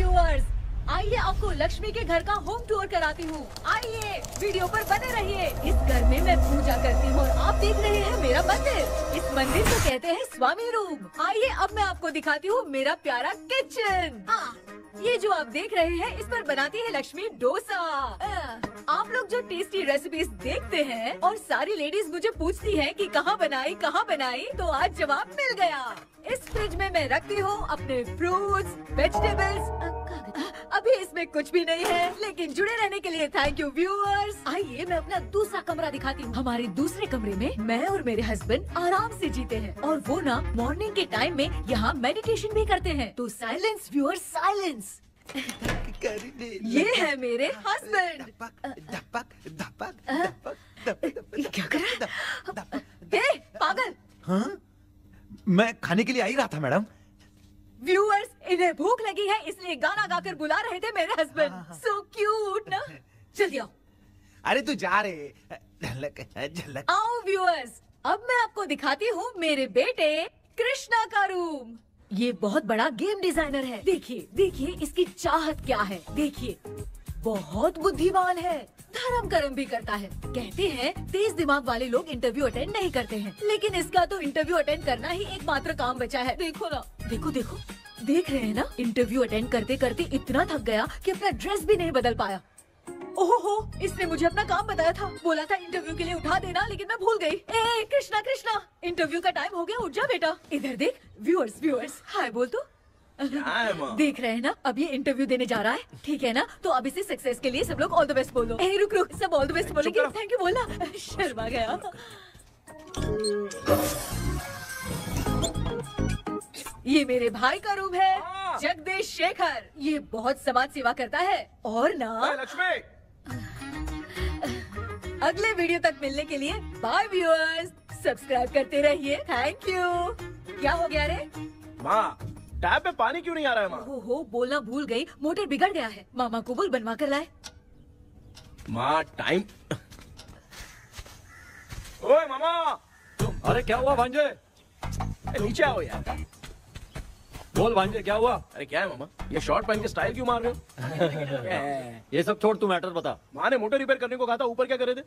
Viewers, आइए आपको लक्ष्मी के घर का होम टूर कराती हूँ। आइए वीडियो पर बने रहिए। इस घर में मैं पूजा करती हूँ और आप देख रहे हैं मेरा मंदिर। इस मंदिर को कहते हैं स्वामी रूम। आइए अब मैं आपको दिखाती हूँ मेरा प्यारा किचन। ये जो आप देख रहे हैं इस पर बनाती है लक्ष्मी डोसा। आप लोग जो टेस्टी रेसिपीज देखते हैं और सारी लेडीज मुझे पूछती हैं कि कहाँ बनाई, तो आज जवाब मिल गया। इस फ्रिज में मैं रखती हूँ अपने फ्रूट्स, वेजिटेबल्स। अभी इसमें कुछ भी नहीं है, लेकिन जुड़े रहने के लिए थैंक यू व्यूअर्स। आइए मैं अपना दूसरा कमरा दिखाती हूँ। हमारे दूसरे कमरे में मैं और मेरे हस्बैंड आराम से जीते हैं और वो ना मॉर्निंग के टाइम में यहाँ मेडिटेशन भी करते हैं। तो साइलेंस व्यूअर्स, साइलेंस। ये है मेरे हस्बैंड। क्या कर रहा है? पागल। हाँ? मैं खाने के लिए आ ही रहा था मैडम। व्यूअर्स, इन्हें भूख लगी है इसलिए गाना गाकर बुला रहे थे मेरे हस्बैंड। सो क्यूट ना। जल्दी आओ। अरे तू जा रे। झलक। आओ व्यूअर्स, अब मैं आपको दिखाती हूँ मेरे बेटे कृष्णा का रूम। ये बहुत बड़ा गेम डिजाइनर है। देखिए देखिए इसकी चाहत क्या है। देखिए बहुत बुद्धिमान है, धर्म कर्म भी करता है। कहते हैं तेज दिमाग वाले लोग इंटरव्यू अटेंड नहीं करते हैं, लेकिन इसका तो इंटरव्यू अटेंड करना ही एकमात्र काम बचा है। देखो ना, देखो देखो, देख रहे हैं ना। इंटरव्यू अटेंड करते करते इतना थक गया कि अपना ड्रेस भी नहीं बदल पाया। ओहो, इसने मुझे अपना काम बताया था। बोला था इंटरव्यू के लिए उठा देना, लेकिन मैं भूल गई। ए कृष्णा कृष्णा, इंटरव्यू का टाइम हो गया, उठ जा बेटा। इधर देख। व्यूअर्स हाय बोल तो। देख रहे हैं ना, अब ये इंटरव्यू देने जा रहा है, ठीक है ना। तो अब इसे सक्सेस के लिए सब लोग ऑल द बेस्ट बोलो। ए रुक रुक, सब ऑल द बेस्ट बोलेंगे। थैंक यू बोलना। शर्मा गया। ये मेरे भाई का रूम है, जगदीश शेखर। ये बहुत समाज सेवा करता है और ना लक्ष्मी। अगले वीडियो तक मिलने के लिए बाय व्यूअर्स। सब्सक्राइब करते रहिए। Thank you. क्या हो गया रे? माँ, टैप में पानी क्यों नहीं आ रहा है माँ? हो बोलना भूल गई, मोटर बिगड़ गया है। मामा को बोल बनवा कर लाए। माँ टाइम। ओए मामा। अरे क्या हुआ भांजे? नीचे आओ यार। बोल भांजे क्या हुआ? अरे क्या है मामा, ये शॉर्ट पहन के स्टाइल क्यों मार रहे हो? ये सब छोड़, तू मैटर बता। माँ ने मोटर रिपेयर करने को कहा था, ऊपर क्या करे थे?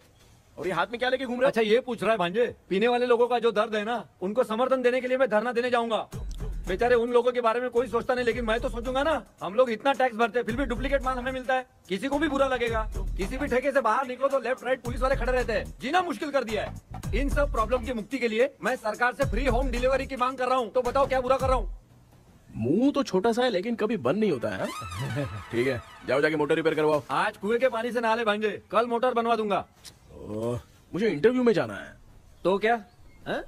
और ये हाथ में क्या लेके घूम रहे हो? अच्छा ये पूछ रहा है भांजे, पीने वाले लोगों का जो दर्द है ना, उनको समर्थन देने के लिए मैं धरना देने जाऊंगा। बेचारे उन लोगों के बारे में कोई सोचता नहीं, लेकिन मैं तो सोचूंगा ना। हम लोग इतना टैक्स भरते हैं, फिर भी डुप्लीकेट माल हमें मिलता है। किसी को भी बुरा लगेगा। किसी भी ठेके से बाहर निकलो तो लेफ्ट राइट पुलिस वाले खड़े रहते हैं। जीना मुश्किल कर दिया है। इन सब प्रॉब्लम की मुक्ति के लिए मैं सरकार से फ्री होम डिलीवरी की मांग कर रहा हूँ। तो बताओ क्या बुरा कर रहा हूँ? मुंह तो छोटा सा है लेकिन कभी बंद नहीं होता है। ठीक है, जाओ जाके मोटर रिपेयर करवाओ। आज कुएं के पानी से नहा ले भांजे, कल मोटर बनवा दूंगा। मुझे इंटरव्यू में जाना है। तो क्या है?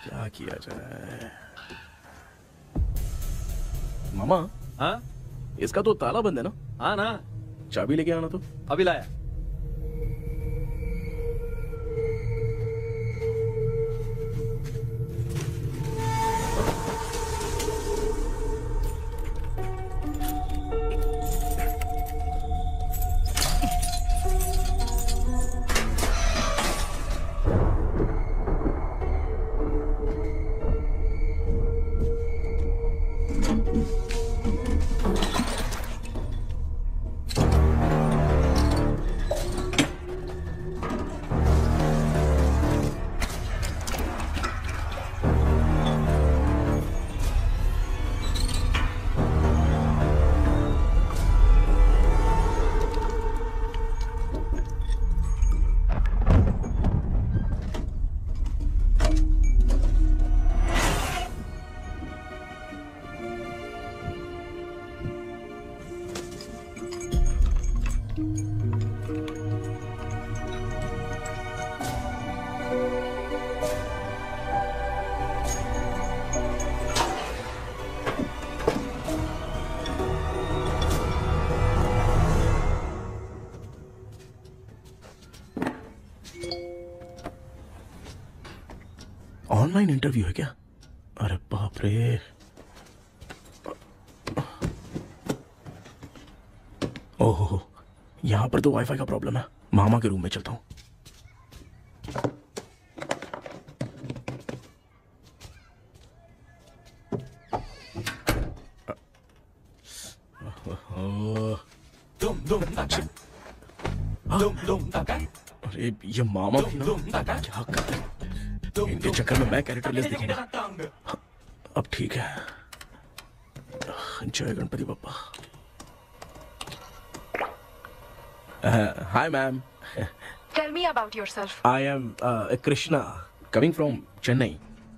क्या किया जाए? मामा। हाँ, इसका तो ताला बंद है ना? हाँ ना। चाबी लेके आना तो। अभी लाया। ऑनलाइन इंटरव्यू है क्या? अरे बाप रे। ओहो, यहाँ पर तो वाईफाई का प्रॉब्लम है। मामा के रूम में चलता हूँ। अरे ये मामा भी ना क्या कर, इनके चक्कर में मैं कैरेक्टरलेस दिखूंगा। अब ठीक है। जय Ganpati Bappa. Hi ma'am. Tell me about yourself. I am Krishna, coming from Chennai.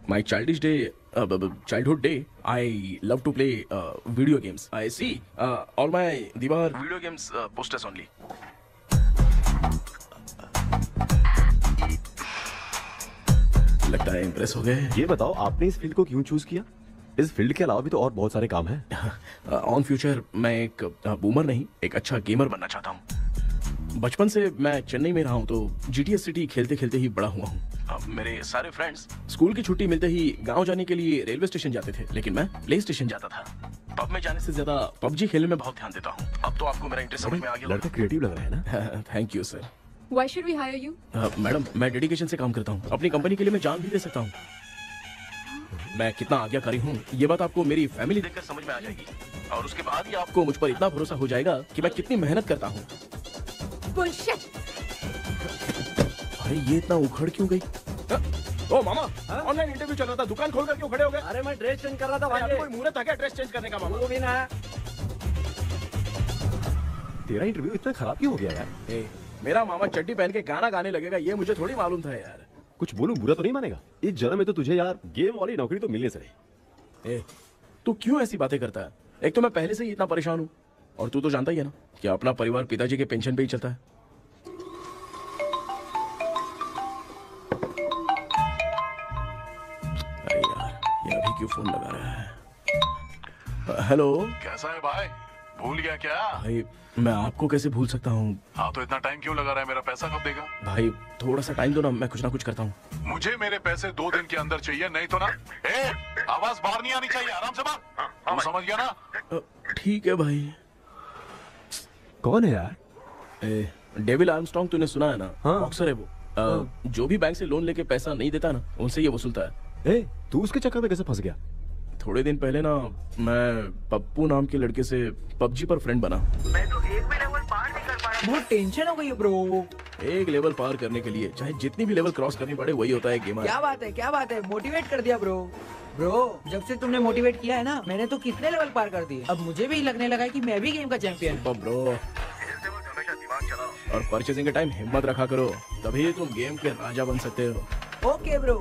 My childhood day, I love to play video games. I see all my Diwar video games posters only. लगता है impress हो गए। ये बताओ आपने इस field को क्यों चूज किया? इस फील्ड के अलावा भी तो और बहुत सारे काम हैं। ऑन फ्यूचर मैं एक बूमर नहीं, एक अच्छा गेमर बनना चाहता हूँ। बचपन से मैं चेन्नई में रहा हूँ तो जीटीएस सिटी खेलते खेलते ही बड़ा हुआ हूँ। मेरे सारे फ्रेंड्स स्कूल की छुट्टी मिलते ही गांव जाने के लिए रेलवे स्टेशन जाते थे, लेकिन मैं प्ले स्टेशन जाता था। पब में जाने से ज्यादा पबजी खेलने में बहुत ध्यान देता हूँ। अब तो आपको मेरा इंटरेस्ट समझ में आ गया। लड़का क्रिएटिव लग रहा है ना। Thank you sir. Why should we hire you? Madam मैं डेडिकेशन से काम करता हूँ, अपनी कंपनी के लिए मैं जान भी दे सकता हूँ। मैं कितना आज्ञाकारी हूँ ये बात आपको मेरी फैमिली देखकर समझ में आ जाएगी, और उसके बाद ही आपको मुझ पर इतना भरोसा हो जाएगा कि मैं कितनी मेहनत करता हूँ। Bullshit! अरे ये इतना उखड़ क्यों गई? ओ मामा, ऑनलाइन इंटरव्यू चल रहा था, दुकान खोलकर क्यों खड़े हो गए? अरे मैं ड्रेस चेंज कर रहा था भाई भाई। कोई मुहूर्त था क्या ड्रेस चेंज करने का मामा? वो भी ना। तेरा इंटरव्यू इतना खराब क्यों हो गया यार? ए, मेरा मामा चड्डी पहन के गाना गाने लगेगा ये मुझे थोड़ी मालूम था यार। कुछ बोलूं बुरा तो नहीं मानेगा? इस जन्म में तो तुझे यार गेम वाली नौकरी तो मिलने से रही। ए, तू क्यों ऐसी बातें करता है? एक तो मैं पहले से ही इतना परेशान हूँ, और तू तो जानता ही है ना कि अपना परिवार पिताजी के पेंशन पे ही चलता है। अरे यार ये अभी क्यों फोन लगा रहा है? हेलो। कैसा है भाई? भूल गया क्या? भाई मैं आपको कैसे भूल सकता हूँ? हाँ तो इतना टाइम क्यों लगा रहा है? मेरा पैसा कब देगा? भाई थोड़ा सा टाइम दो ना, मैं कुछ ना कुछ करता हूँ। मुझे मेरे पैसे 2 दिन के अंदर चाहिए, नहीं तो ना। ए, आवाज बाहर नहीं आनी चाहिए, आराम से बात। तू समझ गया ना? ठीक है भाई। कौन है यार? डेविल आर्मस्ट्रॉन्ग तूने सुना है ना? हाँ। बॉक्सर है वो। जो भी बैंक से लोन लेके पैसा नहीं देता ना उनसे ये वसूलता है। तू उसके चक्कर में कैसे फंस गया? थोड़े दिन पहले ना मैं पप्पू नाम के लड़के से पबजी पर फ्रेंड बना। मैं तो एक भी लेवल पार नहीं कर पा रहा। बहुत टेंशन हो गई है ब्रो। एक लेवल पार करने के लिए चाहे जितनी भी लेवल क्रॉस करनी पड़े वही होता है गेमर। क्या बात है, मोटिवेट कर दिया ब्रो। जब से तुमने मोटिवेट किया है ना, मैंने तो कितने लेवल पार कर दिए। अब मुझे भी लगने लगा है कि मैं भी गेम का चैंपियन हूँ। ब्रो और परचेजिंग के टाइम हिम्मत रखा करो, तभी तुम गेम के राजा बन सकते हो। Okay bro.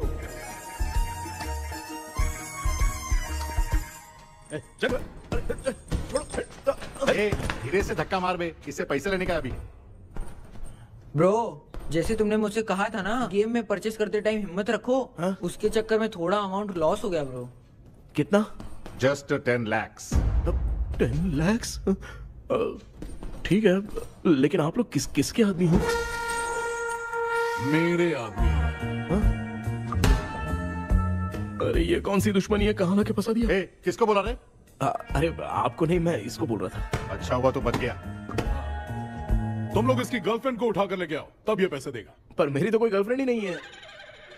धीरे से धक्का मार बे, इससे पैसे लेने का अभी। ब्रो जैसे तुमने मुझसे कहा था ना गेम में परचेस करते टाइम हिम्मत रखो, उसके चक्कर में थोड़ा अमाउंट लॉस हो गया ब्रो। कितना? Just 10 lakhs। 10 lakhs? ठीक है, लेकिन आप लोग किसके आदमी हो? मेरे आदमी। अरे ये कौन सी दुश्मनी है, कहाँ लाके फंसा दिया? किसको बोला रे? अरे आपको नहीं, मैं इसको बोल रहा था। अच्छा हुआ तो बच गया। तुम लोग इसकी गर्लफ्रेंड को उठा कर लेके आओ, तब ये पैसे देगा। पर मेरी तो कोई गर्लफ्रेंड ही नहीं है।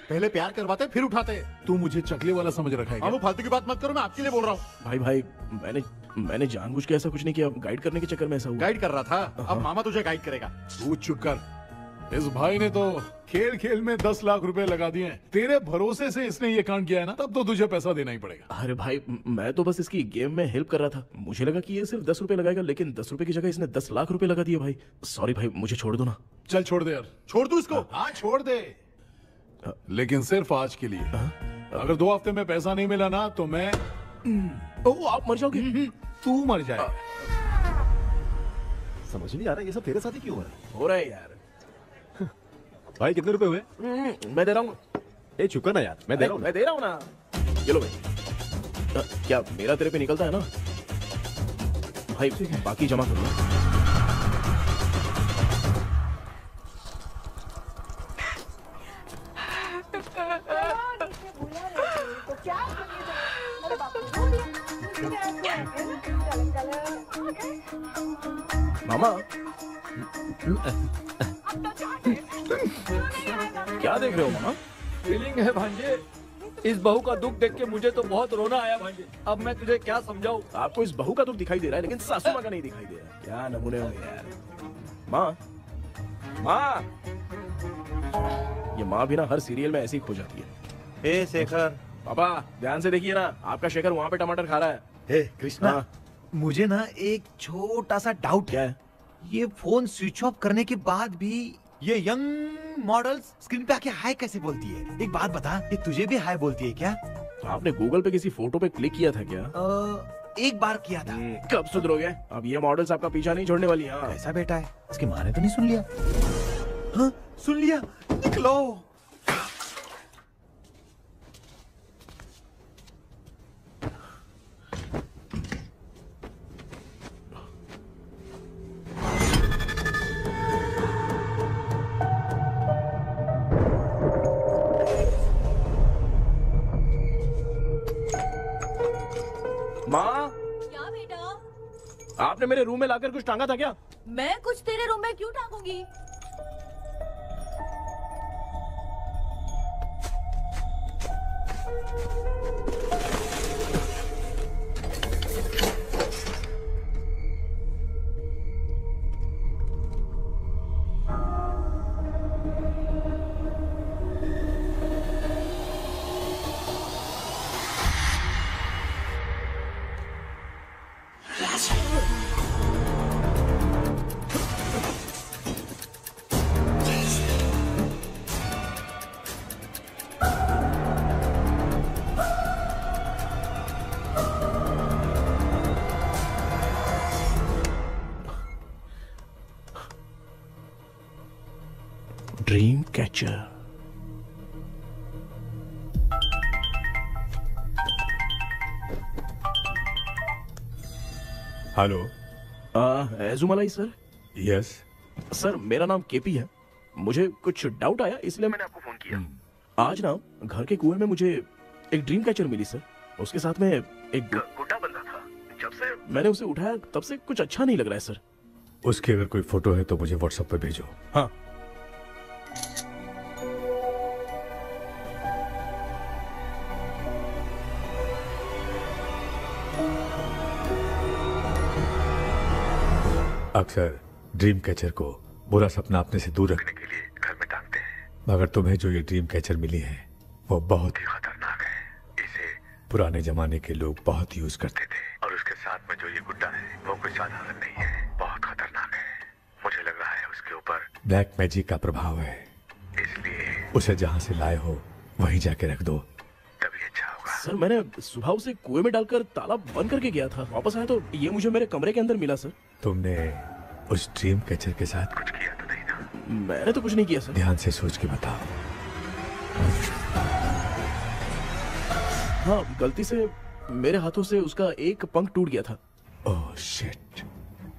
पहले प्यार करवाते फिर उठाते। तू मुझे चकले वाला समझ रखा है क्या? वो फालतू की बात मत करो, मैं आपके लिए बोल रहा हूँ। भाई मैंने जानबूझ के ऐसा कुछ नहीं किया, गाइड करने के चक्कर में ऐसा हुआ। गाइड कर रहा था, अब मामा तुझे गाइड करेगा। तू चुप कर। इस भाई ने तो खेल खेल में 10 लाख रुपए लगा दिए हैं। तेरे भरोसे से इसने ये कांड किया है ना, तब तो तुझे पैसा देना ही पड़ेगा। अरे भाई मैं तो बस इसकी गेम में हेल्प कर रहा था, मुझे लगा कि ये सिर्फ 10 रुपए लगाएगा, लेकिन 10 रुपए की जगह इसने 10 लाख रुपए लगा दिए। भाई सॉरी भाई, मुझे छोड़ दो ना। चल छोड़ दे यार। छोड़ दू इसको? हाँ छोड़ दे, लेकिन सिर्फ आज के लिए। अगर 2 हफ्ते में पैसा नहीं मिला ना तो मैं आप मर जाओगे। तू मर जाए। समझ नहीं आ रहा ये सब तेरे साथ ही क्यों हो रहा है? हो रहा है यार। भाई कितने रुपए हुए? मैं दे रहा हूँ। चुका ना यार, मैं दे रहा हूँ। मैं दे रहा हूँ ना। ये लो भाई। क्या मेरा तेरे पे निकलता है ना भाई? बाकी जमा कर लो। मामा क्या देख रहे हो मामा? फीलिंग है भांजे। इस बहू का दुख देख के मुझे तो बहुत रोना आया भाई। अब मैं तुझे क्या समझाऊं? आपको इस बहू का दुख दिखाई दे रहा है लेकिन सासू माँ का नहीं दिखाई दे रहा है। क्या नमूने हो यार। माँ, माँ, ये माँ भी ना हर सीरियल में ऐसी खो जाती है। ए शेखर। पापा ध्यान से देखिए ना, आपका शेखर वहाँ पे टमाटर खा रहा है। हे कृष्णा, हाँ। मुझे ना एक छोटा सा डाउट क्या है। है? ये फोन स्विच ऑफ करने के बाद भी ये यंग मॉडल्स स्क्रीन पे आके हाय कैसे बोलती है? एक बात बता, ये तुझे भी हाय बोलती है क्या? आपने गूगल पे किसी फोटो पे क्लिक किया था क्या? एक बार किया था। कब सुधरोगे? अब ये मॉडल्स आपका पीछा नहीं छोड़ने वाली। हाँ। कैसा बेटा है? इसकी माँ ने तो नहीं सुन लिया? हाँ, सुन लिया। निकलो। माँ, क्या बेटा? आपने मेरे रूम में लाकर कुछ टांगा था क्या? मैं कुछ तेरे रूम में क्यों टांगूंगी? Dream catcher. Hello. Ezhumalai sir. Yes. Sir मेरा नाम केपी है। मुझे कुछ डाउट आया इसलिए मैंने आपको फोन किया। आज ना घर के कुएं में मुझे एक ड्रीम कैचर मिली सर। उसके साथ में एक गुड्डा बंधा था। जब से मैंने उसे उठाया तब से कुछ अच्छा नहीं लग रहा है सर। उसकी अगर कोई फोटो है तो मुझे व्हाट्सएप पे भेजो। हाँ। अक्सर ड्रीम कैचर को बुरा सपना अपने से दूर रखने के लिए घर में टांगते हैं, मगर तुम्हें जो ये ड्रीम कैचर मिली है वो बहुत ही खतरनाक है। इसे पुराने जमाने के लोग बहुत यूज करते थे और उसके साथ में जो ये गुड्डा है वो कोई साधारण नहीं है, बहुत खतरनाक है। मुझे लग रहा है उसके ऊपर ब्लैक मैजिक का प्रभाव है, इसलिए उसे जहाँ से लाए हो वहीं जाके रख दो, तभी अच्छा होगा। सर मैंने सुबह उसे कुएं में डालकर ताला बंद करके गया था। वापस आया तो ये मुझे मेरे कमरे के अंदर मिला सर। तुमने उस ड्रीम कैचर के साथ कुछ किया तो नहीं ना? मैंने तो कुछ नहीं किया सर। ध्यान से सोच के बताओ। हाँ, गलती से मेरे हाथों से उसका एक पंख टूट गया था। ओह शिट,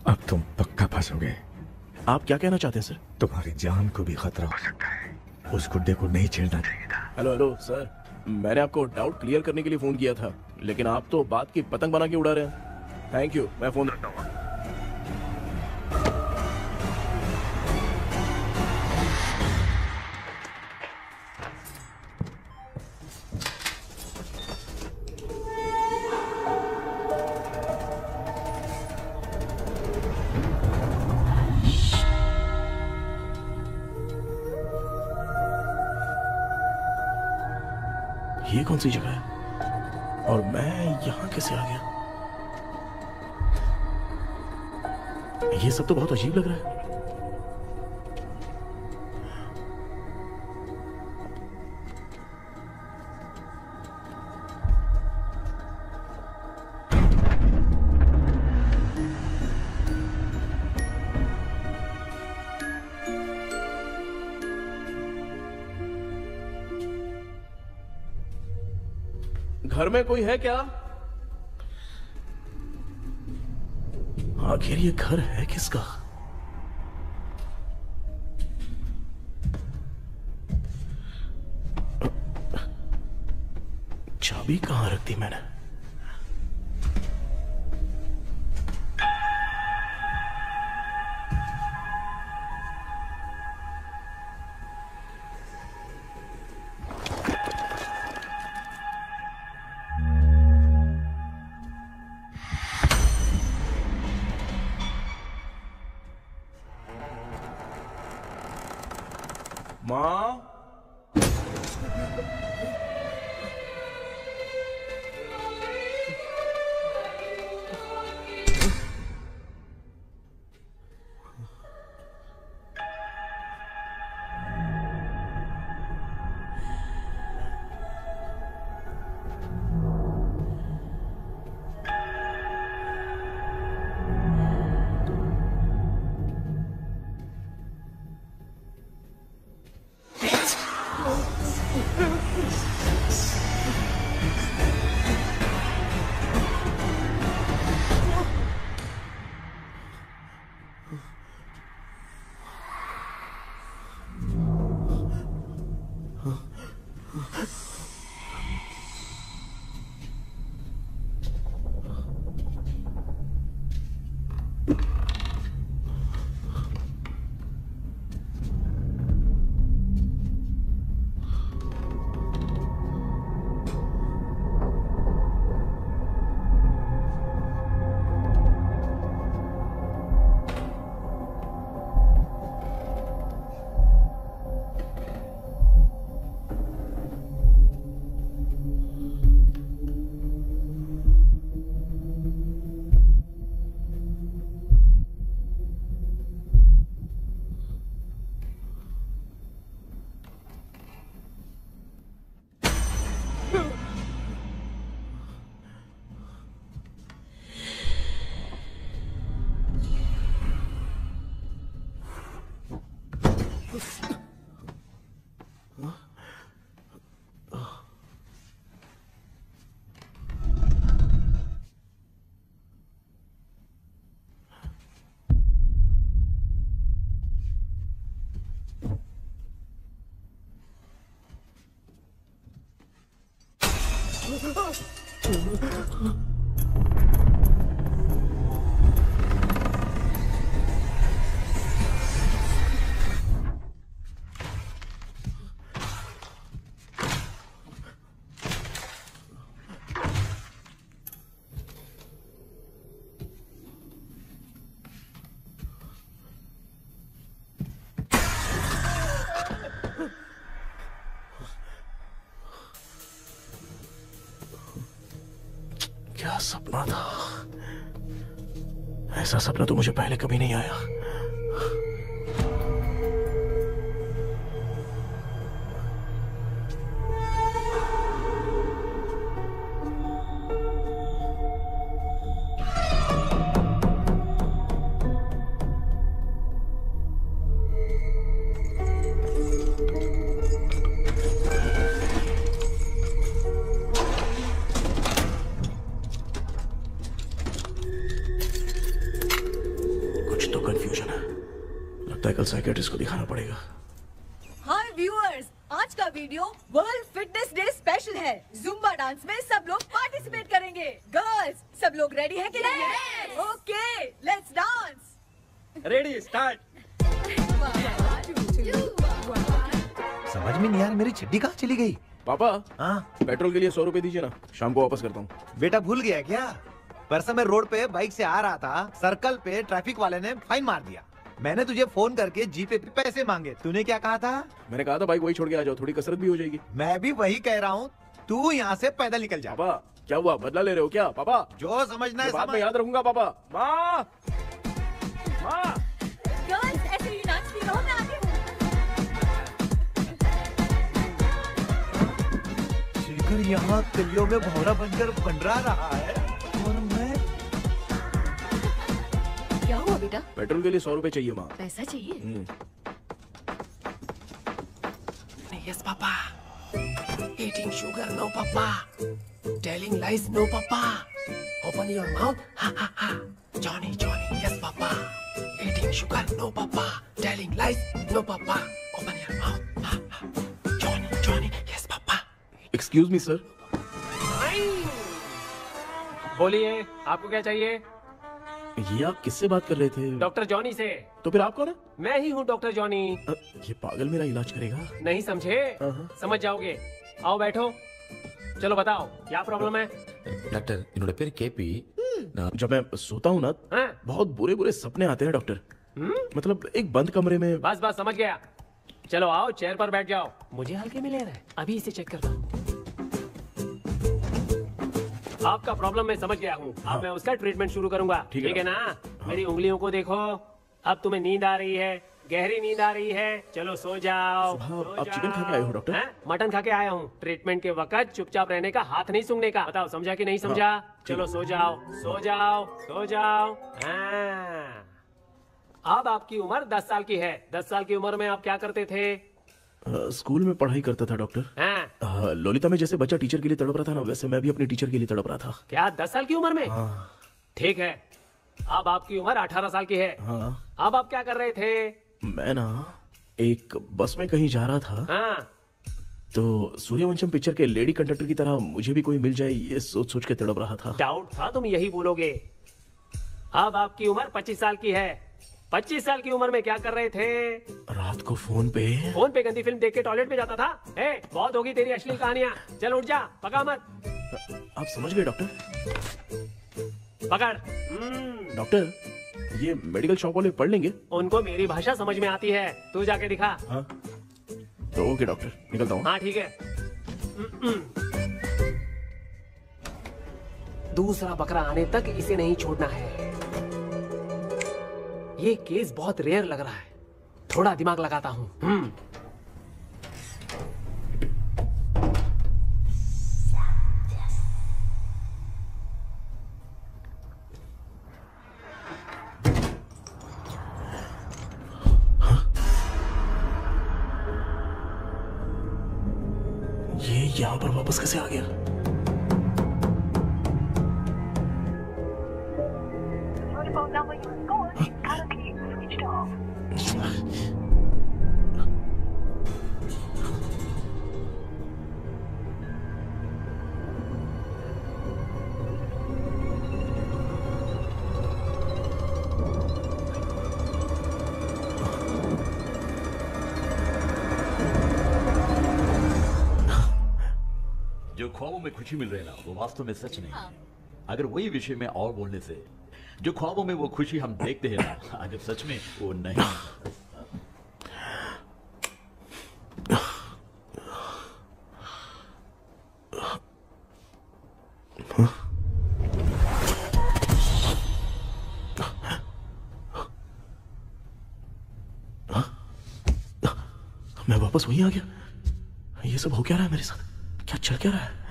अब तुम पक्का फंसोगे। आप क्या कहना चाहते हैं सर? तुम्हारी जान को भी खतरा हो सकता है। उस गुड्डे को नहीं छेड़ना चाहिए था। हेलो हेलो सर, मैंने आपको डाउट क्लियर करने के लिए फोन किया था, लेकिन आप तो बात की पतंग बना के उड़ा रहे हैं। थैंक यू, मैं फोन रखता हूँ। ये कौन सी जगह है और मैं यहाँ कैसे आ गया? ये सब तो बहुत अजीब लग रहा है। घर में कोई है क्या? आखिर ये घर है किसका? चाबी कहां रख दी मैंने? माँ। क्या सपना था? ऐसा सपना तो मुझे पहले कभी नहीं आया। कल साइकियाट्रिस्ट को दिखाना पड़ेगा। हाय व्यूअर्स, आज का video world fitness day special है। जुम्बा डांस में सब लोग पार्टिसिपेट करेंगे। गर्ल्स, सब लोग रेडी हैं कि नहीं? Okay, let's dance. Ready, start. समझ में नहीं यार, मेरी चड्डी कहाँ चली गई? पापा, हाँ पेट्रोल के लिए 100 रुपए दीजिए ना, शाम को वापस करता हूँ। बेटा भूल गया क्या? परसों मैं रोड पे बाइक से आ रहा था, सर्कल पे ट्रैफिक वाले ने फाइन मार दिया। मैंने तुझे फोन करके जीपे पे पैसे मांगे, तूने क्या कहा था? मैंने कहा था बाइक वही छोड़ के आ जाओ, थोड़ी कसरत भी हो जाएगी। मैं भी वही कह रहा हूँ, तू यहाँ से पैदल निकल जा। पापा क्या हुआ, बदला ले रहे हो क्या? पापा जो समझना है बाद में समझ। याद रखूंगा। पापा, माँ, माँ। गर्ल्स, ऐसे ही नाचती रहो, मैं आती हूँ। शेखर यहाँ कलियों में भौरा बनकर बंडरा रहा है और मैं। क्या हुआ बेटा? पेट्रोल के लिए 100 रुपए चाहिए माँ। पैसा चाहिए? Yes, Papa. Eating sugar, no, Papa. Telling lies, no, Papa. Open your mouth, ha ha ha. Johnny, Johnny, yes, Papa. Eating sugar, no, Papa. Telling lies, no, Papa. Open your mouth, ha ha. Johnny, Johnny, yes, Papa. Excuse me, sir. बोलिए, आपको क्या चाहिए? ये आप किससे बात कर रहे थे? डॉक्टर जॉनी से। तो फिर आप कौन है? मैं ही हूँ डॉक्टर जॉनी। ये पागल मेरा इलाज करेगा? नहीं समझे? समझ जाओगे। आओ बैठो। चलो बताओ क्या प्रॉब्लम है? डॉक्टर इन्होंने पेर केपी जब मैं सोता हूँ ना, बहुत बुरे बुरे सपने आते हैं डॉक्टर। मतलब एक बंद कमरे में। बस बस समझ गया। चलो आओ, चेयर पर बैठ जाओ। मुझे हल्के में ले रहा है, अभी इसे चेक करता हूँ। आपका प्रॉब्लम मैं समझ गया हूँ। अब मैं उसका ट्रीटमेंट शुरू करूंगा, ठीक है ना? मेरी उंगलियों को देखो। अब तुम्हें नींद आ रही है, गहरी नींद आ रही है। चलो सो जाओ। आप चिकन खा के आए हो डॉक्टर? मटन खा के आया हूँ। ट्रीटमेंट के वक्त चुपचाप रहने का, हाथ नहीं सूंघने का। बताओ समझा कि नहीं समझा? चलो सो जाओ, सो जाओ, सो जाओ। हाँ। अब आपकी उम्र 10 साल की है। 10 साल की उम्र में आप क्या करते थे? स्कूल में पढ़ाई करता था डॉक्टर। ललिता में जैसे बच्चा टीचर के लिए तड़प रहा था ना, वैसे मैं भी अपने टीचर के लिए तड़प रहा था। क्या 10 साल की उम्र में? ठीक है, अब आपकी उम्र 18 साल की है। अब आप क्या कर रहे थे? मैं ना एक बस में कहीं जा रहा था, तो सूर्यवंशम पिक्चर के लेडी कंडक्टर की तरह मुझे भी कोई मिल जाए, ये सोच सोच के तड़प रहा था। डाउट था तुम यही बोलोगे। अब आपकी उम्र 25 साल की है। 25 साल की उम्र में क्या कर रहे थे? रात को फोन पे गंदी फिल्म देख के टॉयलेट में जाता था। बहुत होगी तेरी अश्लील कहानियां। चल उठ जा, पका मत। आप समझ गए डॉक्टर? पकड़। डॉक्टर, ये मेडिकल शॉप वाले पढ़ लेंगे? उनको मेरी भाषा समझ में आती है, तू जाके दिखा। तो ओके डॉक्टर, निकलता हूँ। हाँ ठीक है। दूसरा बकरा आने तक इसे नहीं छोड़ना है। ये केस बहुत रेयर लग रहा है, थोड़ा दिमाग लगाता हूँ। ये यहाँ पर वापस कैसे आ गया? जो ख्वाबों में खुशी मिल रही है ना, वो वास्तव में सच नहीं है। अगर वही विषय में और बोलने से, जो ख्वाबों में वो खुशी हम देखते हैं ना, अगर सच में वो नहीं। मैं वापस वहीं आ गया। ये सब हो क्या रहा है मेरे साथ? क्या चल क्या रहा है?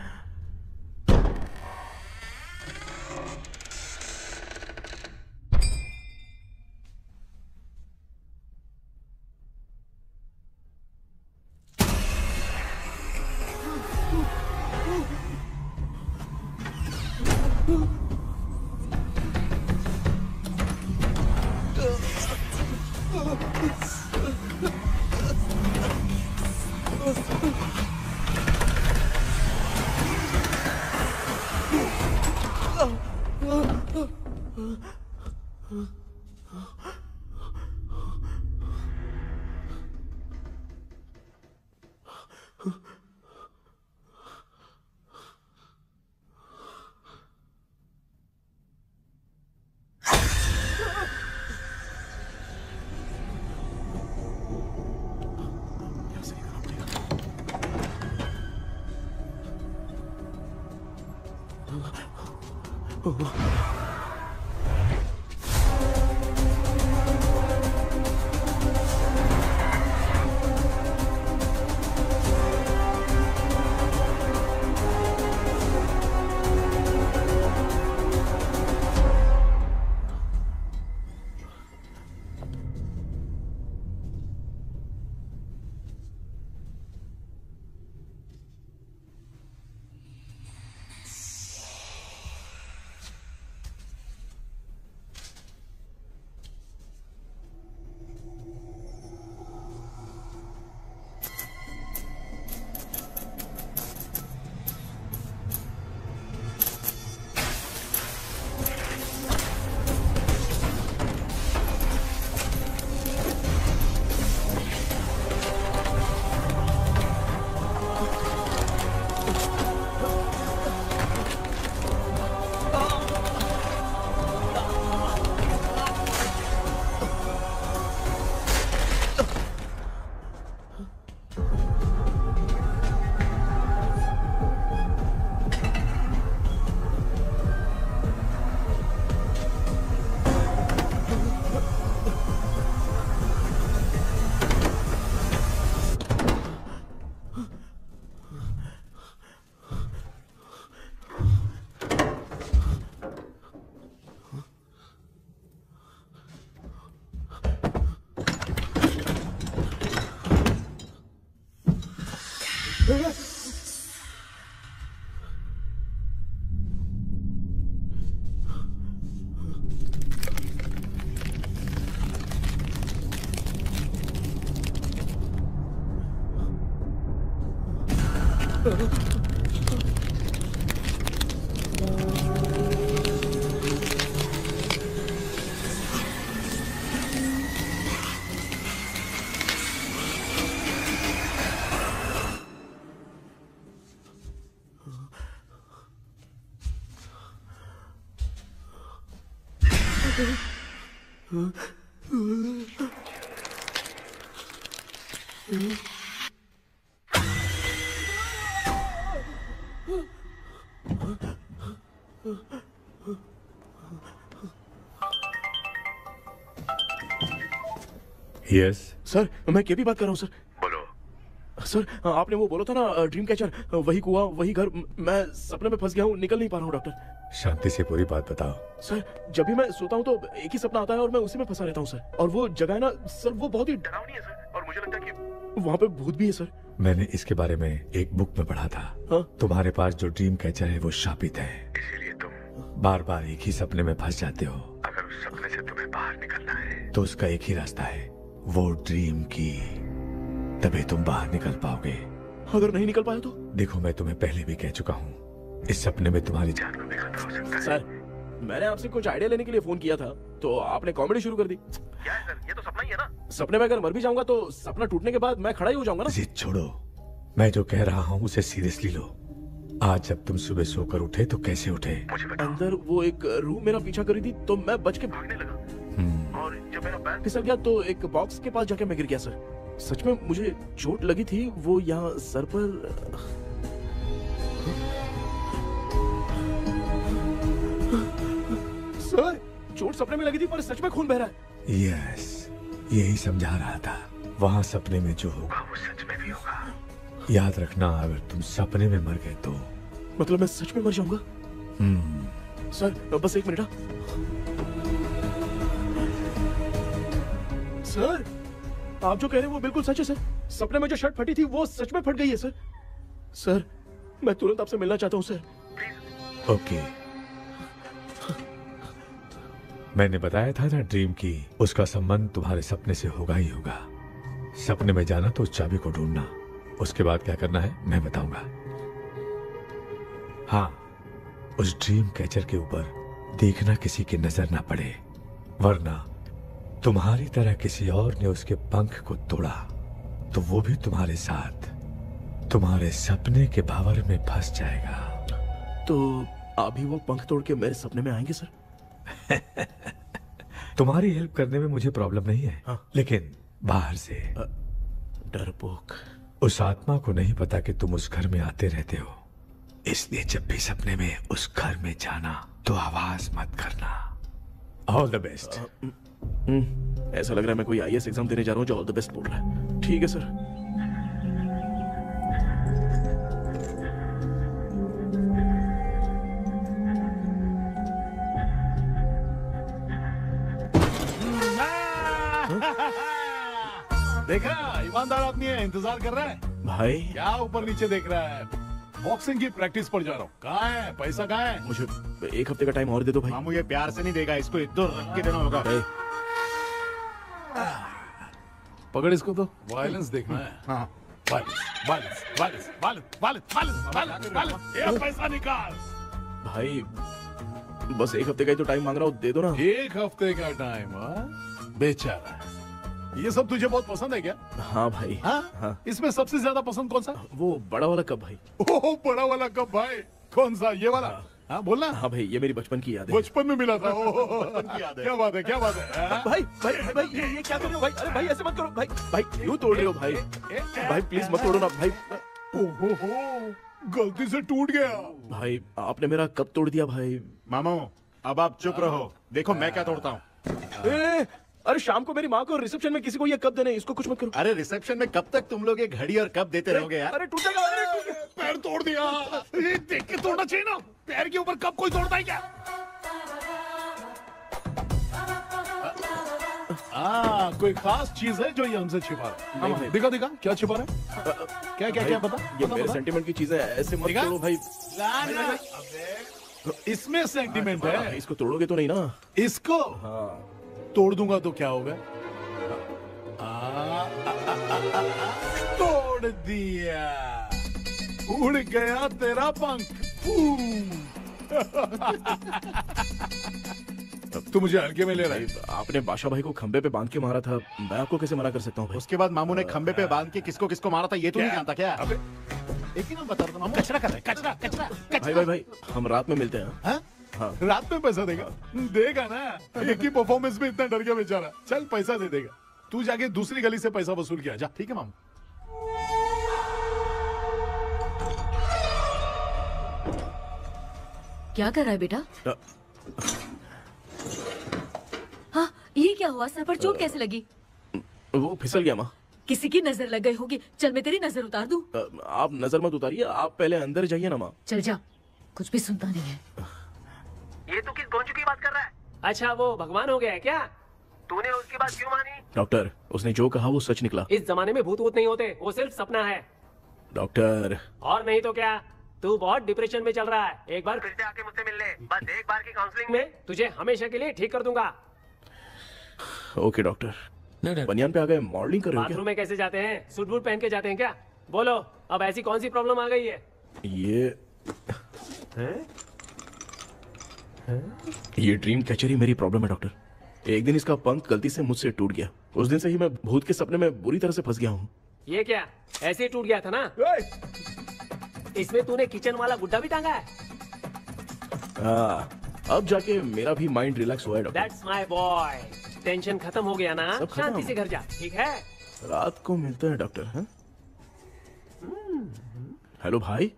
यस सर, मैं केपी बात कर रहा हूँ सर। बोलो सर, आपने वो बोला था ना ड्रीम कैचर, वही कुआं वही घर, मैं सपने में फंस गया हूँ, निकल नहीं पा रहा हूँ डॉक्टर। शांति से पूरी बात बताओ। सर, जब भी मैं सोता हूँ तो एक ही सपना आता है और मैं उसी में फंसा रहता हूँ सर। और वो जगह है ना सर, वो बहुत ही डरावनी है सर, और मुझे लगता है कि वहाँ पे भूत भी है सर। मैंने इसके बारे में एक बुक में पढ़ा था। हाँ? तुम्हारे पास जो ड्रीम कैचर है वो शापित है, इसीलिए तुम बार बार एक ही सपने में फंस जाते हो। अगर उस सपने से तुम्हें बाहर निकलना है तो उसका एक ही रास्ता है, वो ड्रीम की, तभी तुम बाहर निकल पाओगे। अगर नहीं निकल पाया तो? देखो, मैं तुम्हें पहले भी कह चुका हूँ, इस सपने में तुम्हारी जान को भी खतरा हो सकता है। सर, मैंने आपसे कुछ आइडिया लेने के लिए फोन किया था तो आपने कॉमेडी शुरू कर दी। क्या है सर, ये तो सपना ही है ना। सपने में अगर मर भी जाऊंगा तो सपना टूटने के बाद मैं खड़ा ही हो जाऊंगा ना। जिद छोड़ो, मैं जो कह रहा हूँ उसे सीरियसली लो। आज जब तुम सुबह सोकर उठे तो कैसे उठे? अंदर वो एक रूह मेरा पीछा करी थी तो मैं बच के भागने लगा, और जब मेरा पैर फिसल गया तो एक बॉक्स के पास जाके मैं गिर गया सर। सच में मुझे चोट लगी थी, वो यहाँ सर पर। सर, चोट सपने में लगी थी पर सच में खून बह रहा है। यस, यही समझा रहा था। वहाँ सपने में जो होगा वो सच में भी होगा। याद रखना, अगर तुम सपने में मर गए तो मतलब मैं सच में मर जाऊंगा। सर, बस एक मिनट। सर, आप जो कह रहे हैं वो बिल्कुल सच है सर। सपने में जो शर्ट फटी थी वो सच में फट गई है सर। सर, मैं तुरंत आपसे मिलना चाहता हूँ सर। ओके, मैंने बताया था ना ड्रीम की, उसका संबंध तुम्हारे सपने से होगा ही होगा। सपने में जाना तो उस चाबी को ढूंढना, उसके बाद क्या करना है मैं बताऊंगा। हाँ, उस ड्रीम कैचर के ऊपर देखना किसी की नजर ना पड़े, वरना तुम्हारी तरह किसी और ने उसके पंख को तोड़ा तो वो भी तुम्हारे साथ तुम्हारे सपने के भंवर में फंस जाएगा। तो अभी वो पंख तोड़ के मेरे सपने में आएंगे सर? तुम्हारी हेल्प करने में मुझे प्रॉब्लम नहीं है। हाँ। लेकिन बाहर से डरपोक, उस आत्मा को नहीं पता कि तुम उस घर में आते रहते हो, इसलिए जब भी सपने में उस घर में जाना तो आवाज मत करना। All the best. ऐसा लग रहा है मैं कोई आईएएस एग्जाम देने जा रहा हूँ जो ऑल द बेस्ट बोल रहा है। ठीक है सर। देखा, ईमानदार आदमी है, इंतजार कर रहा है। भाई क्या ऊपर नीचे देख रहा है? बॉक्सिंग की प्रैक्टिस पर जा रहा हूँ। कहाँ है पैसा? कहाँ है? मुझे एक हफ्ते का टाइम और दे दो भाई। मामू ये प्यार से नहीं देगा, इसको एक दो रख के देना होगा। पकड़ इसको तो। वायलेंस देखना है। हाँ, violence violence violence violence violence violence violence. ये पैसा निकाल भाई, बस एक हफ्ते का ही तो टाइम मांग रहा हूँ, दे दो ना। एक हफ्ते का टाइम? बेचारा, ये सब तुझे बहुत पसंद है क्या? हाँ भाई। हाँ? इसमें सबसे ज्यादा पसंद कौन सा? वो बड़ा वाला कप भाई। ओह, बड़ा वाला कप भाई। कौन सा? ये वाला? हाँ बोलना। हाँ भाई, ये मेरी बचपन की याद है। बचपन में मिला था। क्या बात है, क्या बात है। भाई भाई भाई, ये क्या कर रहे हो भाई? अरे भाई ऐसे मत करो भाई। भाई क्यों तोड़ रहे हो भाई? भाई प्लीज मत तोड़ो ना भाई। ओहो, गलती से टूट गया। भाई आपने मेरा कप तोड़ दिया भाई। मामू अब आप चुप रहो, देखो मैं क्या तोड़ता हूँ। अरे शाम को मेरी माँ को रिसेप्शन में किसी को ये कप देने, इसको कुछ मत करो। अरे रिसेप्शन में कब तक तुम लोग ये घड़ी और कप देते रहोगे यार? अरे टूट जाएगा। अरे टूट गया। पैर तोड़ दिया। ये देख के तोड़ना चाहिए ना, पैर के ऊपर कप कोई तोड़ता है क्या? कोई खास चीज है जो ये हमसे छिपा रहा है? दिखा दिखा, क्या छिपा रहा है? क्या क्या क्या बता? ये मेरे सेंटिमेंट की चीजें ऐसे मत करो भाई। इसमें सेंटिमेंट है। इसको तोड़ोगे तो नहीं ना? इसको तोड़ दूंगा तो क्या होगा? तोड़ दिया। उड़ गया तेरा पंख। तू मुझे हल्के में ले रहा है। आपने बादशाह भाई को खंबे पे बांध के मारा था, मैं आपको कैसे मना कर सकता हूँ भाई? उसके बाद मामू ने खंबे पे बांध के किसको किसको मारा था ये तो नहीं जानता क्या? अबे एक ही नाम बता रहा था मामू। कचरा कर रहा है, कचरा कचरा भाई भाई हम रात में मिलते हैं। हाँ? रात में पैसा देगा? देगा ना, एक ही परफॉर्मेंस में इतना डर गया बेचारा। चल पैसा दे देगा, तू जाके दूसरी गली से पैसा वसूल किया जा। ठीक है मामू। क्या कर रहा है बेटा? हाँ, ये क्या हुआ? सर पर चोट कैसे लगी? वो फिसल गया माँ। किसी की नजर लग गई होगी। चल मैं तेरी नजर उतार दूं। आप नजर मत उतारिए, आप पहले अंदर जाइए ना माँ। चल जा, कुछ भी सुनता नहीं है। ये तू किस गोंचू की बात कर रहा है? अच्छा वो भगवान हो गया है क्या? तूने उसकी बात क्यों मानी? डॉक्टर, उसने जो कहा वो सच निकला। इस जमाने में भूत वूत नहीं होते, वो सिर्फ सपना है। डॉक्टर। और नहीं तो क्या, तू बहुत डिप्रेशन में चल रहा है। एक बार फिर से आके मुझसे मिल ले, बस एक बार की काउंसलिंग में तुझे हमेशा के लिए ठीक कर दूंगा। Okay doctor. बनियान पे आ गए, मॉडलिंग कर रहे हो बाथरूम में कैसे जाते हैं? सूट बूट पहन के जाते हैं क्या? बोलो, अब ऐसी कौन सी प्रॉब्लम आ गई है? ये ड्रीम कैचर ही मेरी प्रॉब्लम है डॉक्टर। एक दिन इसका पंख गलती से मुझसे टूट गया। उस दिन से ही मैं भूत के सपने में बुरी तरह से फंस गया हूँ। ये क्या ऐसे ही टूट गया था ना? इसमें तूने किचन वाला गुड्डा भी टांगा है? अब जाके मेरा भी माइंड रिलैक्स हुआ है doctor. That's my boy. Tension खत्म हो गया ना? शांति से घर जा, ठीक है? रात को मिलते हैं डॉक्टर। हैं? हेलो भाई,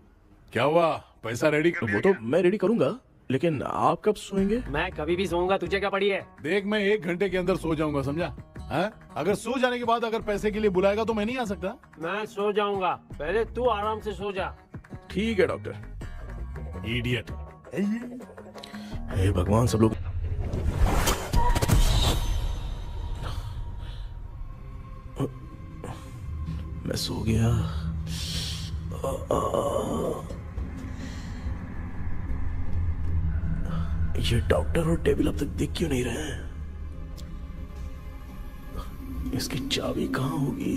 क्या हुआ? पैसा रेडी कर? वो तो मैं रेडी करूंगा, लेकिन आप कब सोएंगे? मैं कभी भी सोऊंगा, तुझे क्या पड़ी है? देख मैं 1 घंटे के अंदर सो जाऊंगा, समझा? अगर सो जाने के बाद अगर पैसे के लिए बुलाएगा तो मैं नहीं आ सकता। मैं सो जाऊंगा, पहले तू आराम से सो जा। ठीक है डॉक्टर। इडियट। हे भगवान, सब लोग मैं सो गया। ये डॉक्टर और टेबल अब तक दिख क्यों नहीं रहे हैं? इसकी चाबी कहाँ होगी?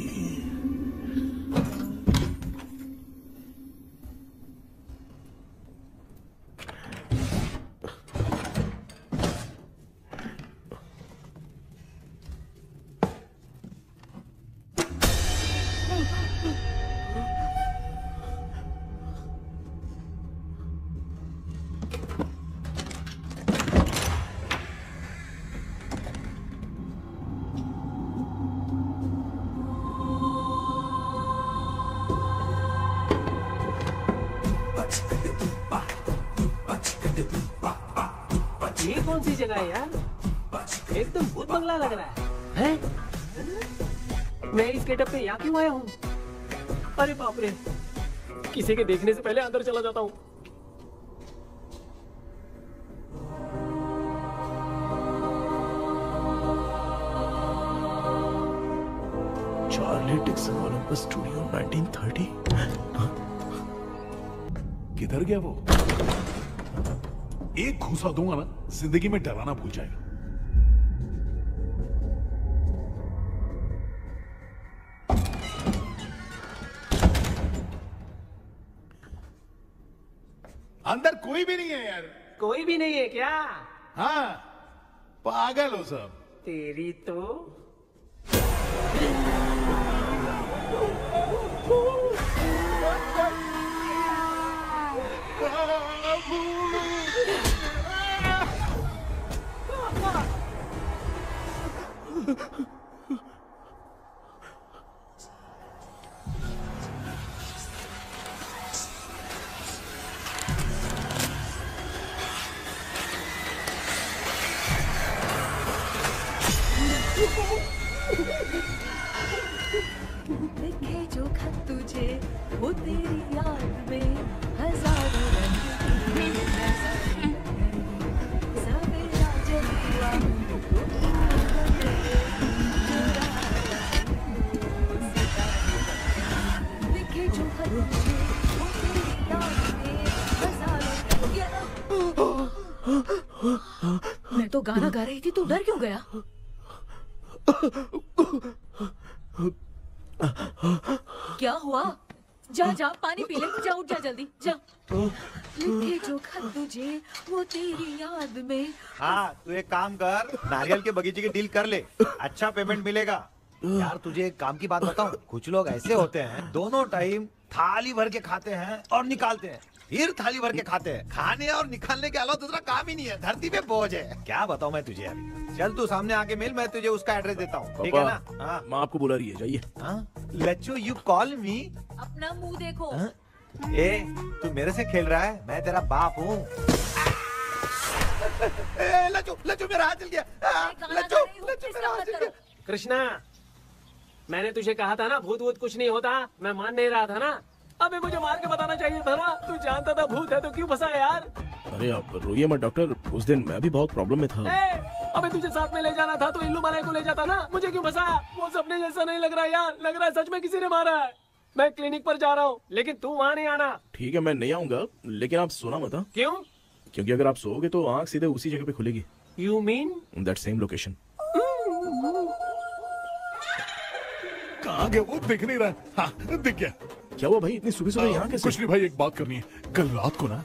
ये कौन सी जगह है यार? एकदम भूत बंगला लग रहा है। हैं? मैं इस गेटअप पे यहाँ क्यों आया हूँ? अरे बाप रे, किसी के देखने से पहले अंदर चला जाता हूँ। Charlie Dixon Olympus studio 1930। किधर गया वो? एक घूसा दूंगा ना, जिंदगी में डराना भूल जाएगा। अंदर कोई भी नहीं है यार। कोई भी नहीं है क्या? हाँ, पागल हो सब। तेरी तो लिखे जो खत तुझे वो तेरी याद में हजारों रंग की सवेरा जब हुआ लिखे जो खत तुझे वो तेरी याद में हजारों मैं तो गाना गा रही थी, तू डर क्यों गया? क्या हुआ? जा जा पानी पी ले, जा उठ जा जल्दी जा। लिखे जो खत तुझे वो तेरी याद में। हाँ तू एक काम कर, नारियल के बगीचे की डील कर ले, अच्छा पेमेंट मिलेगा। यार तुझे एक काम की बात बताऊं, कुछ लोग ऐसे होते हैं दोनों टाइम थाली भर के खाते हैं और निकालते हैं, फिर थाली भर के खाते हैं। खाने और निकालने के अलावा दूसरा काम ही नहीं है, धरती पे बोझ है। क्या बताऊं मैं तुझे अभी। चल तू सामने आके मिल, मैं तुझे उसका एड्रेस देता हूँ, ठीक है ना? हाँ माँ आपको बुला रही है, जाइए। लच्चू यू कॉल मी? अपना मुंह देखो। ए तू मेरे से खेल रहा है, मैं तेरा बाप हूँ। लच्चू लच्चू मेरा हाथ जल गया। लच्चू लच्चू मेरा हाथ जल गया। कृष्णा, मैंने तुझे कहा था ना भूत वूत कुछ नहीं होता, मैं मान नहीं रहा था ना। अबे मुझे मार के बताना चाहिए था ना, तू जानता था भूत है तो क्यों फंसा यार। अरे आप रोइए मत डॉक्टर, उस दिन मैं भी बहुत प्रॉब्लम में था। अबे तुझे साथ में ले जाना था तो इल्लू मलाई को ले जाता ना, मुझे क्यों फंसाया? वो सपने जैसा नहीं लग रहा यार, लग रहा है सच में किसी ने मारा है। मैं क्लिनिक पर जा रहा हूँ, लेकिन तू वहाँ नहीं आना। ठीक है मैं नहीं आऊंगा, लेकिन आप सोना मत। क्यों? क्योंकि अगर आप सोओगे तो आंख सीधे उसी जगह पे खुलेगी। You mean that same location. कहाँ गया वो, दिख नहीं रहा। हाँ दिख गया। क्या हुआ भाई, इतनी सुबह सुबह यहाँ कैसे? कुछ नहीं भाई, एक बात करनी है। कल रात को ना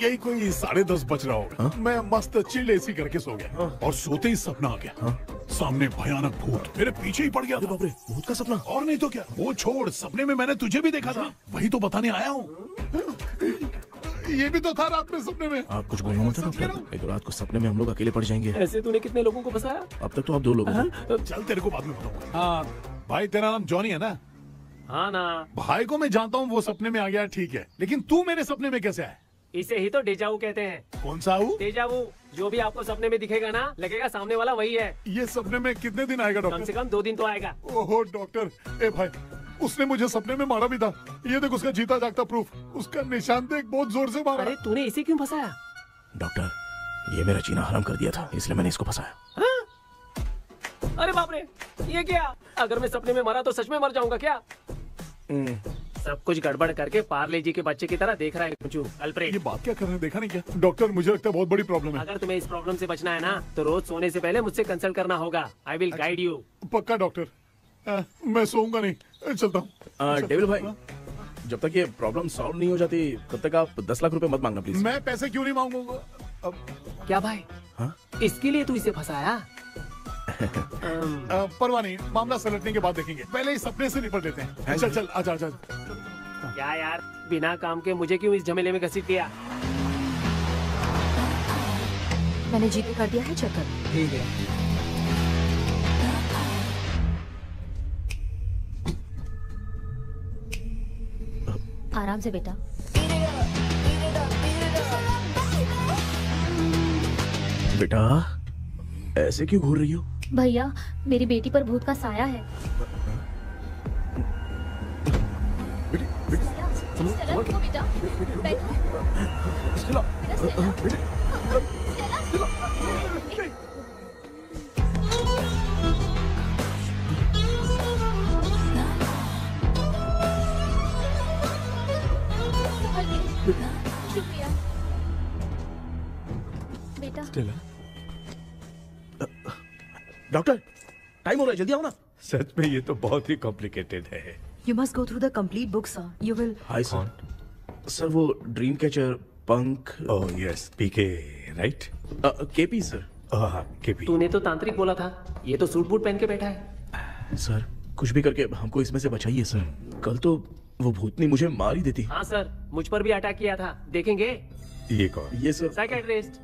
यही कोई 10:30 बज रहा होगा, मैं मस्त चिल एसी करके सो गया और सोते ही सपना आ गया। सामने भयानक भूत मेरे पीछे ही पड़ गया। बाप रे, भूत का सपना? और नहीं तो क्या, वो छोड़, सपने में मैंने तुझे भी देखा था, वही तो बताने आया हूँ। ये भी तो था रात में सपने में। आप कुछ बोलना मत डॉक्टर, एक रात को सपने में हम लोग अकेले पड़ जाएंगे। ऐसे तूने कितने लोगों को फंसाया? अब तक तो आप 2 लोग हो। चल तेरे को बाद में बताऊंगा। हाँ भाई, तेरा नाम जॉनी है ना? हाँ ना। भाई को मैं जानता हूँ, वो सपने में आ गया, ठीक है, लेकिन तू मेरे सपने में कैसे आया? इसे ही तो डेजावू कहते हैं। कौन सा हूँ? डेजावू, जो भी आपको सपने में दिखेगा ना, लगेगा सामने वाला वही है। ये सपने में कितने दिन आएगा डॉक्टर? कम से कम 2 दिन तो आएगा। ओहो डॉक्टर, ए भाई उसने मुझे सपने में मारा भी था, ये देख उसका जीता जागता प्रूफ, उसका निशान देख, बहुत जोर से मारा। अरे तूने इसे क्यों फंसाया? डॉक्टर, ये मेरा जीना हराम कर दिया था, इसलिए मैंने इसको फंसाया। अरे बाप रे, ये क्या? अगर मैं सपने में मरा तो सच में मर जाऊंगा क्या? सब कुछ गड़बड़ करके पार्ले जी के बच्चे की तरह देख रहा है कुचू अल्फ्रेड। ये बात क्या कर रहे हैं, देखा नहीं क्या? डॉक्टर मुझे लगता है बहुत बड़ी प्रॉब्लम है। अगर तुम्हें इस प्रॉब्लम से बचना है ना, तो रोज सोने से पहले मुझसे कंसल्ट करना होगा। I will guide you. पक्का डॉक्टर, मैं सोऊंगा नहीं, चलता हूँ। डेविल भाई, जब तक ये प्रॉब्लम सॉल्व नहीं हो जाती तब तक आप 10 लाख रुपए मत मांगना प्लीज। मैं पैसे क्यों नहीं मांगूंगा? क्या भाई? हाँ? इसके लिए तू इसे फंसाया? परवाह नहीं, मामला सलटने के बाद देखेंगे, पहले इस सपने से निपट लेते हैं। चल चल आजा आजा। क्या यार, बिना काम के मुझे क्यों इस झमेले में घसीट दिया? मैंने जीपे कर दिया है, चेक कर। ठीक है। आराम से बेटा। बेटा ऐसे क्यों घूर रही हो? भैया मेरी बेटी पर भूत का साया है। बेटा स्टेला, डॉक्टर टाइम हो रहा है, जल्दी आओ ना। सच में ये तो बहुत ही कॉम्प्लिकेटेड है। You must go through the complete book, sir. You will. Hi sir. Sir वो ड्रीम कैचर, पंख। ओह यस, पीके राइट? KP sir. हाँ केपी। तूने तो तांत्रिक बोला था, ये तो सूट बूट पहन के बैठा है। सर कुछ भी करके हमको इसमें से बचाइए सर, कल तो वो भूतनी मुझे मार ही देती। हाँ सर, मुझ पर भी अटैक किया था, देखेंगे? ये कौन? ये सर साइकियाट्रिस्ट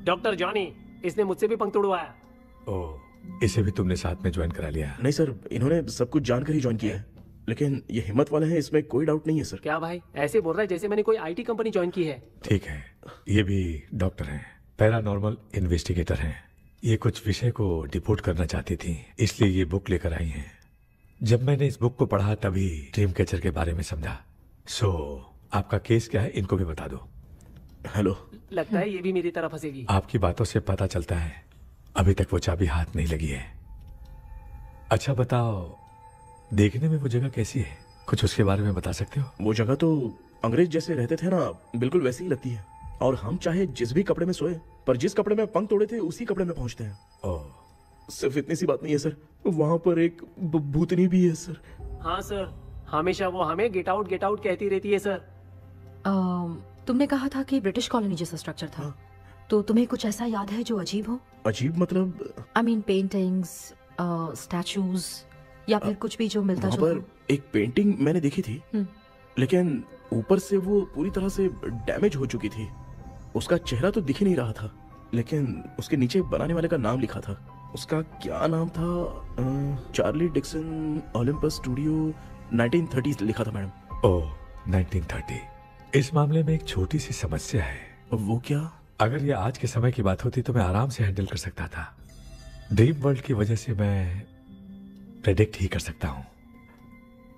डॉक्टर जॉनी, इसने मुझसे भी पंख तोड़वाया। ओह, इसे भी तुमने साथ में ज्वाइन करा लिया? नहीं सर, इन्होंने सब कुछ जानकर ही ज्वाइन किया है, लेकिन ये हिम्मत वाले हैं, इसमें कोई डाउट नहीं है सर। क्या भाई, ऐसे बोल रहा है जैसे मैंने कोई आईटी कंपनी ज्वाइन की है। ठीक है, ये भी डॉक्टर हैं, पैरानॉर्मल इन्वेस्टिगेटर हैं। ये कुछ विषय को डिपोर्ट करना चाहती थी, इसलिए ये बुक लेकर आई हैं। जब मैंने इस बुक को पढ़ा तभी ड्रीम कैचर के बारे में समझा। सो आपका केस क्या है, इनको भी बता दो। हेलो। लगता है ये भी मेरी तरह फंसेगी। आपकी बातों से पता चलता है अभी तक वो चाबी हाथ नहीं लगी है। अच्छा बताओ, देखने में वो जगह कैसी है, कुछ उसके बारे में बता सकते हो? वो जगह तो अंग्रेज जैसे रहते थे ना, बिल्कुल वैसी ही लगती है। और हम चाहे जिस भी कपड़े में सोए, पर जिस कपड़े में पंख तोड़े थे उसी कपड़े में पहुंचते हैं। ओह, सिर्फ इतनी सी बात नहीं है सर, वहाँ पर एक भूतनी भी है सर। हाँ सर, हमेशा वो हमें गेट आउट कहती रहती है सर। तुमने कहा था कि ब्रिटिश कॉलोनी जैसा स्ट्रक्चर था, तो तुम्हें कुछ ऐसा याद है जो अजीब हो? अजीब मतलब? आई मीन पेंटिंग्स, स्टैचूज या फिर कुछ भी जो मिलता वहाँ जुलता पर एक पेंटिंग मैंने देखी थी, लेकिन ऊपर से वो पूरी तरह से डैमेज हो चुकी थी। उसका चेहरा तो दिख ही नहीं रहा था, लेकिन उसके नीचे बनाने वाले का नाम लिखा था। उसका क्या नाम था? चार्ली डिक्सन ओलंपस स्टूडियो 1930 लिखा था मैडम। ओह 1930। इस मामले में एक छोटी सी समस्या है। वो क्या? अगर ये आज के समय की बात होती तो मैं आराम से हैंडल कर सकता था। ड्रीम वर्ल्ड की वजह से मैं प्रेडिक्ट ही कर सकता हूँ।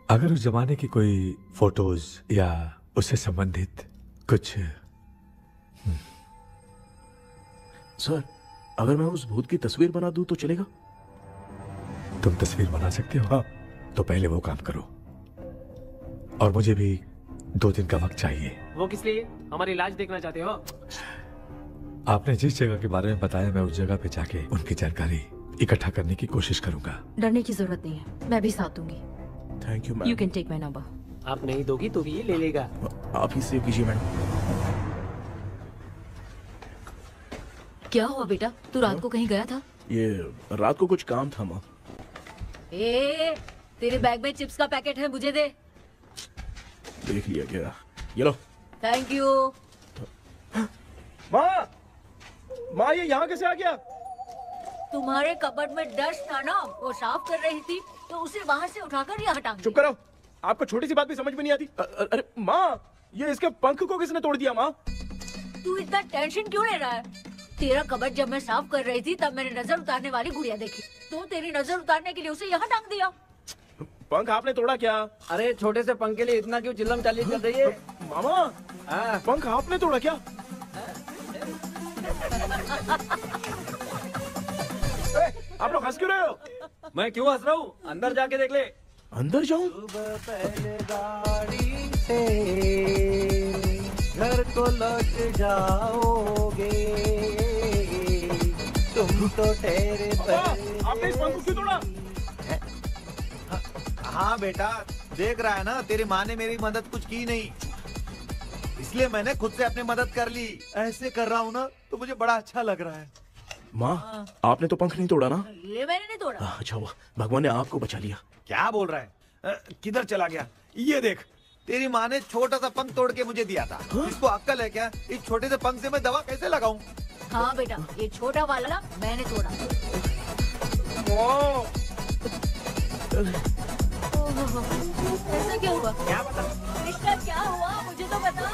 अगर उस जमाने की कोई फोटोज या उससे संबंधित कुछ। सर, अगर मैं उस भूत की तस्वीर बना दूं तो चलेगा? तुम तस्वीर बना सकते हो? हाँ। तो पहले वो काम करो, और मुझे भी 2 दिन का वक्त चाहिए। वो किस लिए? हमारी इलाज देखना चाहते हो? आपने जिस जगह के बारे में बताया, मैं उस जगह पे जाके उनकी जानकारी इकट्ठा करने की कोशिश करूंगा। डरने की जरूरत नहीं है, मैं भी साथ दूंगी। Thank you ma'am. You can take my number. आप नहीं दोगी तो भी ये ले लेगा। आप ही सेव कीजिए मैडम। क्या हुआ बेटा, तू रात को कहीं गया था? ये रात को कुछ काम था माँ। ए, तेरे बैग में चिप्स का पैकेट है, मुझे दे। देख लिया क्या? ये लो। Thank you. माँ ये यहाँ कैसे आ गया? तुम्हारे कबर्ड में डस्ट था ना, वो साफ कर रही थी तो उसे वहाँ से उठाकर यहाँ टांग दिया। चुप करो, आपको छोटी सी बात भी समझ में नहीं आती। अरे माँ, ये इसके पंख को किसने तोड़ दिया? माँ तू इतना टेंशन क्यों ले रहा है? तेरा कबर्ड जब मैं साफ कर रही थी तब मैंने नजर उतारने वाली गुड़िया देखी, तो तेरी नजर उतारने के लिए उसे यहाँ टांग दिया। पंख आपने तोड़ा क्या? अरे छोटे से पंख के लिए इतना क्यों चिल्लम चाली कर रही है? मामा, पंख आपने तोड़ा क्या? आप लोग हंस क्यों रहे हो? मैं क्यों हंस रहा हूँ? अंदर जाके देख ले। अंदर जाऊं? घर को लौट जाओगे तुम तो ठहरे। आपने इस पंख को क्यों तोड़ा? हाँ बेटा, देख रहा है ना, तेरी माँ ने मेरी मदद कुछ की नहीं, इसलिए मैंने खुद से अपनी मदद कर ली। ऐसे कर रहा हूँ ना तो मुझे बड़ा अच्छा लग रहा है। माँ, आपने तो पंख नहीं तोड़ा ना? ये मैंने नहीं तोड़ा। अच्छा हुआ, भगवान ने आपको बचा लिया। क्या बोल रहा है? किधर चला गया? ये देख, तेरी माँ ने छोटा सा पंख तोड़ के मुझे दिया था। इसको अक्ल है क्या? इस छोटे से पंख से मैं दवा कैसे लगाऊं? हाँ बेटा, ये छोटा वाला मैंने तोड़ा। ऐसा क्या हुआ? क्या बता? कृष्णा क्या हुआ, मुझे तो बता।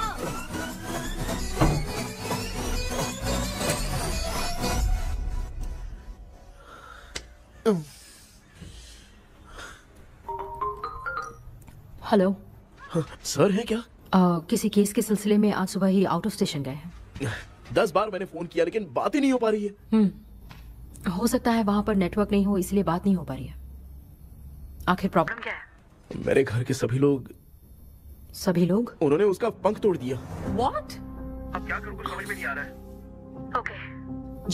हेलो सर, है क्या? किसी केस के सिलसिले में आज सुबह ही आउट ऑफ स्टेशन गए हैं। 10 बार मैंने फोन किया लेकिन बात ही नहीं हो पा रही है। हो सकता है वहाँ पर नेटवर्क नहीं हो, इसलिए बात नहीं हो पा रही है। आखिर प्रॉब्लम क्या है? मेरे घर के सभी लोग उन्होंने उसका पंख तोड़ दिया। What? अब क्या करूँ, कुछ समझ में नहीं आ रहा है। Okay.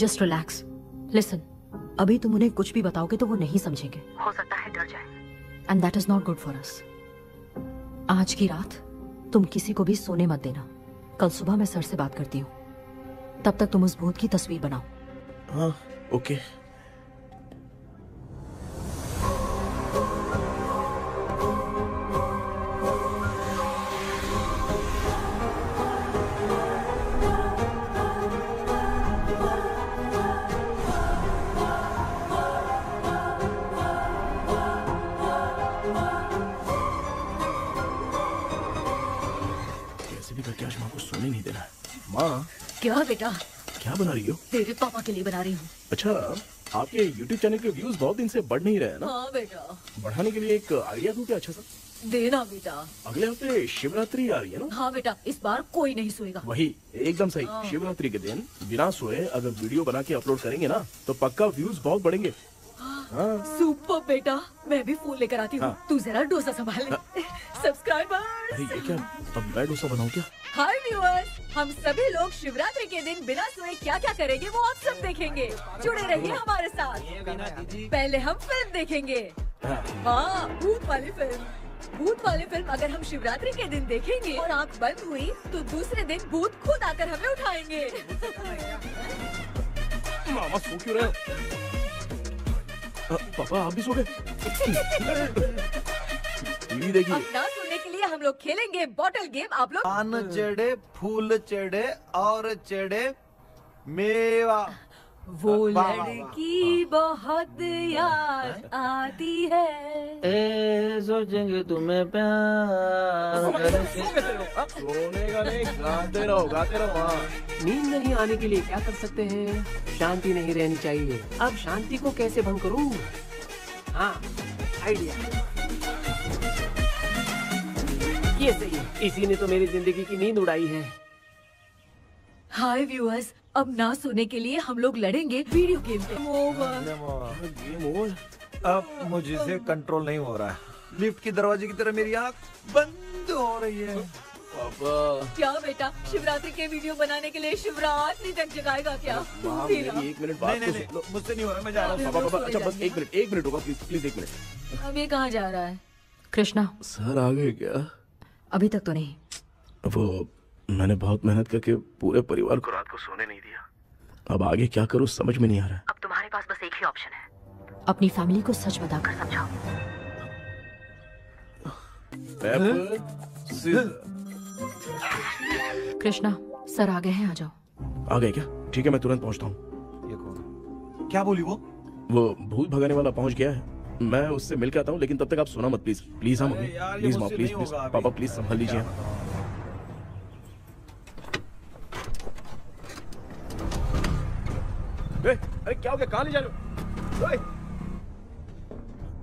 Just relax. Listen. अभी तुम उन्हें कुछ भी बताओगे तो वो नहीं समझेंगे। हो सकता है डर जाए। And that is not good for us. आज की रात तुम किसी को भी सोने मत देना। कल सुबह मैं सर से बात करती हूँ। तब तक तुम उस भूत की तस्वीर बनाओ। हाँ, ओके। करके आज माँ को सोने नहीं देना है। माँ, क्या बेटा? क्या बना रही हो? तेरे पापा के लिए बना रही हूँ। अच्छा, आपके YouTube चैनल के व्यूज बहुत दिन से बढ़ नहीं रहे हैं ना? हाँ बेटा। बढ़ाने के लिए एक आइडिया दूं क्या अच्छा सा? देना बेटा। अगले हफ्ते शिवरात्रि आ रही है ना? हाँ बेटा, इस बार कोई नहीं सोएगा। वही, एकदम सही। हाँ। शिवरात्रि के दिन बिना सोए अगर वीडियो बना के अपलोड करेंगे ना तो पक्का व्यूज बहुत बढ़ेंगे। हाँ। सुपर बेटा, मैं भी फोन लेकर आती हूँ। हाँ। तू जरा डोसा संभाल ले। सब्सक्राइबर्स। अरे ये क्या, अब मैं डोसा बनाऊं क्या? हाय व्यूअर्स, हम सभी लोग शिवरात्रि के दिन बिना सोए क्या क्या करेंगे वो आप सब देखेंगे। जुड़े रहिए हमारे साथ। पहले हम फिल्म देखेंगे। हाँ, भूत वाली फिल्म। भूत वाली फिल्म अगर हम शिवरात्रि के दिन देखेंगे और आँख बंद हुई तो दूसरे दिन भूत खुद आकर हमें उठाएंगे। मामा सो क्यों रहे हो? पापा आप भी सो गए? देखिए अब ना सोने के लिए हम लोग खेलेंगे बॉटल गेम। आप लोग पान चढ़े, फूल चढ़े और चढ़े मेवा। वो लड़की बहुत याद आती है। सोचेंगे तुम्हें प्यार। सोने का नहीं, गाते रहो हाँ। नींद नहीं आने के लिए क्या कर सकते हैं? शांति नहीं रहनी चाहिए। अब शांति को कैसे भंग करूं? हाँ, आइडिया ये सही है। इसी ने तो मेरी जिंदगी की नींद उड़ाई है। हाय व्यूअर्स, अब ना सोने के लिए हम लोग लड़ेंगे वीडियो गेम पे। अब मुझसे कंट्रोल नहीं हो रहा है। लिफ्ट की दरवाजे की तरह मेरी आँख बंद हो रही है। पापा क्या बेटा, शिवरात्रि के वीडियो बनाने के लिए शिवरात्रि तक जगाएगा क्या? एक मिनट बात तो सुन लो। मुझसे नहीं हो रहा, मैं जा रहा हूँ। पापा अच्छा बस एक मिनट होगा प्लीज 1 मिनट। अब ये कहाँ जा रहा है? कृष्णा सर आ गए क्या? अभी तक तो नहीं। वो मैंने बहुत मेहनत करके पूरे परिवार को रात को सोने नहीं दिया। अब आगे क्या करूं समझ में नहीं आ रहा। अब तुम्हारे पास बस एक ही ऑप्शन है, अपनी फैमिली को सच बताकर समझाओ। कृष्णा सर आ गए हैं, आ जाओ। आ गए क्या? ठीक है मैं तुरंत पहुंचता हूँ। ये कौन? क्या बोली वो? भूत भगाने वाला पहुंच गया है, मैं उससे मिल के आता हूँ। लेकिन तब तक आप सोना मत प्लीज। प्लीज हाँ मम्मी, प्लीज माँ, प्लीज पापा प्लीज संभाल लीजिए। अरे क्या हो गया? कहाँ ले जा रहे हो?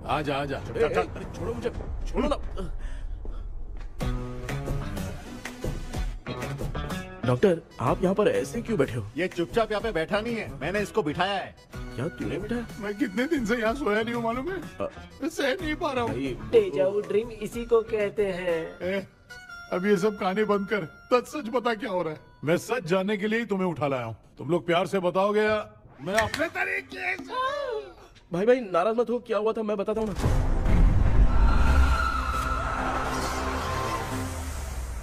आजा आजा। अरे छोड़ो मुझे, छोड़ो ना। डॉक्टर आप यहाँ पर ऐसे क्यों बैठे हो? ये चुपचाप यहाँ पे बैठा नहीं है, मैंने इसको बिठाया है। क्या तूने बिठाया? मैं कितने दिन से यहाँ सोया नहीं हूँ मालूम है? मैं सह नहीं पा रहा हूँ। डेजा वू ड्रीम इसी को कहते हैं। अब ये सब कहानी बंद कर, सच बता क्या हो रहा है। मैं सच जानने के लिए ही तुम्हें उठा लाया हूँ। तुम लोग प्यार से बताओगे या मैं अपने तरीके से? भाई नाराज मत हो, क्या हुआ था मैं बताता हूँ ना।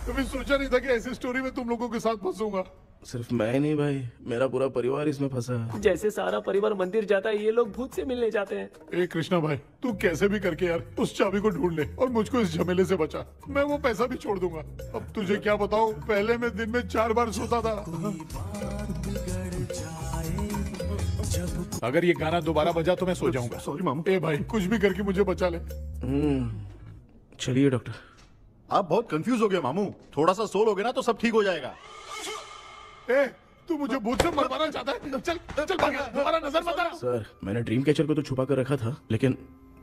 कभी सोचा नहीं था कि ऐसी स्टोरी में तुम लोगों के साथ फंसूंगा। सिर्फ मैं नहीं भाई, मेरा पूरा परिवार इसमें फंसा है। जैसे सारा परिवार मंदिर जाता है, ये लोग भूत से मिलने जाते हैं। ए कृष्णा भाई, तू कैसे भी करके यार उस चाबी को ढूंढ ले और मुझको इस झमेले से बचा। मैं वो पैसा भी छोड़ दूंगा। अब तुझे क्या बताऊं, पहले मैं दिन में 4 बार सोता था। अगर ये गाना दोबारा बजा तो मैं सो जाऊंगा। सॉरी मामू। ए भाई कुछ भी करके मुझे बचा ले। चलिए डॉक्टर। आप बहुत कंफ्यूज हो गए मामू, थोड़ा सा सो लोगे ना तो सब ठीक हो जाएगा। ए तू मुझे भूत से मरवाना चाहता है? चल चल भाग, दोबारा नजर मत आना। सर मैंने ड्रीम कैचर को तो छुपा कर रखा था, लेकिन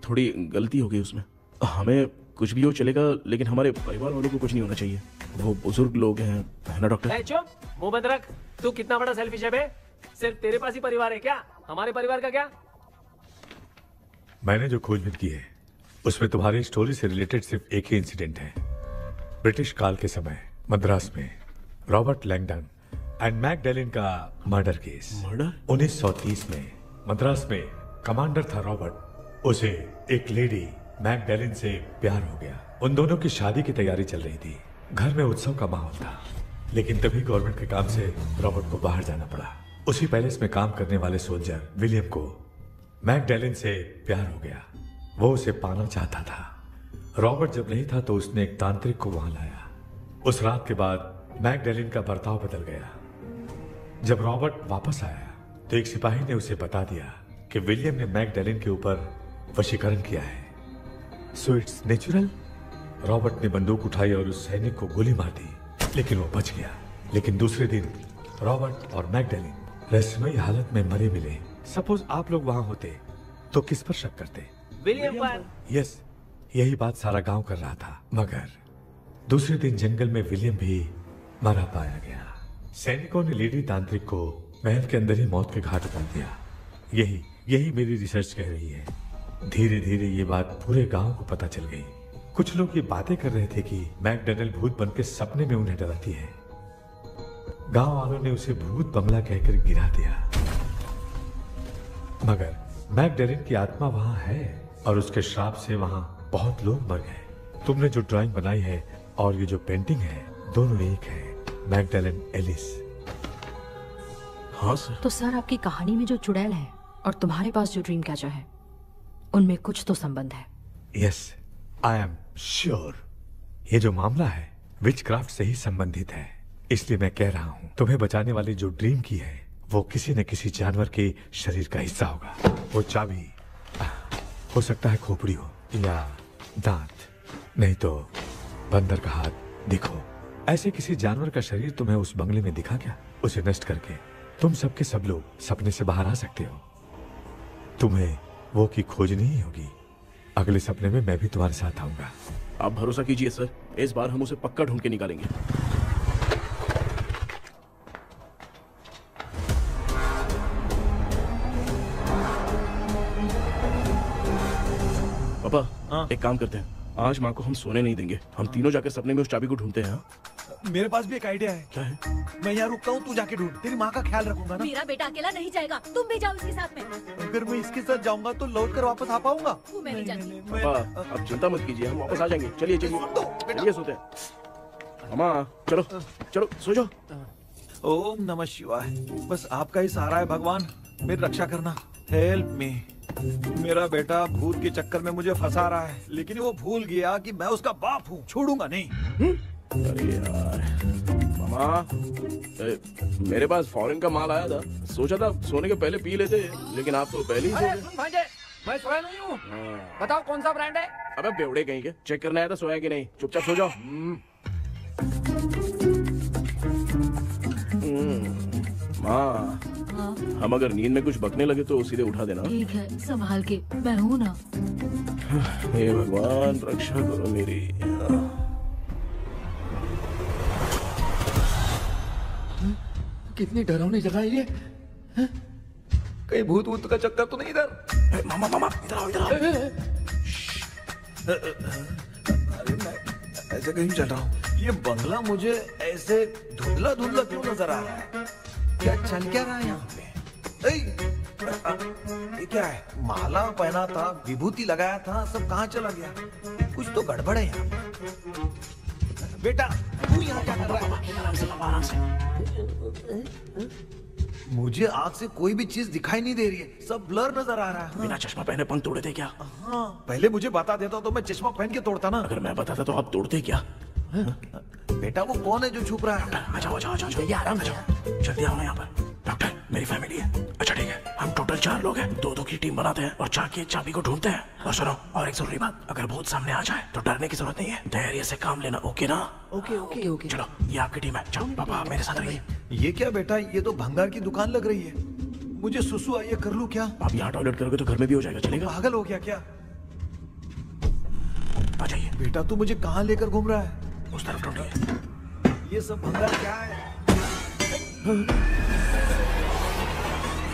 थोड़ी गलती हो गई उसमें। हमें कुछ भी हो चलेगा, लेकिन हमारे परिवार वालों को कुछ नहीं होना चाहिए। वो बुजुर्ग लोग हैं, है ना डॉक्टर? चुप, मुंह बंद रख। तू कितना बड़ा सेल्फिश है बे? सिर्फ तेरे पास ही परिवार है क्या? हमारे परिवार का क्या? मैंने जो खोजबीन की है उसमें तुम्हारी स्टोरी से रिलेटेड सिर्फ एक ही इंसिडेंट है। ब्रिटिश काल के समय मद्रास में रॉबर्ट लैंगडन एंड मैकडैलिन का मर्डर केस। मर्डर? 1930 में मद्रास में कमांडर था रॉबर्ट, उसे एक लेडी मैकडैलिन से प्यार हो गया। उन दोनों की शादी की तैयारी चल रही थी, घर में उत्सव का माहौल था। लेकिन तभी गवर्नमेंट के काम से रॉबर्ट को बाहर जाना पड़ा। उसी पैलेस में काम करने वाले सोल्जर विलियम को मैकडैलिन से प्यार हो गया। वो उसे पाना चाहता था। रॉबर्ट जब नहीं था तो उसने एक तांत्रिक को वहां लाया। उस रात के बाद मैकडैलिन का बर्ताव बदल गया। जब रॉबर्ट वापस आया तो एक सिपाही ने उसे बता दिया कि विलियम ने मैकडैलिन के ऊपर वशीकरण किया है। So it's natural. रॉबर्ट ने बंदूक उठाई और उस सैनिक को गोली मार दी, लेकिन वो बच गया। लेकिन दूसरे दिन रॉबर्ट और मैकडैलिन रहस्यमयी हालत में मरे मिले। सपोज आप लोग वहां होते तो किस पर शक करते? विलियम पर। यस, यही बात सारा गांव कर रहा था। मगर दूसरे दिन जंगल में विलियम भी मरा पाया गया। सैनिकों ने लेडी तांत्रिक को महल के अंदर ही मौत के घाट उतार दिया। यही मेरी रिसर्च कह रही है। धीरे धीरे ये बात पूरे गांव को पता चल गई। कुछ लोग ये बातें कर रहे थे कि मैकडैलिन भूत बनकर सपने में उन्हें डराती है। गांव वालों ने उसे भूत बंगला कहकर गिरा दिया। मगर मैकडैलिन की आत्मा वहां है और उसके श्राप से वहां बहुत लोग मर गए। तुमने जो ड्राइंग बनाई है और ये जो पेंटिंग है दोनों एक है, मैगडेलेन एलिस। हाँ सर। तो सर आपकी कहानी में जो चुड़ैल है और तुम्हारे पास जो ड्रीम कैचर है उनमें कुछ तो संबंध है। Yes, I am sure. ये जो मामला है विचक्राफ्ट से ही संबंधित है, इसलिए मैं कह रहा हूँ तुम्हें बचाने वाली जो ड्रीम की है वो किसी न किसी जानवर के शरीर का हिस्सा होगा। वो चाबी हो सकता है खोपड़ी हो या दांत, नहीं तो बंदर का हाथ। देखो, ऐसे किसी जानवर का शरीर तुम्हें उस बंगले में दिखा क्या? उसे नष्ट करके तुम सबके सब लोग सपने से बाहर आ सकते हो। तुम्हें वो की खोजनी ही होगी। अगले सपने में मैं भी तुम्हारे साथ आऊंगा। आप भरोसा कीजिए सर, इस बार हम उसे पक्का ढूंढ के निकालेंगे। पापा, एक काम करते हैं, आज माँ को हम सोने नहीं देंगे। हम तीनों जाकर सपने में उस चाबी को ढूंढते हैं। मेरे पास भी एक आइडिया है। क्या है? मैं यहाँ रुकता हूँ, तू जाके ढूंढ। तेरी माँ का ख्याल रखूंगा ना। मेरा बेटा अकेला नहीं जाएगा, तुम भी जाओ इसके साथ में। अगर मैं इसके साथ जाऊंगा तो लौट कर वापस आ पाऊंगा? वो मैं नहीं जानती। पापा, अब चिंता मत कीजिए, हम वापस आ जाएंगे। चलिए चलिए चलिए, सोते हैं। अम्मा चलो चलो सो जाओ। ओम नमः शिवाय। बस आपका ही सहारा है भगवान, मेरी रक्षा करना। Help me. मेरा बेटा भूत के चक्कर में मुझे फंसा रहा है, लेकिन वो भूल गया कि मैं उसका बाप हूँ। छोड़ूंगा नहीं। अरे यार मामा, मेरे पास फॉरेन का माल आया था, सोचा था सोने के पहले पी लेते, लेकिन आप तो पहले ही सो गए। सुन भांजे, मैं सोया नहीं हूँ। बताओ कौन सा ब्रांड है? अबे बेवड़े कहीं के, चेक करना है तो सोया कि नहीं। चुपचाप सो जाओ। माँ, हम अगर नींद में कुछ बकने लगे तो सीधे उठा देना। ठीक है, संभाल के, मैं हूँ ना। हे भगवान रक्षा करो मेरी। कितनी डरावनी जगह है ये। कहीं भूत भूत का चक्कर तो नहीं इधर? मामा मामा इधर आओ, इधर आओ। अरे मैं ऐसे कहीं चल रहा हूँ। ये बंगला मुझे ऐसे धुंधला धुंधला क्यों नजर आ रहा है? क्या चल क्या रहा है यहाँ पे? ये क्या है? माला पहना था, विभूति लगाया था, सब कहाँ चला गया? कुछ तो गड़बड़ है यहाँ पे। बेटा तू यहाँ क्या कर रहा है? आराम से। मुझे आँख से कोई भी चीज दिखाई नहीं दे रही है, सब ब्लर नजर आ रहा है। बिना चश्मा पहने पंख तोड़े थे क्या? हाँ, पहले मुझे बता देता तो मैं चश्मा पहन के तोड़ता ना। अगर मैं बताता तो आप तोड़ते क्या? बेटा वो कौन है जो छुप रहा है? आ जाओ आ जाओ आ जाओ, आराम से जल्दी आओ ना यहाँ पर। डॉक्टर, मेरी फैमिली है। अच्छा ठीक है, हम टोटल 4 लोग हैं, 2-2 की टीम बनाते हैं और जाके चाबी को ढूंढते हैं। और सुनो, और एक जरूरी बात, अगर भूत सामने आ जाए तो डरने की जरूरत नहीं है, धैर्य से काम लेना। ओके ना? Okay okay okay. चलो, ये आपकी टीम है। जाओ पापा मेरे साथ रहिए। ये क्या बेटा, ये तो भंगार की दुकान लग रही है। मुझे सुसु आई है, कर लूं क्या? आप यहाँ टॉयलेट करोगे तो घर में भी हो जाएगा, चलेगा? पागल हो गया क्या? आ जाइए। बेटा तू मुझे कहाँ लेकर घूम रहा है? उस तरफ ढूंढिए। ये सब भंगार क्या है?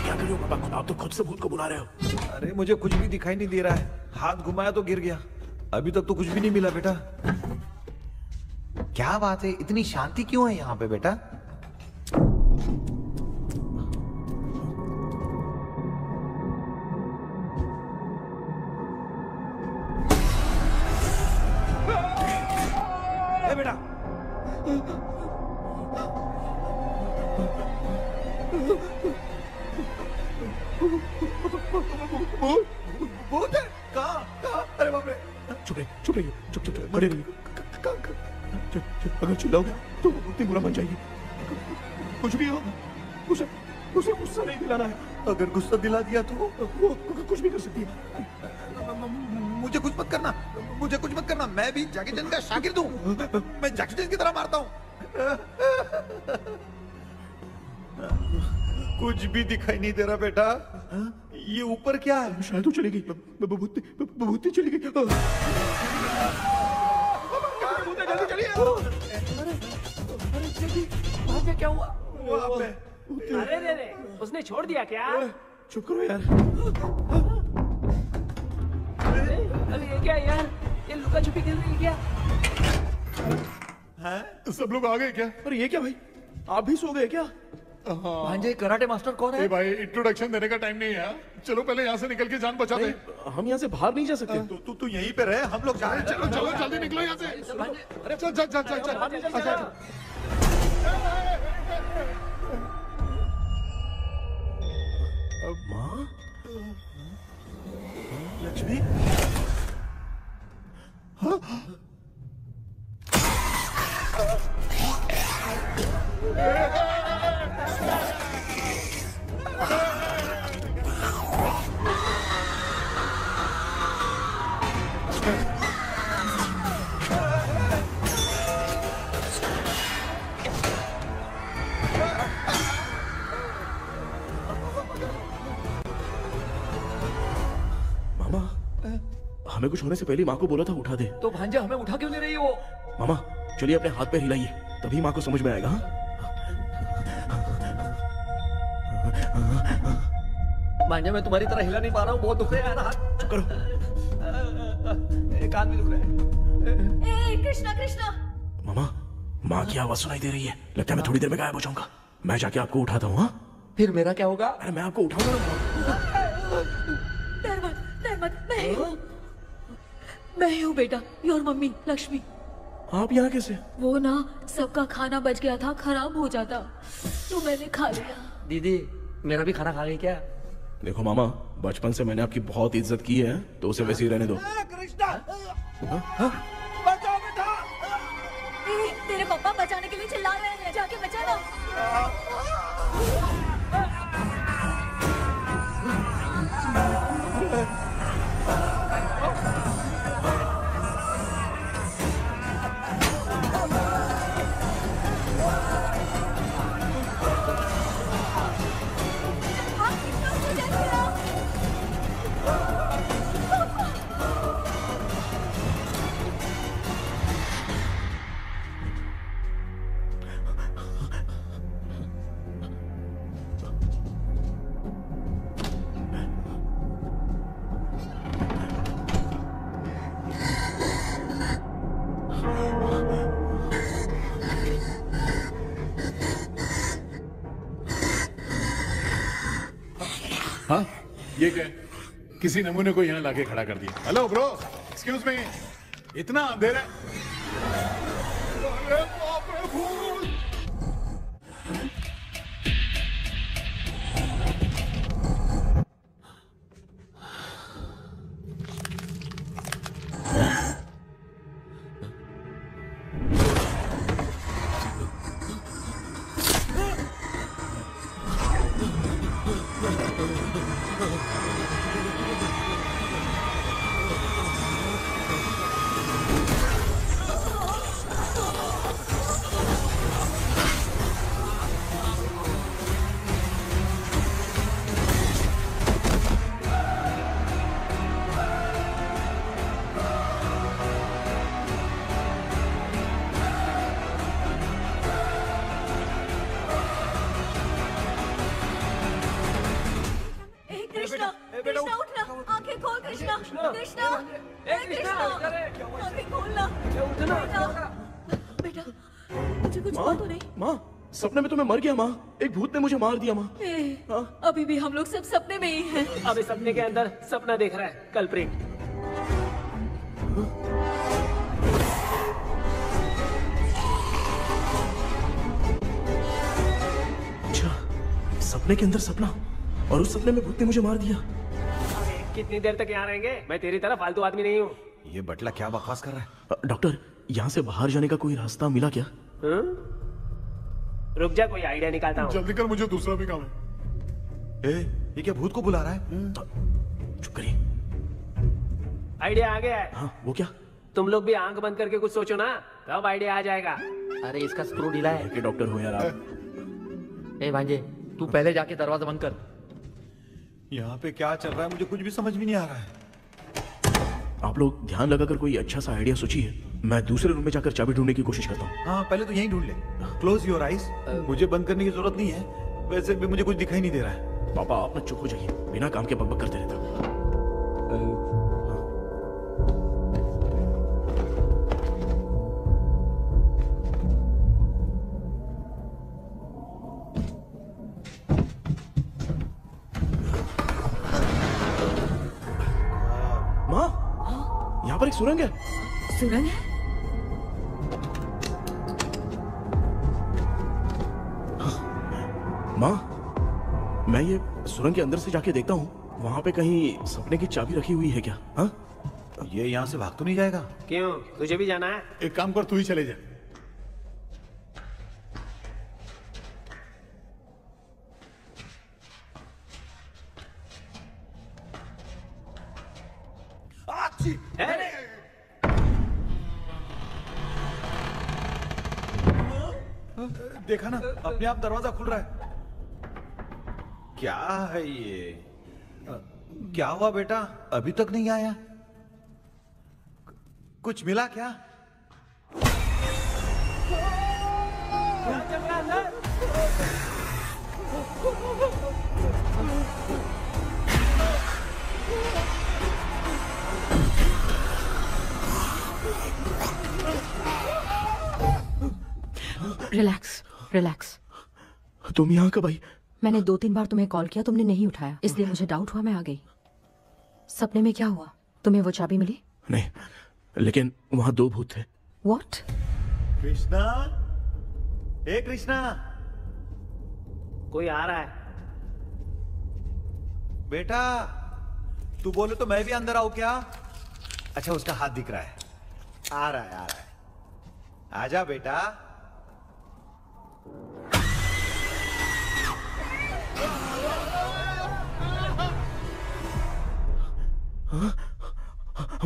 क्या कर रहे हो पापा? आप तो खुद से भूत को बुला रहे हो। अरे मुझे कुछ भी दिखाई नहीं दे रहा है, हाथ घुमाया तो गिर गया। अभी तक तो कुछ भी नहीं मिला बेटा। क्या बात है, इतनी शांति क्यों है यहाँ पे बेटा? बेटा भूत है? कहाँ? अरे बाप रे! चुप रहिए चुप रहिए, चुप चुप खड़े रहिए। अगर चिल्लाओगे तो वो इतनी बुरा बन जाएगी। कुछ भी हो, उसे गुस्सा नहीं दिलाना है। अगर गुस्सा दिला दिया तो वो कुछ भी कर सकती है। मुझे कुछ मत करना, मुझे कुछ मत करना। मैं भी जैकी चैन का शागिर्द हूँ। मैं जैकी चैन की तरह मारता हूँ। कुछ भी दिखाई नहीं दे रहा बेटा। ये ऊपर क्या है? शायद वो चली गई, भूती चली गई। जल्दी चलिए। भांजे क्या हुआ? अरे रे, उसने छोड़ दिया क्या? चुप करो यार। अरे ये क्या यार, ये लुका छुपी खेल रही है क्या? हैं? सब लोग आ गए क्या? अरे ये क्या भाई, आप भी सो गए क्या? भांजे कराटे मास्टर कौन है? ए भाई इंट्रोडक्शन देने का टाइम नहीं है। चलो पहले यहाँ से निकल के जान बचा दे। हम यहाँ से बाहर नहीं जा सकते। तू यहीं पे रहे, हम लोग जा रहे हैं। चलो चलो जल्दी निकलो यहाँ से। चल चल चल चल चल। माँ? लक्ष्मी? हमें कुछ होने से पहले माँ को बोला था उठा दे। तो भांजे हमें उठा क्यों ले रही हो? मामा चलिए अपने हाथ पे हिलाइए, तभी माँ को समझ में आएगा। भांजे मैं तुम्हारी तरह हिला नहीं पा रहा हूँ, बहुत दुख रहा है हाथ। चुप करो। एक हाथ भी दुख रहा है। कृष्णा कृष्णा। मामा माँ की आवाज सुनाई दे रही है, लगता है मैं थोड़ी देर में गायब हो जाऊंगा। मैं जाके आपको उठाता हूँ। फिर मेरा क्या होगा? अरे मैं आपको उठाऊंगा। डर मत, मैं ही हूँ बेटा, योर मम्मी लक्ष्मी। आप यहाँ कैसे? वो ना सबका खाना बच गया था, खराब हो जाता तो मैंने खा लिया। दीदी मेरा भी खाना खा गई क्या? देखो मामा, बचपन से मैंने आपकी बहुत इज्जत की है, तो उसे वैसे ही रहने दो। बचाओ बेटा। तेरे पापा बचाने के लिए चिल्ला रहे हैं, जाके बचा लो। हाँ ये क्या? किसी नमूने को यहाँ लाके खड़ा कर दिया। हेलो ब्रो, एक्सक्यूज मी, इतना अंधेरा है। अरे बाप रे भूत! कृष्णा उठना, आंखें खोल कृष्णा, कृष्णा, आंखें खोलना। बेटा मुझे कुछ हुआ तो नहीं? माँ सपने में तो मैं मर गया माँ, एक भूत ने मुझे मार दिया माँ। अभी भी हम लोग सब सपने में ही हैं। अभी सपने के अंदर सपना देख रहा है कल्प्रिट। अच्छा सपने के अंदर सपना, और उस सपने में भूत ने मुझे मार दिया। कितनी देर तक यहाँ रहेंगे? मैं तेरी तरह फालतू आदमी नहीं हूँ। ये बटला क्या बकवास कर रहा है? डॉक्टर यहाँ से बाहर जाने का कोई रास्ता मिला क्या? रुक जा, कोई आइडिया निकालता हूँ। जल्दी कर, मुझे दूसरा भी काम है। ये क्या भूत को बुला रहा है? चुप करिए। आइडिया आ गया है। हाँ वो क्या? तुम लोग भी आंख बंद करके कुछ सोचो ना, तब आइडिया आ जाएगा। अरे इसका स्क्रू ढीला है। डॉक्टर हो यार आप। ए भांजे तू पहले जाके दरवाजा बंद कर। यहाँ पे क्या चल रहा है मुझे कुछ भी समझ में नहीं आ रहा है। आप लोग ध्यान लगाकर कोई अच्छा सा आइडिया सोचिए, मैं दूसरे रूम में जाकर चाबी ढूंढने की कोशिश करता हूँ। हाँ पहले तो यहीं ढूंढ ले। Close your eyes. मुझे बंद करने की जरूरत नहीं है, वैसे भी मुझे कुछ दिखाई नहीं दे रहा है। पापा आप ना चुप हो जाइए, बिना काम के बकबक करते रहते हो। पर एक सुरंग है। सुरंग है? माँ, मैं ये सुरंग के अंदर से जाके देखता हूँ, वहाँ पे कहीं सपने की चाबी रखी हुई है क्या? हाँ? ये यहाँ से भाग तो नहीं जाएगा? क्यों, तुझे भी जाना है? एक काम कर, तू ही चले जा। देखा ना, अपने आप दरवाजा खुल रहा है। क्या है ये? क्या हुआ बेटा, अभी तक नहीं आया? कुछ मिला क्या? क्या चल रहा है अंदर? Relax relax. तुम यहाँ कब आई? मैंने 2-3 बार तुम्हें कॉल किया, तुमने नहीं उठाया, इसलिए मुझे डाउट हुआ, मैं आ गई। सपने में क्या हुआ? तुम्हें वो चाबी मिली? नहीं, लेकिन वहाँ 2 भूत थे। What? कृष्णा, ए कृष्णा, कोई आ रहा है। बेटा तू बोले तो मैं भी अंदर आऊं क्या? अच्छा, उसका हाथ दिख रहा है, आ रहा है, आ रहा है। आजा बेटा।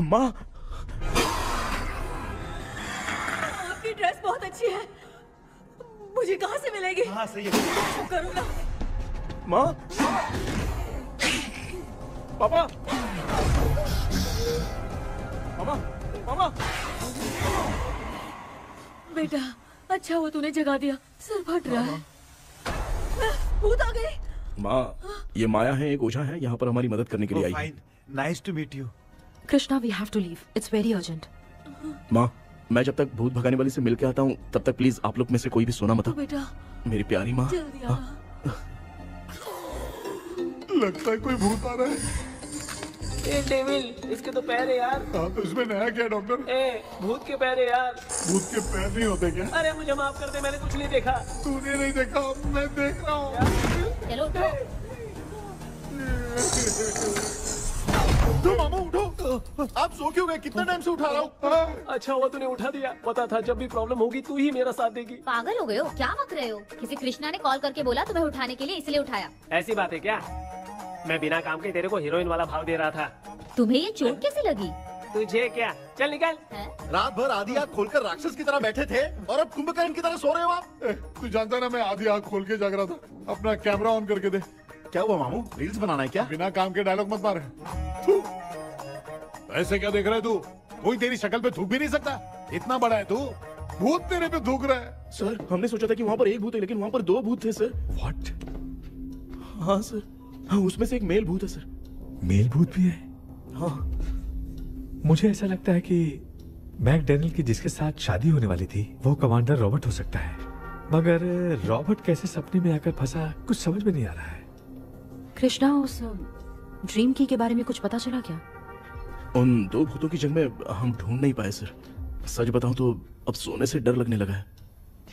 माँ, आपकी ड्रेस बहुत अच्छी है, मुझे कहाँ से मिलेगी? हाँ सही है। करूँगा। माँ, पापा, मामा, मामा। बेटा अच्छा हुआ तूने जगा दिया, सर फट रहा है। भूत आ गई। माँ, ये माया है, एक ओझा है, यहाँ पर हमारी मदद करने के लिए आई है। Nice to meet you. Krishna, we have to leave, it's very urgent. माँ, मैं जब तक भूत भगाने वाली से मिल के आता हूँ, तब तक प्लीज आप लोग में से कोई भी सोना मत। बेटा मेरी प्यारी माँ। जल्दी आना। लगता है कोई भूत आ रहा है। ए डेविल, इसके तो पैर है यार। हाँ, तो इसमें नया क्या डॉक्टर? ए, भूत के पैर है यार। भूत के पैर नहीं होते क्या? अरे मुझे माफ कर दे, मैंने कुछ नहीं देखा। तूने नहीं देखा, मैं देख रहा हूँ। चलो उठो। उठो मामू, उठो। आप सो क्यों गए? कितना टाइम से उठा रहा हूँ। अच्छा हुआ तूने उठा दिया, पता था जब भी प्रॉब्लम होगी तू ही मेरा साथ देगी। पागल हो गए हो क्या? बक रहे हो? किसी कृष्णा ने कॉल करके बोला तुम्हें उठाने के लिए, इसलिए उठाया। ऐसी बात है क्या? मैं बिना काम के तेरे को हीरोइन वाला भाव दे रहा था। तुम्हें ये चोट कैसे लगी? तुझे क्या? चल निकल। रात भर आधी आँख खोलकर राक्षस की तरह बैठे थे और अब कुंभकर्ण की तरह सो रहे हो आप। तू जानता है ना, मैं आधी आँख खोल के जाग रहा था। अपना कैमरा ऑन करके दे। क्या हुआ मामू, रील्स बनाना है क्या? बिना काम के डायलॉग मत मार। ऐसे क्या देख रहा है तू? कोई तेरी शक्ल पे थूक भी नहीं सकता, इतना बड़ा है तू। भूत तेरे पे थूक रहा है। सर, हमने सोचा था कि वहाँ पर एक भूत है, लेकिन वहाँ पर 2 भूत थे सर। व्हाट? हाँ सर, हाँ, उसमें से एक मेल भूत है सर। मेल भूत भी है? हाँ। मुझे ऐसा लगता है कि मैकडैनियल की जिसके साथ शादी होने वाली थी वो कमांडर रॉबर्ट हो सकता है, मगर रॉबर्ट कैसे सपने में आकर फंसा, कुछ समझ में नहीं आ रहा है। कृष्णा, उस ड्रीम की के बारे में कुछ पता चला क्या? उन 2 भूतों की जंग में हम ढूंढ नहीं पाए सर। सच बताऊं तो अब सोने से डर लगने लगा है।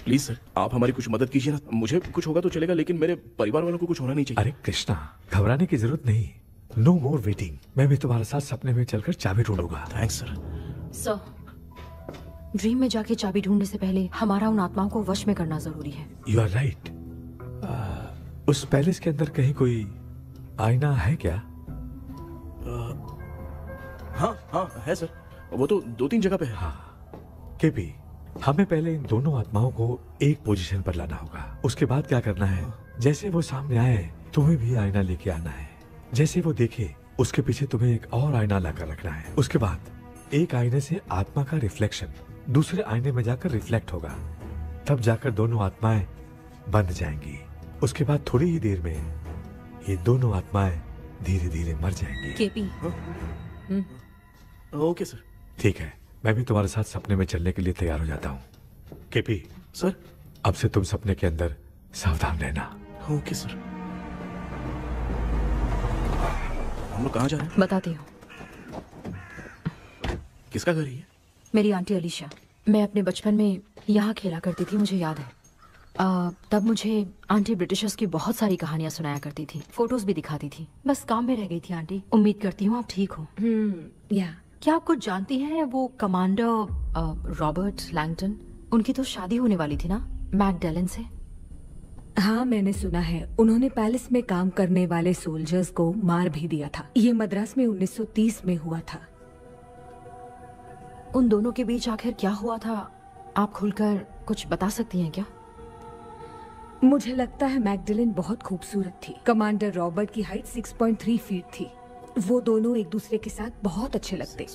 प्लीज सर, आप हमारी कुछ मदद कीजिए ना। मुझे कुछ होगा तो चलेगा, लेकिन मेरे परिवार वालों को कुछ होना नहीं चाहिए। अरे कृष्णा, घबराने की जरूरत नहीं, नो मोर वेटिंग। मैं भी तुम्हारे साथ सपने में चलकर चाबी ढूंढूंगा। Thanks sir. सर, ड्रीम में जाके चाबी ढूंढने से पहले हमारा उन आत्माओं को वश में करना जरूरी है। You are right. उस पैलेस के अंदर कहीं कोई आईना है क्या? हाँ हाँ है सर, वो तो 2-3 जगह पे है। हाँ केपी, हमें पहले इन दोनों आत्माओं को एक पोजीशन पर लाना होगा। उसके बाद क्या करना है, जैसे वो सामने आए तुम्हें भी आईना लेके आना है। जैसे वो देखे उसके पीछे तुम्हें एक और आईना लाकर रखना है। उसके बाद एक आईने से आत्मा का रिफ्लेक्शन दूसरे आईने में जाकर रिफ्लेक्ट होगा, तब जाकर दोनों आत्माएं बंध जाएंगी। उसके बाद थोड़ी ही देर में ये दोनों आत्माएं धीरे धीरे मर जाएंगी। KP, okay sir. ठीक है, मैं भी तुम्हारे साथ सपने में चलने के लिए तैयार हो जाता हूँ। केपी सर, अब से तुम सपने के अंदर सावधान रहना। Okay sir. हम लोग कहाँ जा रहे हैं? बताती हूँ। किसका घर है ये? मेरी आंटी अलीशा। मैं अपने बचपन में यहाँ खेला करती थी, मुझे याद है। तब मुझे आंटी ब्रिटिशर्स की बहुत सारी कहानियाँ सुनाया करती थी, फोटोज भी दिखाती थी। बस काम में रह गई थी आंटी। उम्मीद करती हूँ आप ठीक हो। क्या आप कुछ जानती हैं वो कमांडर रॉबर्ट लैंगटन? उनकी तो शादी होने वाली थी ना मैकडेलन से। हाँ, मैंने सुना है उन्होंने पैलेस में काम करने वाले सोल्जर्स को मार भी दिया था। ये मद्रास में 1930 में हुआ था। उन दोनों के बीच आखिर क्या हुआ था, आप खुलकर कुछ बता सकती हैं क्या? मुझे लगता है मैकडेलन बहुत खूबसूरत थी। कमांडर रॉबर्ट की हाइट 6.3 फीट थी। वो दोनों एक दूसरे के साथ बहुत अच्छे लगते।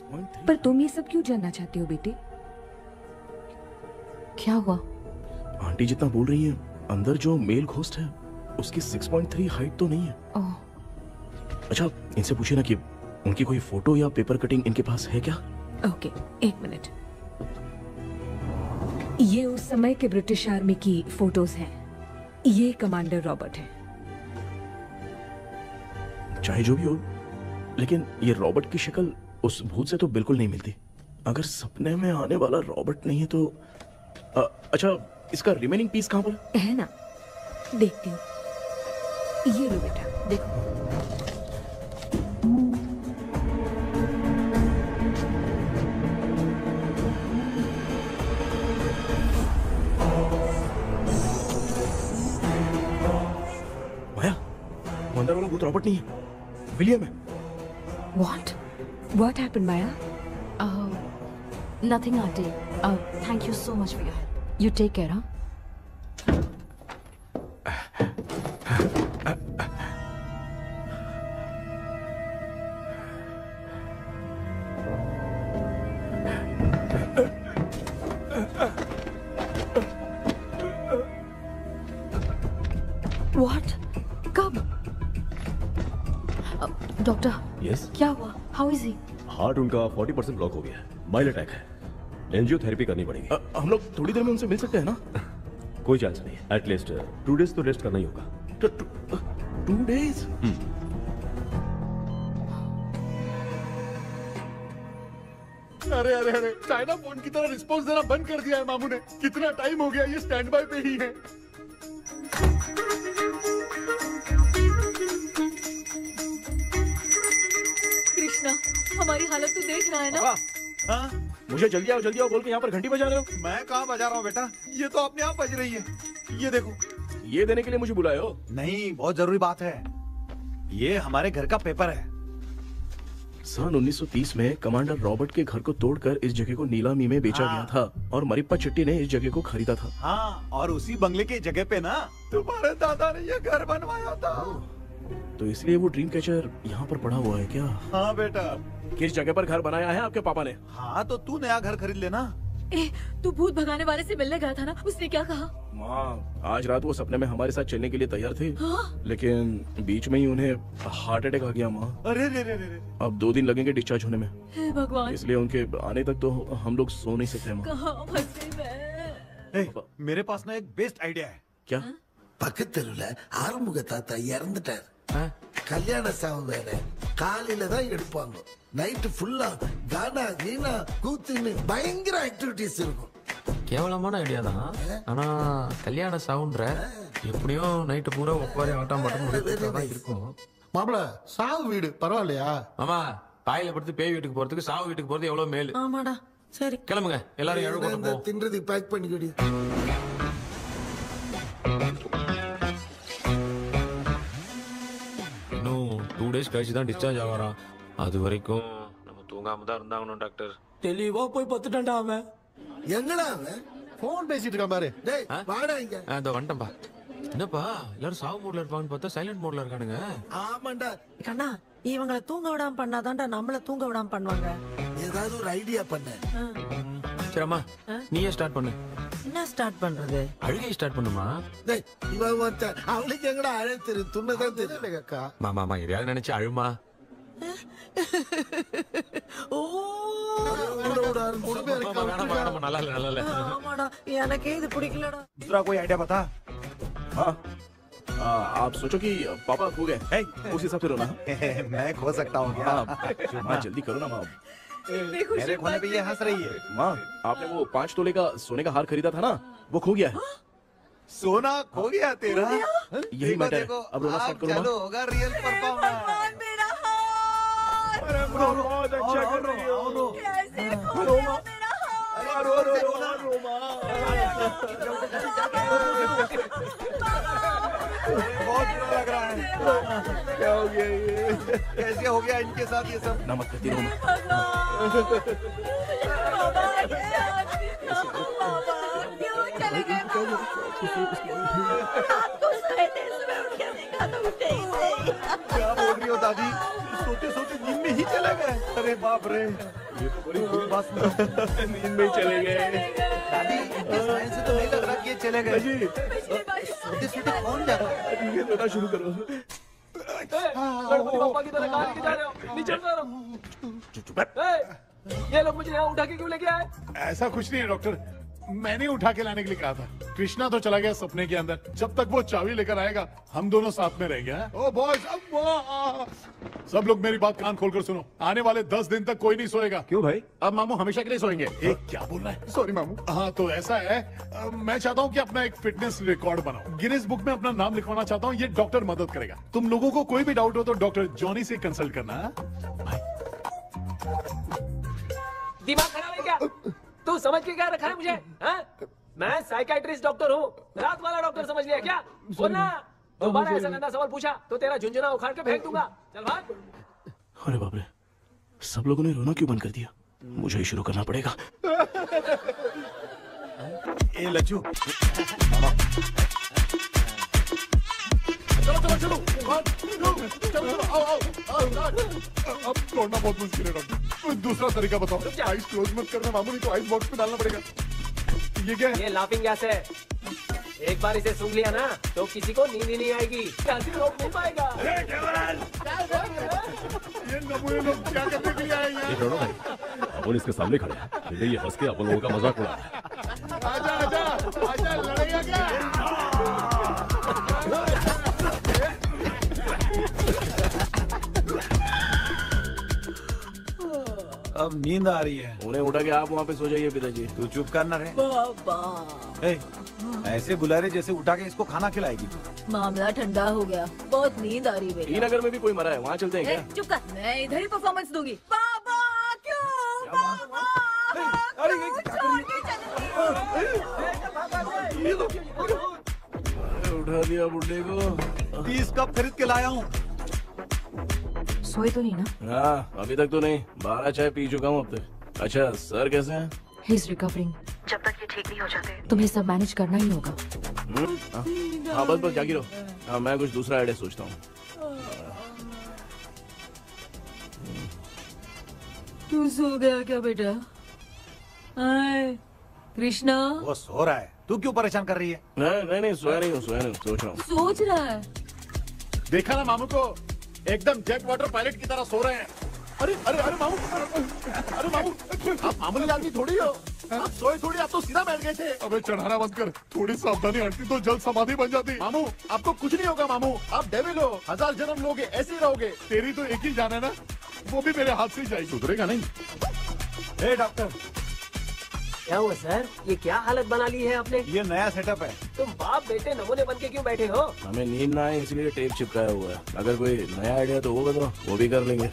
पर तुम ये सब क्यों जानना चाहती हो बेटे? क्या हुआ? आंटी जितना बोल रही है, अंदर जो मेल घोस्ट है उसकी 6.3 हाइट तो नहीं है। अच्छा, इनसे पूछिए ना कि उनकी कोई फोटो या पेपर कटिंग इनके पास है क्या? ओके, एक मिनट। ये उस समय के ब्रिटिश आर्मी की फोटोज हैं। ये कमांडर रॉबर्ट है। चाहे जो भी हो, लेकिन ये रॉबर्ट की शक्ल उस भूत से तो बिल्कुल नहीं मिलती। अगर सपने में आने वाला रॉबर्ट नहीं है तो अच्छा, इसका रिमेनिंग पीस कहाँ पर है? ना, देखती हूँ। ये लो बेटा, देखो। माया, अंदर वाला भूत रॉबर्ट नहीं है, विलियम है। What happened, Maya? Nothing, auntie. Thank you so much for your help. You take care, huh? What? कब? डॉक्टर। यस। क्या हुआ? How is he? हार्ट उनका 40% ब्लॉक हो गया है। माइल्ड अटैक है। एंजियोथेरेपी करनी पड़ेगी। हम लोग थोड़ी देर में उनसे मिल सकते हैं ना? कोई चांस नहीं। एटलीस्ट 2 डेज तो रेस्ट करना ही होगा। 2 डेज? अरे अरे अरे, चाइना फोन की तरह रिस्पॉन्स देना बंद कर दिया है मामू ने। कितना टाइम हो गया ये स्टैंड बाय पे ही है। कृष्णा, हमारी हालत तो देख रहा है ना? हाँ? मुझे जल्दी आओ बोल के यहाँ पर घंटी बजा रहे हो। मैं कहाँ बजा रहा हूँ बेटा, ये तो अपने आप बज रही है। ये देखो। ये देने के लिए मुझे बुलाए हो? नहीं, बहुत जरूरी बात है। ये हमारे घर का पेपर है। सन 1930 में कमांडर रॉबर्ट के घर को तोड़कर इस जगह को नीलामी में बेचा गया था और मरिप्पा चिट्टी ने इस जगह को खरीदा था। हाँ, और उसी बंगले की जगह पे ना तुम्हारे दादा ने ये घर बनवाया था। तो इसलिए वो ड्रीम कैचर यहाँ पर पड़ा हुआ है क्या? हाँ बेटा। किस जगह पर घर बनाया है आपके पापा ने? हाँ, तो तू नया घर खरीद लेना। तू भूत भगाने वाले से मिलने गया था ना, उसने क्या कहा? माँ, आज रात वो सपने में हमारे साथ चलने के लिए तैयार थे। हाँ? लेकिन बीच में ही उन्हें हार्ट अटैक आ गया माँ। अरे रे रे रे। अब 2 दिन लगेंगे डिस्चार्ज होने में। हे भगवान। इसलिए उनके आने तक तो हम लोग सो नहीं सकते माँ। कहाँ फंसे मैं? मेरे पास ना एक बेस्ट आइडिया है। क्या? பக்கத்தெருவுல ஆறுமுக தாத்தா இறந்துட்டார். கல்யாண சாவு வேற. காலையில தான் எடுப்பாங்க. நைட் ஃபுல்லா கானா கீனா கூத்துன்னு பயங்கர ஆக்டிவிட்டிஸ் இருக்கும். கேவலமான ஐடியா தான். ஆனா கல்யாண சாவுன்ற எப்படியும் நைட்டு பூரா ஒப்பாரி ஆட்டம் பாட்டம் இருக்கும். மாப்பிள, சாவு வீடு பரவாயில்லையா? மாமா, பாயில படுத்து பேய் வீட்டுக்கு போறதுக்கு சாவு வீட்டுக்கு போறது எவ்வளவு மேல். ஆமாடா. சரி, கிளம்புங்க. எல்லாரும் எழு கொண்டு போ. தின்றதுக்கு பேக் பண்ணிக்கடி. இன்னும் 2 டேஸ் கழிச்சு தான் டிஸ்சார்ஜ் ஆவாராம். அது வரைக்கும் நம்ம தூங்காம தான் இருந்தாகணும் டாக்டர். தெளிவா போய் பத்துட்டான்டா அவன். எங்கடா அவன்? போன் பேசிட்டு இருக்கான் பாரு. டேய், வாடா இங்க. இதோ வந்துட்டேன்பா. என்னப்பா எல்லாரும் சாவு மோட்ல இருப்பான்னு பார்த்தா சைலண்ட் மோட்ல இருக்கானுங்க. ஆமாண்டா. கண்ணா, இவங்களை தூங்க விடாம பண்ணாதான்டா நம்மள தூங்க விடாம பண்ணுவாங்க. ஏதாவது ஒரு ஐடியா பண்ண. சரிம்மா, நீயே ஸ்டார்ட் பண்ணு. என்ன ஸ்டார்ட் பண்றது? அழுகை ஸ்டார்ட் பண்ணுமா? டேய், இவன் மத்த அவளுக்கு எங்கடா அழ தெரியும்? துண்ணதான் தெரியல அக்கா. மாமா எதையாவது நினைச்சு அழுமா. நல்லா இல்ல. ஆமாடா, எனக்கே இது பிடிக்கலடா. दूसरा कोई आइडिया बता। हाँ, आप सोचो कि पापा खो गए, उस हिसाब से रोना। मैं खो सकता हूँ क्या? माँ, जल्दी करो ना माँ। मेरे खोने पे ये हंस रही है। माँ, आपने वो 5 तोले का सोने का हार खरीदा था ना, वो खो गया है। सोना खो गया तेरा? यही मैटर है। अब रोना स्टार्ट करो। चलो होगा रियल परफॉर्मेंस। बहुत अच्छा कर रही हो। बहुत बुरा लग रहा है। क्या हो गया ये? कैसे हो गया इनके साथ ये सब? ना मत करती रोमा। क्या बोल रही हो दादी? सोते सोते नींद में ही चले गए? अरे बाप रे, ये तो बड़ी बुरी बात सुना। नींद में ही चले गए। दादी, इस लाइन से तो नहीं लग रहा कि ये चले गए। सोते सोते कौन जाता है? ये रोना शुरू करो। गणपति बाप्पा की तरह कहाँ लेके जा रहे हो? नीचे उतारो। ये लोग मुझे यहाँ उठा के क्यों लेके आए? ऐसा कुछ नहीं है डॉक्टर, मैंने उठा के लाने के लिए कहा था। कृष्णा तो चला गया सपने के अंदर, जब तक वो चाबी लेकर आएगा हम दोनों साथ में रहेंगे। ओ बॉयज, सब लोग मेरी बात कान खोलकर सुनो। आने वाले 10 दिन तक कोई नहीं सोएगा। क्यों भाई? अब मामू हमेशा के लिए सोएंगे। एक क्या बोल रहा है? सॉरी मामू। हाँ तो ऐसा है, मैं चाहता हूँ कि अपना एक फिटनेस रिकॉर्ड बनाओ, गिनीज बुक में अपना नाम लिखवाना चाहता हूँ। ये डॉक्टर मदद करेगा। तुम लोगों को कोई भी डाउट हो तो डॉक्टर जॉनी से कंसल्ट करना। दिमाग खराब है क्या? तू समझ के क्या रखा है मुझे? हाँ? मैं साइकाइट्रिस्ट डॉक्टर हूँ, रात वाला डॉक्टर समझ लिया क्या? बोलना, दोबारा ऐसा गंदा सवाल पूछा तो तेरा झुंझुना उखाड़ के फेंक दूंगा। चल भाग। अरे बाप रे, सब लोगों ने रोना क्यों बंद कर दिया? मुझे ही शुरू करना पड़ेगा। ए लज्जू, चलो चलो चलो चलो आओ आओ आओ। अब तोड़ना बहुत मुश्किल है डॉक्टर, कोई दूसरा तरीका बताओ। आइस क्लोज मत करना मामू, नहीं तो आइस बॉक्स में डालना पड़ेगा। ये क्या है? ये लाफिंग गैस है। एक बार इसे सूंघ लिया ना तो किसी को नींद ही नहीं आएगी, हंसी रोक नहीं पाएगा। ये नमूने लोग क्या करने के लिए आए हैं? छोड़ो भाई, अपन इसके सामने खड़े हैं, ये हंस के अपन लोगों का मजाक उड़ा रहा है। आजा आजा आजा, लड़ेगा क्या? अब नींद आ रही है। उन्हें उठा के आप वहाँ पे सो जाइए पिताजी। तू चुप करना रे। ऐसे बुला रहे जैसे उठा के इसको खाना खिलाएगी। मामला ठंडा हो गया, बहुत नींद आ रही है। श्रीनगर में भी कोई मरा है, वहाँ चलते हैं क्या? चुप कर, मैं इधर ही परफॉर्मेंस दूंगी। बाबा क्यों? बाबा उठा दिया बुड्ढे को। 30 कप खरीद के लाया हूँ। सोए तो नहीं ना? हाँ, अभी तक तो नहीं, 12 चाय पी चुका हूँ अब तक। अच्छा, सर कैसे हैं? He is recovering. जब तक ये ठीक नहीं हो जाते तुम्हें सब मैनेज करना ही होगा। हाँ बस बस जागी रहो। हाँ, मैं कुछ दूसरा आइडिया सोचता हूँ। तू सो गया क्या बेटा? कृष्णा, वो सो रहा है, तू क्यों परेशान कर रही है? नहीं नहीं, सोया नहीं हूँ, सोच रहा हूँ। सोच रहा है। देखा ना मामू को, एकदम जेट वाटर पायलट की तरह सो रहे हैं। अरे अरे अरे मामू, अरे मामू, आप मामूली आदमी थोड़ी हो, आप सोए थोड़ी, आप तो सीधा बैठ गए थे। अबे चढ़ाना बंद कर, थोड़ी सावधानी हटती तो जल्द समाधि बन जाती। मामू आपको कुछ नहीं होगा मामू, आप डेविल हो, 1000 जन्म लोगे, ऐसे ही रहोगे। तेरी तो एक ही जान है ना, वो भी मेरे हाथ से ही जाएगी। सुधरेगा नहीं। ए डॉक्टर, क्या हुआ सर? ये क्या हालत बना ली है आपने? ये नया सेटअप है। तुम बाप बेटे नमूने बन के क्यों बैठे हो? हमें नींद ना आए इसलिए टेप चिपकाया हुआ है। अगर कोई नया आइडिया तो वो बताओ, वो भी कर लेंगे।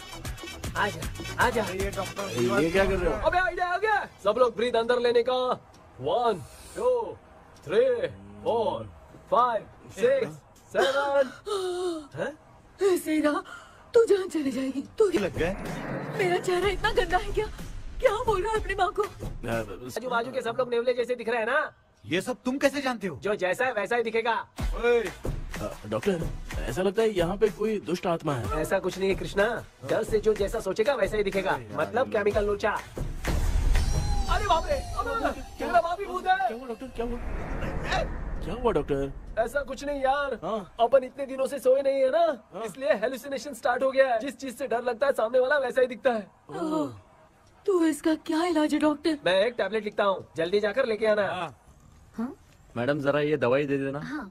आजा आजा। ये डॉक्टर, ये क्या कर रहे हो? अबे आइडिया आ गया। सब लोग ब्रीथ अंदर लेने का। 1 2 3 4 5 6 7। ऐसे ना तू जान चली जाएगी। तू लग गए? मेरा चेहरा इतना गंदा है क्या? क्या बोल रहा है अपनी माँ को? आजू बाजू के सब लोग नेवले जैसे दिख रहे हैं ना? ये सब तुम कैसे जानते हो? जो जैसा है वैसा ही दिखेगा। डॉक्टर, ऐसा लगता है यहाँ पे कोई दुष्ट आत्मा है। ऐसा कुछ नहीं है कृष्णा, डर से जो जैसा सोचेगा वैसा ही दिखेगा, मतलब केमिकल लोचा। अरे बाप रे, मेरा बाप ही भूत है। क्या हुआ डॉक्टर, क्या हुआ? क्या हुआ डॉक्टर? ऐसा कुछ नहीं यार, अपन इतने दिनों से सोए नहीं है ना, इसलिए हेलुसिनेशन स्टार्ट हो गया है। जिस चीज से डर लगता है सामने वाला वैसा ही दिखता है। तो इसका क्या इलाज है डॉक्टर? मैं एक टैबलेट लिखता हूँ, जल्दी जाकर लेके आना। मैडम जरा ये दवाई दे देना।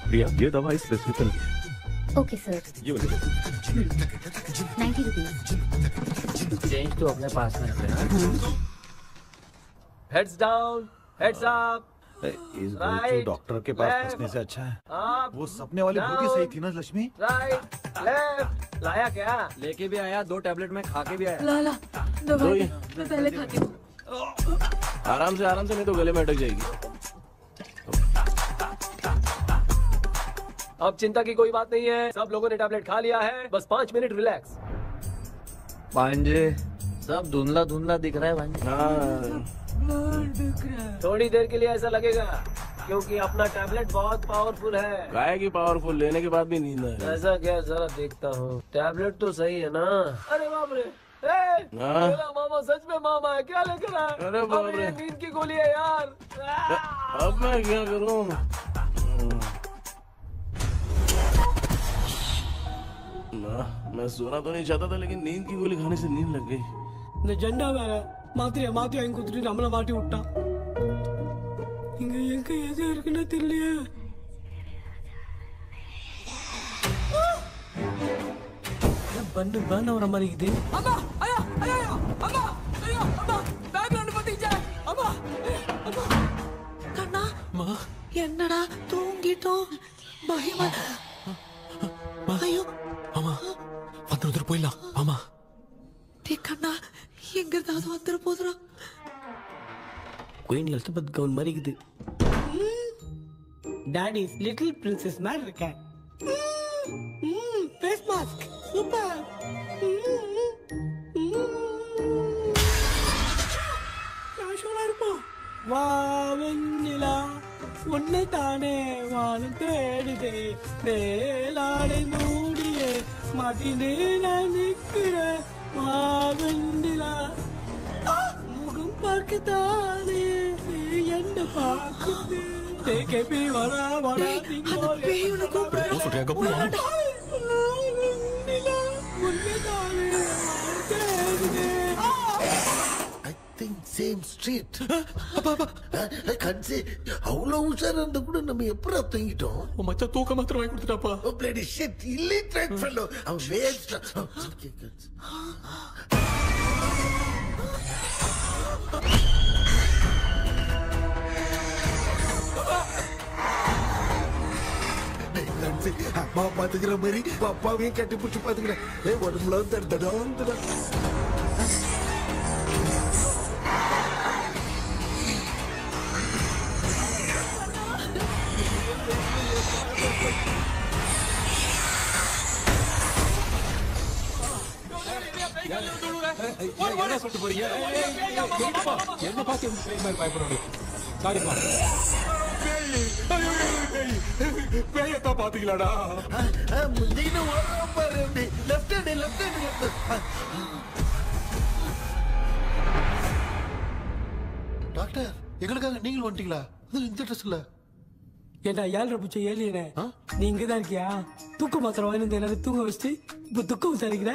प्रिया, ये दवा इस प्रिस्क्रिप्शन की है। Okay sir. ये वाली 90 रुपीज। चेंज तो अपने पास में है। Heads down, heads up. इस भोचू डॉक्टर के पास फंसने से अच्छा है वो सपने वाली बूटी सही थी ना लक्ष्मी। Right left. लाया क्या? लेके भी आया, 2 टैबलेट में खा के भी आया। ला दवाई मैं पहले खाती हूँ। आराम से नहीं तो गले में अटक जाएगी। अब चिंता की कोई बात नहीं है, सब लोगों ने टैबलेट खा लिया है, बस 5 मिनट रिलैक्स। भांजे सब धुंधला धुंधला दिख रहा है भांजे। थोड़ी देर के लिए ऐसा लगेगा क्योंकि अपना टैबलेट बहुत पावरफुल है। गाय की पावरफुल लेने के बाद भी नींद है। ऐसा क्या, जरा देखता हूँ। टैबलेट तो सही है ना? अरे बाप रे, मेरा मामा सच में मामा है, क्या लेकर आया? अरे बाप रे, नींद की गोली है यार। अब मैं क्या करूँ? मैं सोना तो नहीं चाहता था, लेकिन नींद की गोली खाने से नींद लग गई। நிஜண்டா வேற மாத்திரையா வாங்கி கொடுத்துட்டு நம்மள மாட்டி விட்டான். இங்க எங்க எது இருக்குன்னு தெரியலையே. பண்ண வர மாதிரி இருக்குது. அம்மா ஐயா ஐயா அம்மா ஐயா அம்மா பேக்ரவுண்ட் பத்திச்சே அம்மா அம்மா கண்ணா அம்மா என்னடா தூங்கிட்டோம் பயமா ஐயோ அம்மா வந்துரு போயிடலாம் ஆமா கண்ணா எங்க இருந்தாவது வந்துட போதுரா குயின் எலிசபெத் கவுன் மாதிரி இருக்குது டாடி லிட்டில் பிரின்சஸ் மாதிரி இருக்கேன் ஃபேஸ் மாஸ்க் சூப்பர் காஷோலா இருப்போம் வா வெண்ணிலா உன்னை தானே வானம் தேடுதே மேலாடை மூடியே மாட்டினே நான் நிற்கிறேன் வா வெண்ணிலா முகம் பார்க்கத்தானே என்ன பார்க்குது தேக்கபி வரா வரா பேயுன கூப்பிடுறேன் ஓ சொல்றியா கப்பு வெண்ணிலா உன்னை தானே வானம் தேடுதே சேம் ஸ்ட்ரீட் கன்சி அவ்வளவு உஷாரா இருந்தா கூட நம்ம எப்படா தூங்கிட்டோம் மச்சா தூக்க மாத்திரம் வாங்கி கொடுத்துட்டாப்பா பிளடி ஷிட் இல்லிட்ரேட் ஃபெல்லோ அவன் வேஸ்ட் அம்மா பாத்துக்கிற மாதிரி அப்பாவையும் கட்டி பிடிச்சி பாத்துக்கிறேன் உடம்புல தடா என்ன சொல்லிட்டு போறீங்க என்ன பார்த்து பயப்படுறோம் சாரிப்பா பேயத்தான் பாத்தீங்களாடா டாக்டர் எங்களுக்காக நீங்கள் வந்துட்டீங்களா இந்த ட்ரெஸ் இல்ல ஏண்டா 7 பூச்சை ஏலியனே நீ இங்கதான் இருக்கியா தூக்க மாத்திரம் வாங்கி எல்லாரும் தூங்க வச்சுட்டு இப்ப துக்கம் விசாரிக்கிற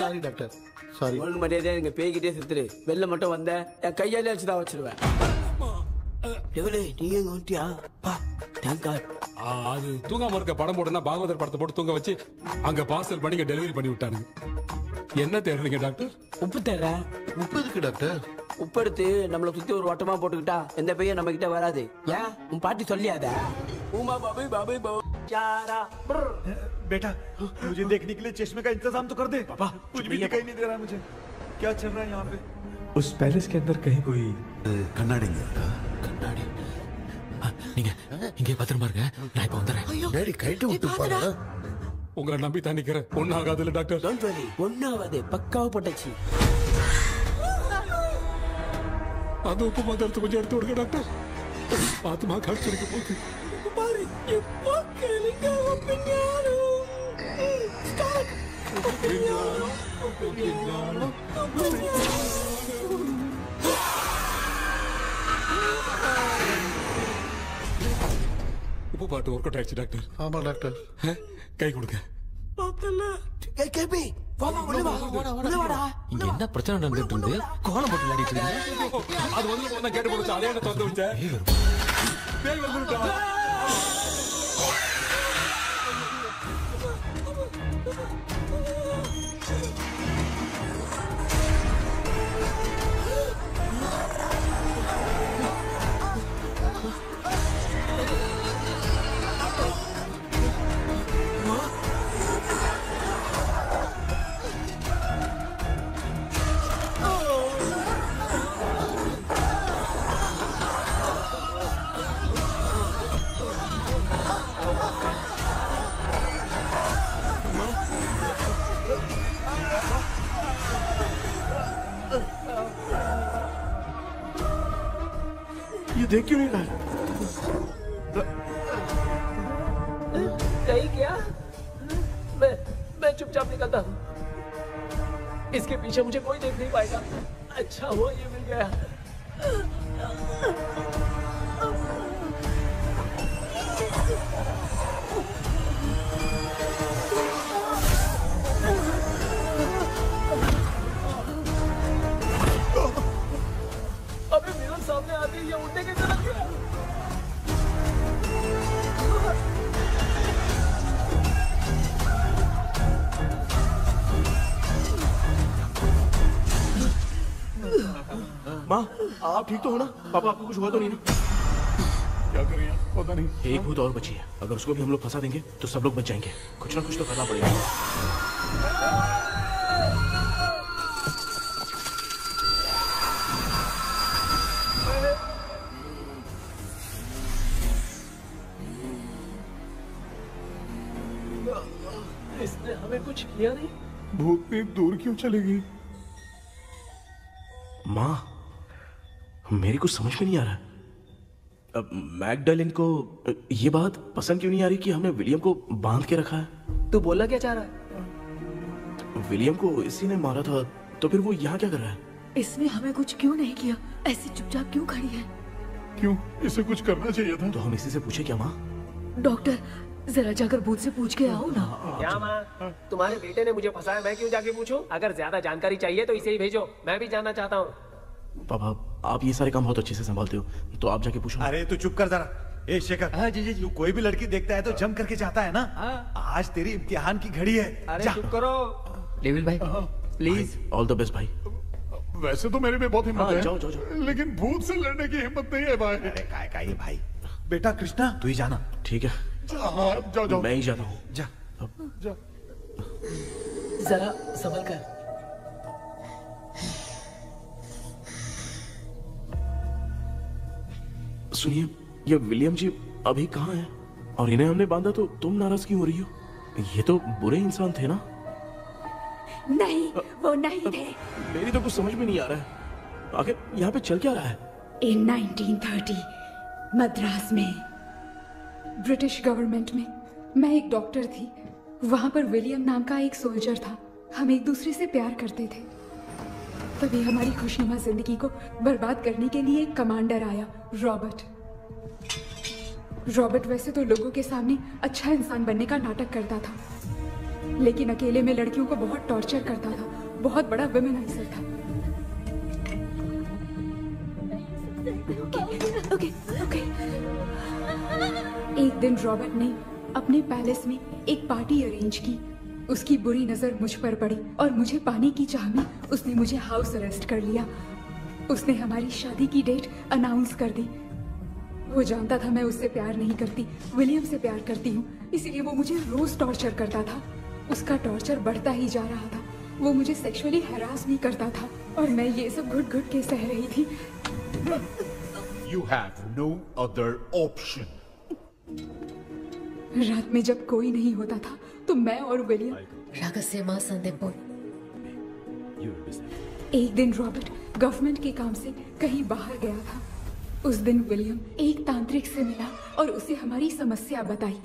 சாரி டாக்டர் சாரி ஒழுங்கு மரியாதையா நீங்க பேய்கிட்டே செத்துரு வெளில மட்டும் வந்த என் கையாலே வச்சுதான் வச்சிருவேன் எவ்வளவு நீங்க எங்க வந்துட்டியா பா தேங்க் காட் அது தூங்காம இருக்க படம் போடுனா பாகவதர் படத்தை போட்டு தூங்க வச்சு அங்க பார்சல் பண்ணி டெலிவரி பண்ணி விட்டானுங்க என்ன தேடுறீங்க டாக்டர் உப்பு தேட உப்பு இருக்கு டாக்டர் உப்பு எடுத்து நம்மள சுத்தி ஒரு வட்டமா போட்டுக்கிட்டா எந்த பையன் நம்ம கிட்ட வராது ஏன் உன் பாட்டி சொல்லியாத உமா பாபு பாபு பாபு चारा बेटा मुझे देखने के लिए चश्मे का इंतजाम तो कर दे पापा कुछ भी दिखाई नहीं दे रहा है मुझे क्या चल रहा है यहाँ पे उस पैलेस के अंदर कहीं कोई கண்ணாடி கண்ணாடி நீங்க இங்கே பத்திரமா இருங்க நான் இப்ப வந்துடுறேன் டேடி கைட்டு விட்டு பாரு உங்களை நம்பி தான் நிக்கிறேன் ஒன்னும் ஆகாதுல்ல டாக்டர் டோன்ட் வரி ஒன்னாவது பக்காவா போட்டாச்சு அது உப்பு மாத்திரத்தை கொஞ்சம் எடுத்து விடுங்க டாக்டர் பாத்துமா கடிச்சிருக்க போகுது பாரு இப்போ கேளுங்க ஒப்பினியானோ ஸ்டார்ட் ஒப்பினியானோ உப்பு பாட்டு ஒர்க் அவுட் ஆயிடுச்சு டாக்டர் ஆமா டாக்டர் கை கொடுங்க பார்த்தல கேபி வாமா உள்ள வாடா இங்க என்ன பிரச்சனை நடந்துட்டு இருந்து கோலம் போட்டு விளையாடிட்டு இருக்கீங்க அது வந்து போனா கேட்டு போச்சு அதே என்ன தந்து வச்சேன் பேய் வந்துட்டா ये देख क्यों नहीं रहा है? नहीं क्या? मैं चुपचाप निकलता हूँ। इसके पीछे मुझे कोई देख नहीं पाएगा। अच्छा हुआ ये मिल गया। अबे मिरर सामने आते ही ये उड़ने कैसे लग गया? माँ, आप ठीक तो हो ना? पापा आपको कुछ हुआ तो नहीं ना? क्या करें यार, पता नहीं। एक भूत और बची है, अगर उसको भी हम लोग फंसा देंगे तो सब लोग बच जाएंगे। कुछ ना कुछ तो करना पड़ेगा। इसने हमें कुछ किया नहीं। भूतनी दूर क्यों चली गई? माँ, मेरी कुछ समझ में नहीं आ रहा। अब मैगडालिन को ये बात पसंद क्यों नहीं आ रही कि हमने विलियम को बांध के रखा है? तू बोलना क्या चाह रहा है? विलियम को इसी ने मारा था, तो फिर वो यहाँ क्या कर रहा है? इसने हमें कुछ क्यों नहीं किया? ऐसी चुपचाप क्यों खड़ी है? क्यों? इसे कुछ करना चाहिए था। तो हम इसी से पूछे क्या माँ? डॉक्टर, जरा जाकर भूत से पूछ के आओ ना। क्या माँ? तुम्हारे बेटे ने मुझे फंसाया, मैं क्यों जाके पूछूं? अगर ज्यादा जानकारी चाहिए तो इसे ही भेजो, मैं भी जानना चाहता हूँ। पापा, आप ये सारे काम बहुत अच्छे से संभालते हो, तो आप जाके पूछो। अरे तू चुप कर जरा। ए शेखर, हाँ जी जी जी। तू कोई भी लड़की देखता है तो जम करके जाता है ना? आज तेरी इम्तिहान की घड़ी है। अरे चुप करो। लेविल भाई, प्लीज। ऑल द बेस्ट भाई। वैसे तो मेरे में बहुत हिम्मत है, जाओ, जाओ, जाओ। लेकिन भूत से लड़ने की हिम्मत नहीं है भाई। अरे काय का ये भाई। बेटा कृष्णा, तू ही जाना। ठीक है, हाँ, जाओ जाओ। मैं ही जाता हूँ। जा। जा। जरा संभल कर। सुनिए, ये विलियम जी अभी कहाँ हैं? और इन्हें हमने बांधा तो तुम नाराज क्यों हो रही हो? ये तो बुरे इंसान थे ना? नहीं, वो नहीं थे। मेरी तो कुछ समझ में नहीं आ रहा है। आखिर यहाँ पे चल क्या रहा है? इन 1930 मद्रास में ब्रिटिश गवर्नमेंट में मैं एक डॉक्टर थी। वहां पर विलियम नाम का एक सोल्जर था। हम एक दूसरे से प्यार करते थे। तभी हमारी खुशनुमा जिंदगी को बर्बाद करने के लिए एक कमांडर आया, रॉबर्ट। रॉबर्ट वैसे तो लोगों के सामने अच्छा इंसान बनने का नाटक करता था, लेकिन अकेले में लड़कियों को बहुत टॉर्चर करता था। बहुत बड़ा वुमेनाइजर था। ओके। एक दिन रॉबर्ट ने अपने पैलेस में एक पार्टी अरेंज की। उसकी बुरी नजर मुझ पर पड़ी और मुझे पाने की चाह में उसने मुझे हाउस अरेस्ट कर लिया। उसने हमारी शादी की डेट अनाउंस कर दी। वो जानता था मैं उससे प्यार नहीं करती, विलियम से प्यार करती हूँ, इसीलिए वो मुझे रोज टॉर्चर करता था। उसका टॉर्चर बढ़ता ही जा रहा था। वो मुझे सेक्सुअली हैरास भी करता था और मैं ये सब घुट घुट के सह रही थी। You have no other option. रात में जब कोई नहीं होता था तो मैं और विलियम रहस्यमा संदेपुर। एक दिन रॉबर्ट गवर्नमेंट के काम से कहीं बाहर गया था। उस दिन विलियम एक तांत्रिक से मिला और उसे हमारी समस्या बताई।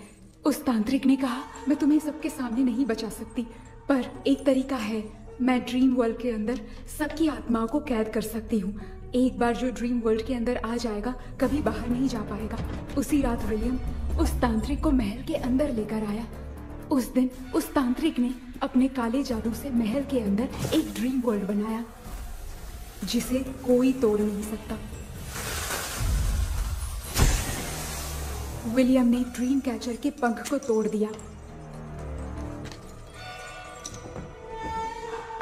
उस तांत्रिक ने कहा, मैं तुम्हें सबके सामने नहीं बचा सकती, पर एक तरीका है। मैं ड्रीम वर्ल्ड के अंदर सबकी आत्माओं को कैद कर सकती हूँ। एक बार जो ड्रीम वर्ल्ड के अंदर आ जाएगा कभी बाहर नहीं जा पाएगा। उसी रात विलियम उस तांत्रिक को महल के अंदर लेकर आया। उस दिन उस तांत्रिक ने अपने काले जादू से महल के अंदर एक ड्रीम वर्ल्ड बनाया जिसे कोई तोड़ नहीं सकता। विलियम ने ड्रीम कैचर के पंख को तोड़ दिया।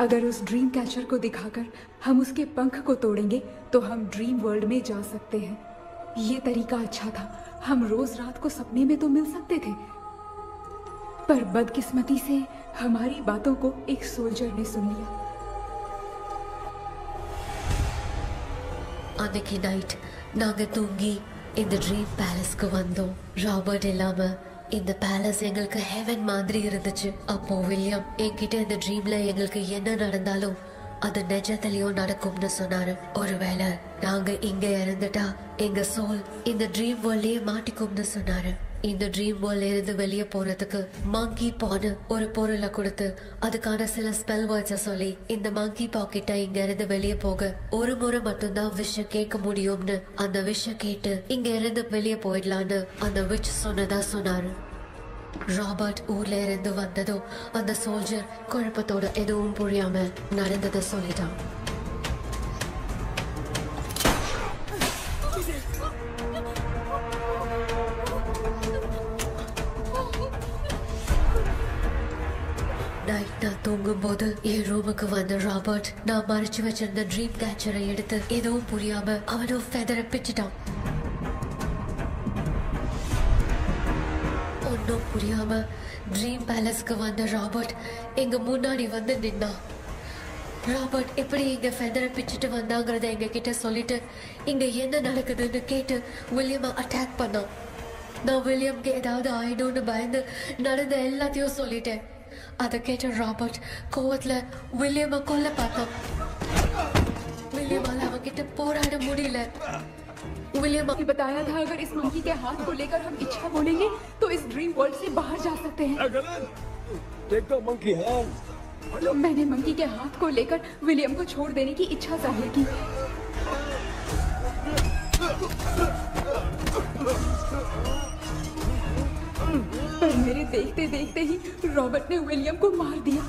अगर उस ड्रीम कैचर को दिखाकर हम उसके पंख को तोड़ेंगे तो हम ड्रीम वर्ल्ड में जा सकते हैं। ये तरीका अच्छा था, हम रोज रात को सपने में तो मिल सकते थे, पर बदकिस्मती से हमारी बातों को एक सोल्जर ने सुन लिया। அன்னைக்கு நைட் நாங்க தூங்கி இந்த ட்ரீம் பேலஸ்க்கு வந்தோம். ராபர்ட் இல்லாம இந்த பேலஸ் எங்களுக்கு ஹெவன் மாதிரி இருந்துச்சு. அப்போ வில்லியம் என்கிட்ட இந்த ட்ரீம்ல எங்களுக்கு என்ன நடந்தாலும் அது நிஜத்திலயும் நடக்கும்னு சொன்னாரு. ஒருவேளை நாங்க இங்க இறந்துட்டா எங்க சோல் இந்த ட்ரீம் வேர்ல்ட்லயே மாட்டிக்கும்னு சொன்னாரு. இந்த ட்ரீம் வேர்ல்ட்ல இருந்து வெளியே போறதுக்கு மங்கி பான்னு ஒரு பொருளை கொடுத்து அதுக்கான சில ஸ்பெல் வேர்ட்ஸை சொல்லி இந்த மங்கி பாக்கெட்டை இங்க இருந்து வெளியே போக ஒரு முறை மட்டும்தான் விஷயம் கேட்க முடியும்னு அந்த விஷயம் கேட்டு இங்க இருந்து வெளியே போயிடலான்னு அந்த விச் சொன்னதா சொன்னாரு. ராபர்ட் ஊர்ல இருந்து வந்ததும் அந்த சோல்ஜர் குழப்பத்தோட எதுவும் புரியாம நடந்ததை சொல்லிட்டான். நைட் நான் தூங்கும் போது என் ரூமுக்கு வந்த ராபர்ட் நான் மறைச்சு வச்சிருந்த ட்ரீம் கேச்சரை எடுத்து எதுவும் புரியாம அவனும் ஃபெதரை பிச்சுட்டான். ஒன்னும் புரியாம ட்ரீம் பேலஸ்க்கு வந்த ராபர்ட் எங்க முன்னாடி வந்து நின்னான். ராபர்ட் எப்படி இங்க ஃபெதரை பிச்சுட்டு வந்தாங்கிறத எங்க கிட்ட சொல்லிட்டு இங்க என்ன நடக்குதுன்னு கேட்டு வில்லியமை அட்டாக் பண்ணான். நான் வில்லியம்க்கு ஏதாவது ஆயிடும்னு பயந்து நடந்த எல்லாத்தையும் சொல்லிட்டேன். அதை கேட்ட ராபர்ட் கோவத்துல வில்லியமை கொல்ல பார்த்தான். வில்லியமால அவன்கிட்ட போராட முடியல. विलियम ने बताया था अगर इस मंकी के हाथ को लेकर हम इच्छा बोलेंगे तो इस ड्रीम वर्ल्ड से बाहर जा सकते हैं। मैंने मंकी के हाथ को लेकर विलियम को छोड़ देने की इच्छा जाहिर की। पर मेरे देखते देखते ही रॉबर्ट ने विलियम को मार दिया।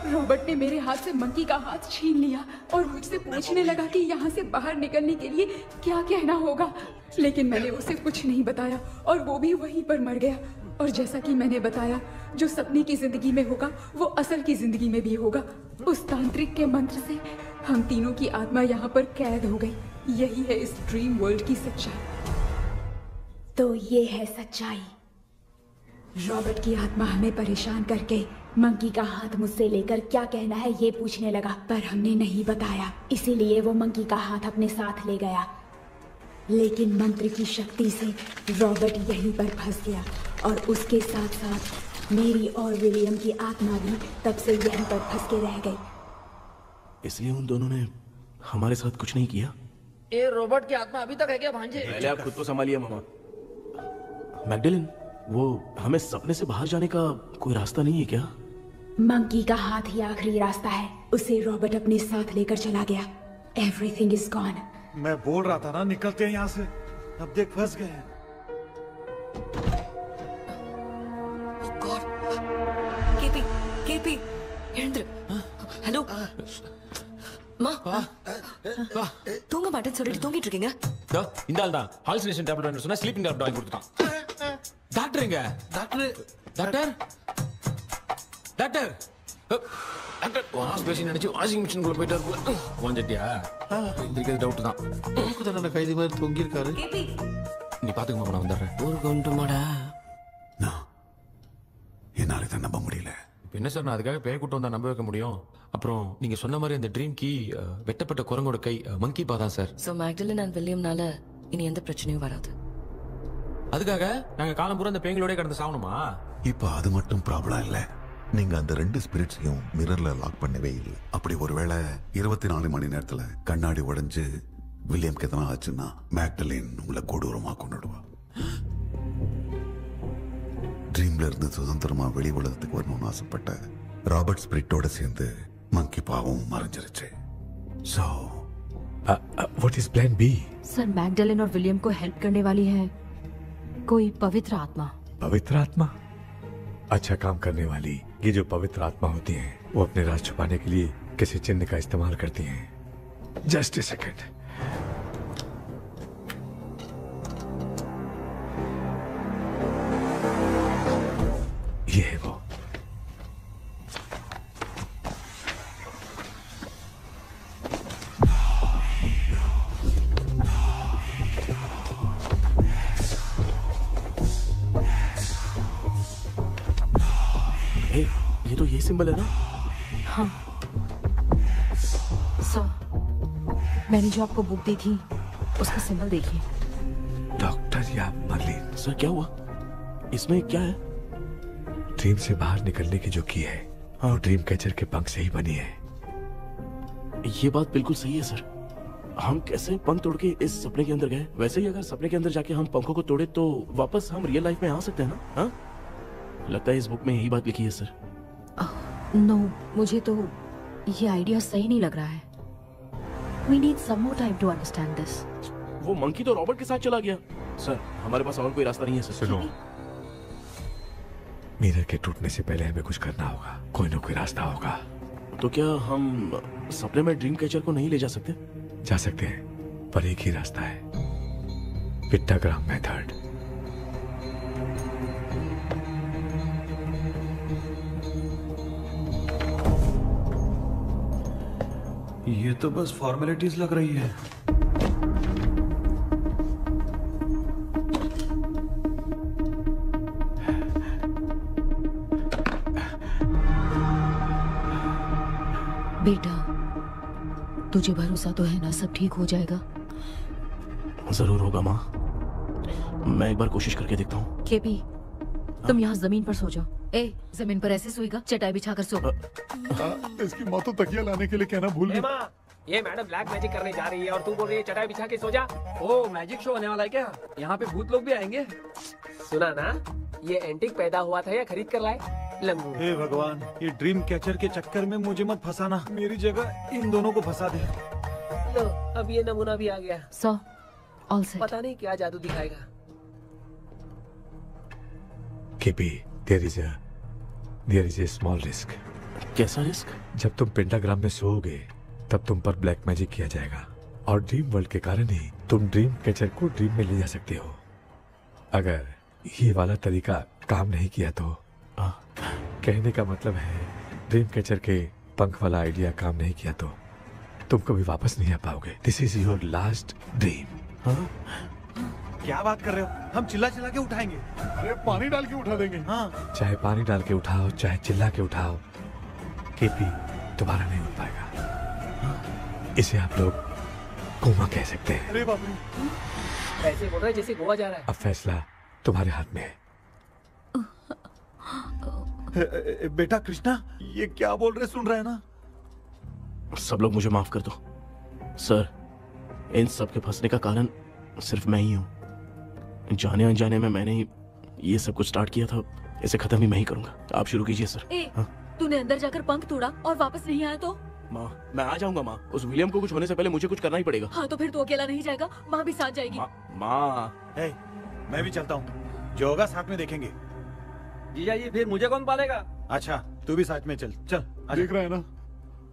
रॉबर्ट ने मेरे हाथ से मंकी का हाथ छीन लिया और मुझसे पूछने लगा कि यहाँ से बाहर निकलने के लिए क्या कहना होगा, लेकिन मैंने उसे कुछ नहीं बताया और वो भी वहीं पर मर गया। और जैसा कि मैंने बताया, जो सपने की जिंदगी में होगा वो असल की जिंदगी में भी होगा। उस तांत्रिक के मंत्र से हम तीनों की आत्मा यहाँ पर कैद हो गई। यही है इस ड्रीम वर्ल्ड की सच्चाई। तो ये है सच्चाई। रॉबर्ट की आत्मा हमें परेशान करके मंकी का हाथ मुझसे लेकर क्या कहना है ये पूछने लगा, पर हमने नहीं बताया, इसीलिए वो मंकी का हाथ अपने साथ ले गया। लेकिन मंत्र की शक्ति से रॉबर्ट यहीं पर फंस गया और उसके साथ साथ मेरी और विलियम की आत्मा भी तब से यहीं पर फंस के रह गई। इसलिए उन दोनों ने हमारे साथ कुछ नहीं किया। ये रॉबर्ट की आत्मा अभी तक है क्या भांजे? पहले आप खुद को संभालिए मामा। मैगडेलिन, वो हमें सपने से बाहर जाने का कोई रास्ता नहीं है क्या? मंकी का हाथ ही आखिरी रास्ता है। उसे रॉबर्ट अपने साथ लेकर चला गया। Everything is gone. मैं बोल रहा था ना निकलते हैं यहाँ से, अब देख फंस गए हैं। கேபி எழுந்துரு. ஹலோ மா, தூங்க மாட்டேன்னு சொல்லிட்டு தூங்கிட்டு இருக்கீங்க. இந்த ஆள் தான் ஹாலுசினேஷன் டேப்லெட் வாங்கி சொன்னா ஸ்லீப்பிங் டேப்லெட் வாங்கி கொடுத்துட்டான். டாக்டர் எங்க? Doctor doctor doctor doctor wash basin நினைச்சு வாஷிங் மிஷின் குள்ள போயிட்டாரு. வாஞ்சிட்டியா? இதுக்கு டவுட் தான். உங்களுக்கு தான கைதி மாதிரி தொங்கி இருக்காரு. நீ பாத்துக்க மாமா, நான் வந்துடுறேன். ஒரு கொண்டுமாடா. என்னால இதை நம்ப முடியல. இப்போ என்ன சார், நான் அதுக்காக பேய் கூட்டம் தான் நம்ப வைக்க முடியும். அப்புறம் நீங்க சொன்ன மாதிரி அந்த ட்ரீம் கீ வெட்டப்பட்ட குரங்கோட கை மங்கி பா தான் சார். சோ மேக்டலின் அண்ட் வில்லியம்னால இனி எந்த பிரச்சனையும் வராது. அதுக்காக நாங்க காலம் பூரா அந்த பேய்களோட கடந்து சாவணுமா? இப்ப அது மட்டும் ப்ராப்ளம் இல்ல, நீங்க அந்த ரெண்டு ஸ்பிரிட்ஸையும் மிரர்ல லாக் பண்ணவே இல்லை. அப்படி ஒருவேளை 24 மணி நேரத்துல கண்ணாடி உடைஞ்சு வில்லியம்க்கு எதனா ஆச்சுன்னா மேக்டலின் உங்களை கொடூரமா கொண்டுடுவா. ட்ரீம்ல இருந்து சுதந்திரமா வெளி உலகத்துக்கு வரணும்னு ஆசைப்பட்ட ராபர்ட் ஸ்பிரிட்டோட சேர்ந்து மங்கி பாவும் மறைஞ்சிருச்சு. So what is plan B? Sir Magdalene और विलियम को हेल्प करने वाली है कोई पवित्र आत्मा। पवित्र आत्मा? अच्छा काम करने वाली ये जो पवित्र आत्मा होती हैं, वो अपने राज छुपाने के लिए किसी चिन्ह का इस्तेमाल करती हैं। Just a second. है वो। ये तो ये सिंबल है ना? हाँ। मैंने जो आपको बुक दी थी उसका सिंबल देखिए। डॉक्टर या मर्लिन। सर क्या हुआ? इसमें क्या है? ड्रीम से बाहर निकलने की जो की है वो ड्रीम कैचर के पंख से ही बनी है। ये बात बिल्कुल सही है सर। हम कैसे पंख तोड़ के इस सपने के अंदर गए, वैसे ही अगर सपने के अंदर जाके हम पंखों को तोड़े तो वापस हम रियल लाइफ में आ सकते हैं ना? हाँ? लगता है इस बुक में यही बात लिखी है सर। नो, मुझे तो ये आइडिया सही नहीं लग रहा है। We need some more time to understand this. वो मंकी तो रॉबर्ट के साथ चला गया। सर हमारे पास और कोई रास्ता नहीं है सर। सुनो, मिरर के टूटने से पहले हमें कुछ करना होगा। कोई ना कोई रास्ता होगा। तो क्या हम सपने में ड्रीम कैचर को नहीं ले जा सकते? जा सकते हैं, पर एक ही रास्ता है, पिट्टाग्राम मेथड। ये तो बस फॉर्मेलिटीज लग रही है। बेटा, तुझे भरोसा तो है ना सब ठीक हो जाएगा? जरूर होगा माँ। मैं एक बार कोशिश करके देखता हूँ। केपी, तुम यहाँ जमीन पर सो जाओ। ए, जमीन पर ऐसे सोएगा? चटाई बिछाकर सो। इसकी माँ तो तकिया लाने के लिए कहना भूल गई। ये मैडम ब्लैक मैजिक करने जा रही है और तू बोल रही है चटाई बिछा के सो जा। ओ, मैजिक शो होने वाला है क्या? यहाँ पे भूत लोग भी आएंगे। सुना ना, ये एंटीक पैदा हुआ था या खरीद कर लाए? लंगू। हे भगवान, ये ड्रीम कैचर के चक्कर में मुझे मत फंसाना। मेरी जगह इन दोनों को फंसा दे। लो, अब ये नमूना भी आ गया। सो, ऑल सेट। पता नहीं क्या जादू दिखाएगा। KP, there is a small risk। कैसा रिस्क? जब तुम पेंटाग्राम में सोओगे तब तुम पर ब्लैक मैजिक किया जाएगा और ड्रीम वर्ल्ड के कारण ही तुम ड्रीम कैचर को ड्रीम में ले जा सकते हो। अगर ये वाला तरीका काम नहीं किया तो कहने का मतलब है ड्रीम कैचर के पंख वाला आइडिया काम नहीं किया तो तुम कभी वापस नहीं आ पाओगे। This is your last dream. क्या बात कर रहे हो? हम चिल्ला चिल्ला के उठाएंगे। अरे पानी डाल के उठा देंगे। हाँ। चाहे पानी डाल के उठाओ, चाहे चिल्ला के उठाओ, केपी दोबारा नहीं उठ पाएगा। इसे आप लोग कोमा कह सकते हैं। अरे बाप रे, ऐसे बोल रहा है जैसे गोवा जा रहा है। अब फैसला तुम्हारे हाथ में है। बेटा कृष्णा, ये क्या बोल रहे, सुन रहे हैं ना? सब लोग मुझे माफ कर दो सर। इन सब के फंसने का कारण सिर्फ मैं ही हूँ। जाने अनजाने में मैंने ही ये सब कुछ स्टार्ट किया था। इसे खत्म भी मैं ही करूंगा। आप शुरू कीजिए सर। तूने अंदर जाकर पंख तोड़ा और वापस नहीं आया तो? माँ, मैं आ जाऊंगा माँ। उस विलियम को कुछ होने से पहले मुझे कुछ करना ही पड़ेगा। हाँ, तो फिर तू अकेला नहीं जाएगा, माँ भी साथ जाएगी। माँ, मैं भी चलता हूँ। जो होगा साथ में देखेंगे। जीजा जी, फिर मुझे कौन पालेगा? अच्छा, तू भी साथ में चल। चल देख रहा है ना,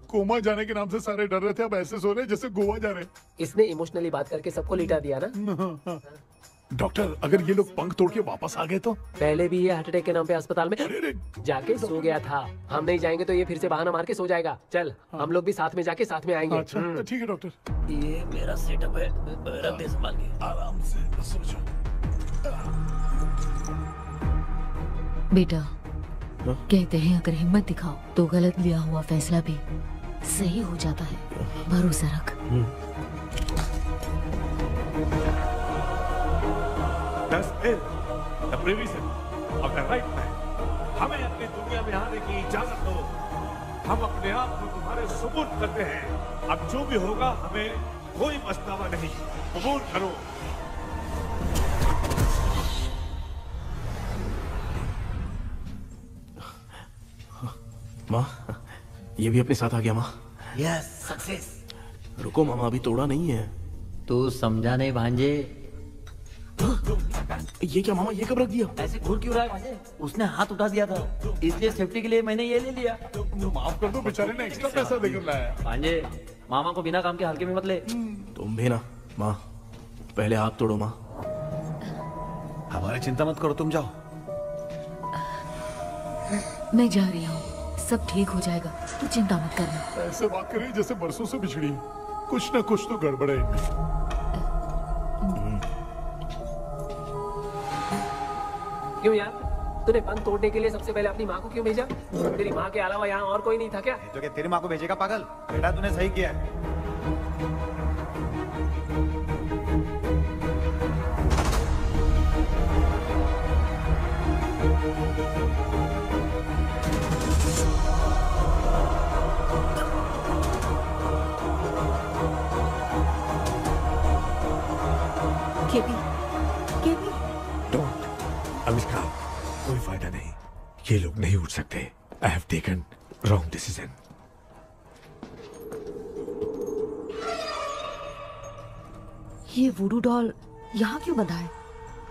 कोमा जाने के नाम से सारे डर रहे थे, अब ऐसे सो रहे जैसे गोवा जा रहे। इसने इमोशनली बात करके सबको लिटा दिया ना। डॉक्टर, अगर ये लोग पंख तोड़ के वापस आ गए तो? पहले भी ये हार्ट अटैक के नाम पे अस्पताल में जाके सो गया था। हम नहीं जाएंगे तो ये फिर से बहाना मार के सो जाएगा। चल, हम लोग भी साथ में जाके साथ में आएंगे। अच्छा, ठीक है डॉक्टर। ये मेरा सेटअप है, रख दे संभाल के। आराम से सो जाओ। बेटा, कहते हैं अगर हिम्मत दिखाओ तो गलत लिया हुआ फैसला भी सही हो जाता है। भरोसा रख। हमें अपनी दुनिया में आने की इजाजत दो। हम अपने आप को तुम्हारे सुपुर्द करते हैं। अब जो भी होगा हमें कोई पछतावा नहीं। कबूल करो। माँ, ये भी अपने साथ आ गया। माँ, यस, सक्सेस। रुको मामा, अभी तोड़ा नहीं है। तू समझा नहीं भांजे। ये क्या मामा, ये कब रख दिया? ऐसे घूर क्यों रहा है भांजे? उसने हाथ उठा दिया था, इसलिए सेफ्टी के लिए मैंने ये ले लिया। माफ कर दो, बेचारे ने एक्स्ट्रा पैसा देकर लाया। भांजे, मामा को बिना काम के हल्के में मत ले। तुम भी ना। माँ, पहले हाथ तोड़ो। माँ, हमारी चिंता मत करो, तुम जाओ। मैं जा रही हूँ, सब ठीक हो जाएगा, तू चिंता मत करना। ऐसे बात कर रही जैसे बरसों से बिछड़ी। कुछ ना कुछ तो गड़बड़ है इनमें। क्यों यार, तूने बंद तोड़ने के लिए सबसे पहले अपनी माँ को क्यों भेजा? तेरी माँ के अलावा यहाँ और कोई नहीं था क्या? तो क्या तेरी माँ को भेजेगा पागल? बेटा तूने सही किया है। KP, KP. डोंट, अमिका, कोई फायदा नहीं। ये लोग नहीं उठ सकते। I have taken wrong decision. ये वुडू डॉल यहाँ क्यों बंधा है?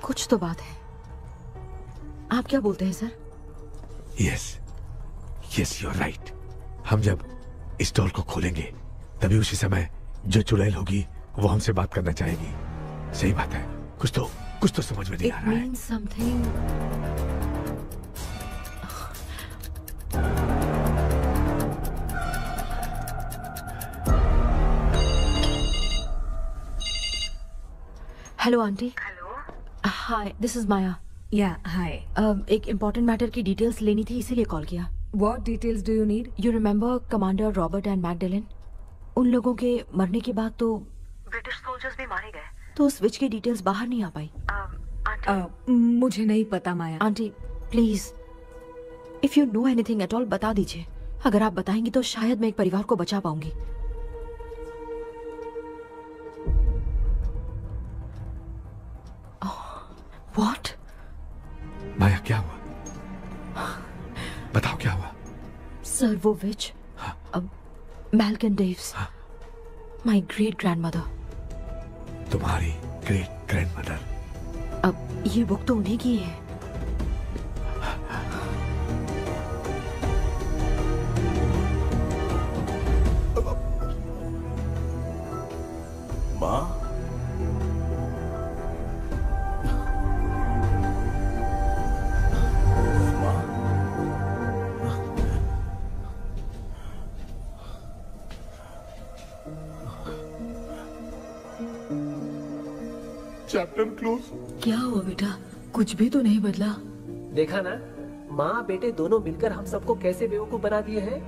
कुछ तो बात है। आप क्या बोलते हैं sir? Yes, yes, you are right. हम जब इस डॉल को खोलेंगे तभी उसी समय जो चुड़ैल होगी वो हमसे बात करना चाहेगी। सही बात है। कुछ तो समझ में नहीं आ रहा है। It means something. Hello aunty. Hello. Hi, this is Maya. Yeah hi. एक इम्पोर्टेंट मैटर की डिटेल्स लेनी थी, इसीलिए कॉल किया। What details do you need? You remember commander Robert and Magdalene? उन लोगों के मरने के बाद तो ब्रिटिश सोल्जर्स भी मारे गए। तो स्विच की डिटेल्स बाहर नहीं आ पाई। मुझे नहीं पता Maya. Aunty please, if you know anything at all बता दीजिए। अगर आप बताएंगी तो शायद मैं एक परिवार को बचा पाऊंगी। व्हाट? माया क्या हुआ? बताओ क्या हुआ? सर वो विच, मैल्कन डेव्स, माय ग्रेट ग्रैंडमदर। तुम्हारी ग्रेट ग्रैंडमदर? अब ये बुक तो उन्हीं की है। माँ, चैप्टर क्लोज। क्या हुआ बेटा? कुछ भी तो नहीं बदला। देखा ना, माँ बेटे दोनों मिलकर हम सबको कैसे बेवकूफ बना दिए हैं।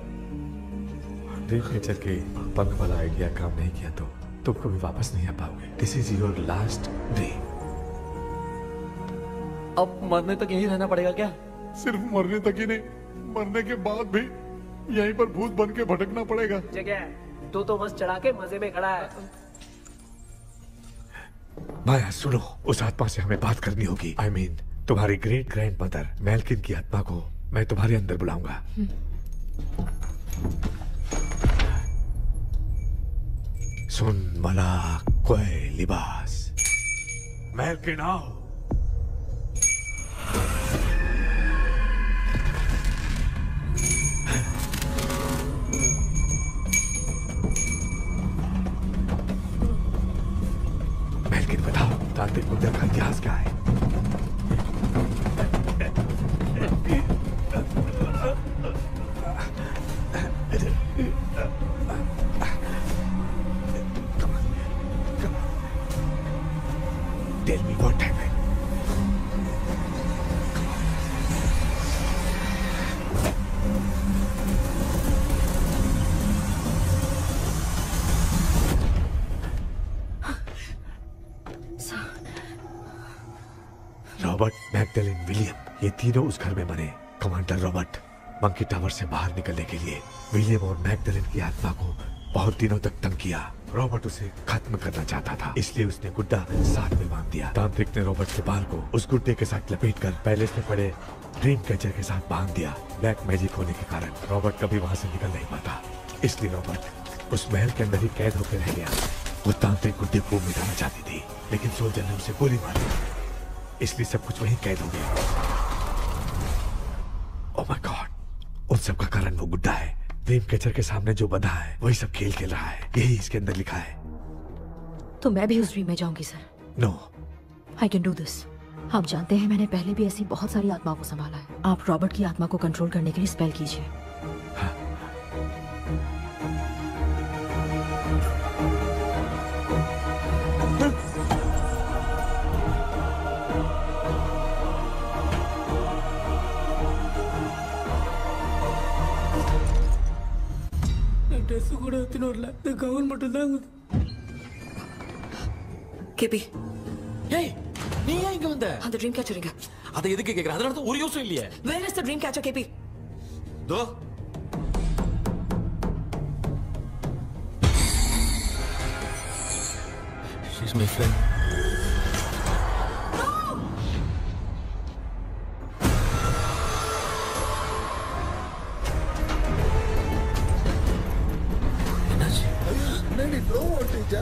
ड्रीम कैचर के पंख वाला आइडिया काम नहीं किया तो तुम कभी वापस नहीं आ पाओगे। This is your last dream. अब मरने तक यही रहना पड़ेगा क्या? सिर्फ मरने तक ही नहीं, मरने के बाद भी यहीं पर भूत बन के भटकना पड़ेगा। जगह तू तो बस चढ़ा के मजे में खड़ा है। माया सुनो, उस आत्मा से हमें बात करनी होगी। I mean, तुम्हारी ग्रेट ग्रैंड मदर मैल्किन की आत्मा को मैं तुम्हारे अंदर बुलाऊंगा। सुन मला कोई लिबास, मैल्किन आओ। मैल्किन बताओ, तांत्रिक मुद्रा का इतिहास क्या है? Tell me what happened. Robert, Magdalene, William, ये तीनों उस घर में मरे। कमांडर रॉबर्ट मंकी टावर से बाहर निकलने के लिए विलियम और मैगडेलिन की आत्मा को बहुत दिनों तक तंग किया। रॉबर्ट उसे खत्म करना चाहता था, इसलिए उसने गुड्डा साथ में बांध दिया। तांत्रिक ने रॉबर्ट के बाल को उस गुड्डे के साथ लपेटकर पैलेस में पड़े ड्रीम कैचर के साथ बांध दिया। ब्लैक मैजिक होने के कारण रॉबर्ट कभी वहां से निकल नहीं पाता, इसलिए रॉबर्ट उस महल के अंदर ही कैद होकर रह गया। वो तांत्रिक गुड्डे को मिटाना चाहती थी, लेकिन सोल्जर ने उसे गोली मारी, इसलिए सब कुछ वहीं कैद हो गया। ओह माय गॉड, उन सब का कारण वो गुड्डा है। ड्रीम कैचर के सामने जो बंधा है वही सब खेल खेल रहा है, यही इसके अंदर लिखा है। तो मैं भी उस ड्रीम में जाऊंगी sir. No, I can do this. आप जानते हैं मैंने पहले भी ऐसी बहुत सारी आत्माओं को संभाला है। आप रॉबर्ट की आत्मा को कंट्रोल करने के लिए स्पेल कीजिए। ட்ரெஸ் கூட எடுத்துன்னு வரல, இந்த கவுன் மட்டும் தான். கேபி, ஏய் நீ ஏன் இங்க வந்த? அந்த ட்ரீம் கேச்சர் எங்க? அதை எதுக்கு கேக்குற? அதனால தான் ஒரு யூஸும் இல்லையே. Where is the dream catcher, கேபி? தோ she's my friend. என்னடி ப்ரோ ஓட்டிச்சா?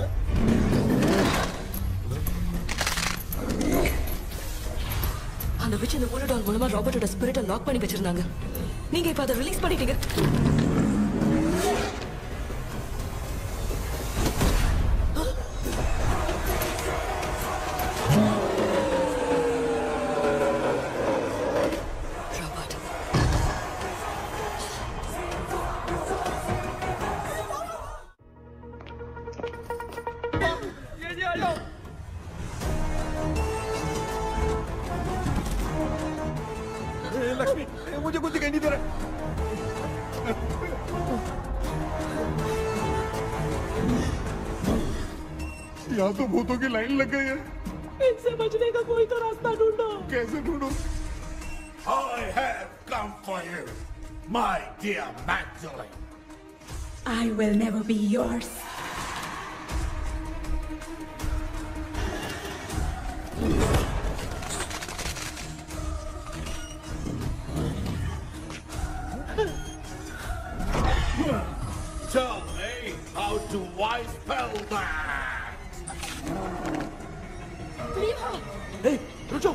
அந்த விட்ச் இந்த ஓலடால் மூலமா ராபர்ட்டோட ஸ்பிரிட்டை லாக் பண்ணி வச்சிருந்தாங்க. நீங்க இப்ப அதை ரிலீஸ் பண்ணிட்டீங்க. लक्ष्मी, मुझे कुछ दिखाई नहीं दे रहा। यहाँ तो भूतों की लाइन लग गई है। इनसे बचने का कोई तो रास्ता ढूंढो। कैसे ढूंढो? I have come for you, my dear Magdalene. I will never be yours. Tell me how to wipe spell that. Hey, रुको।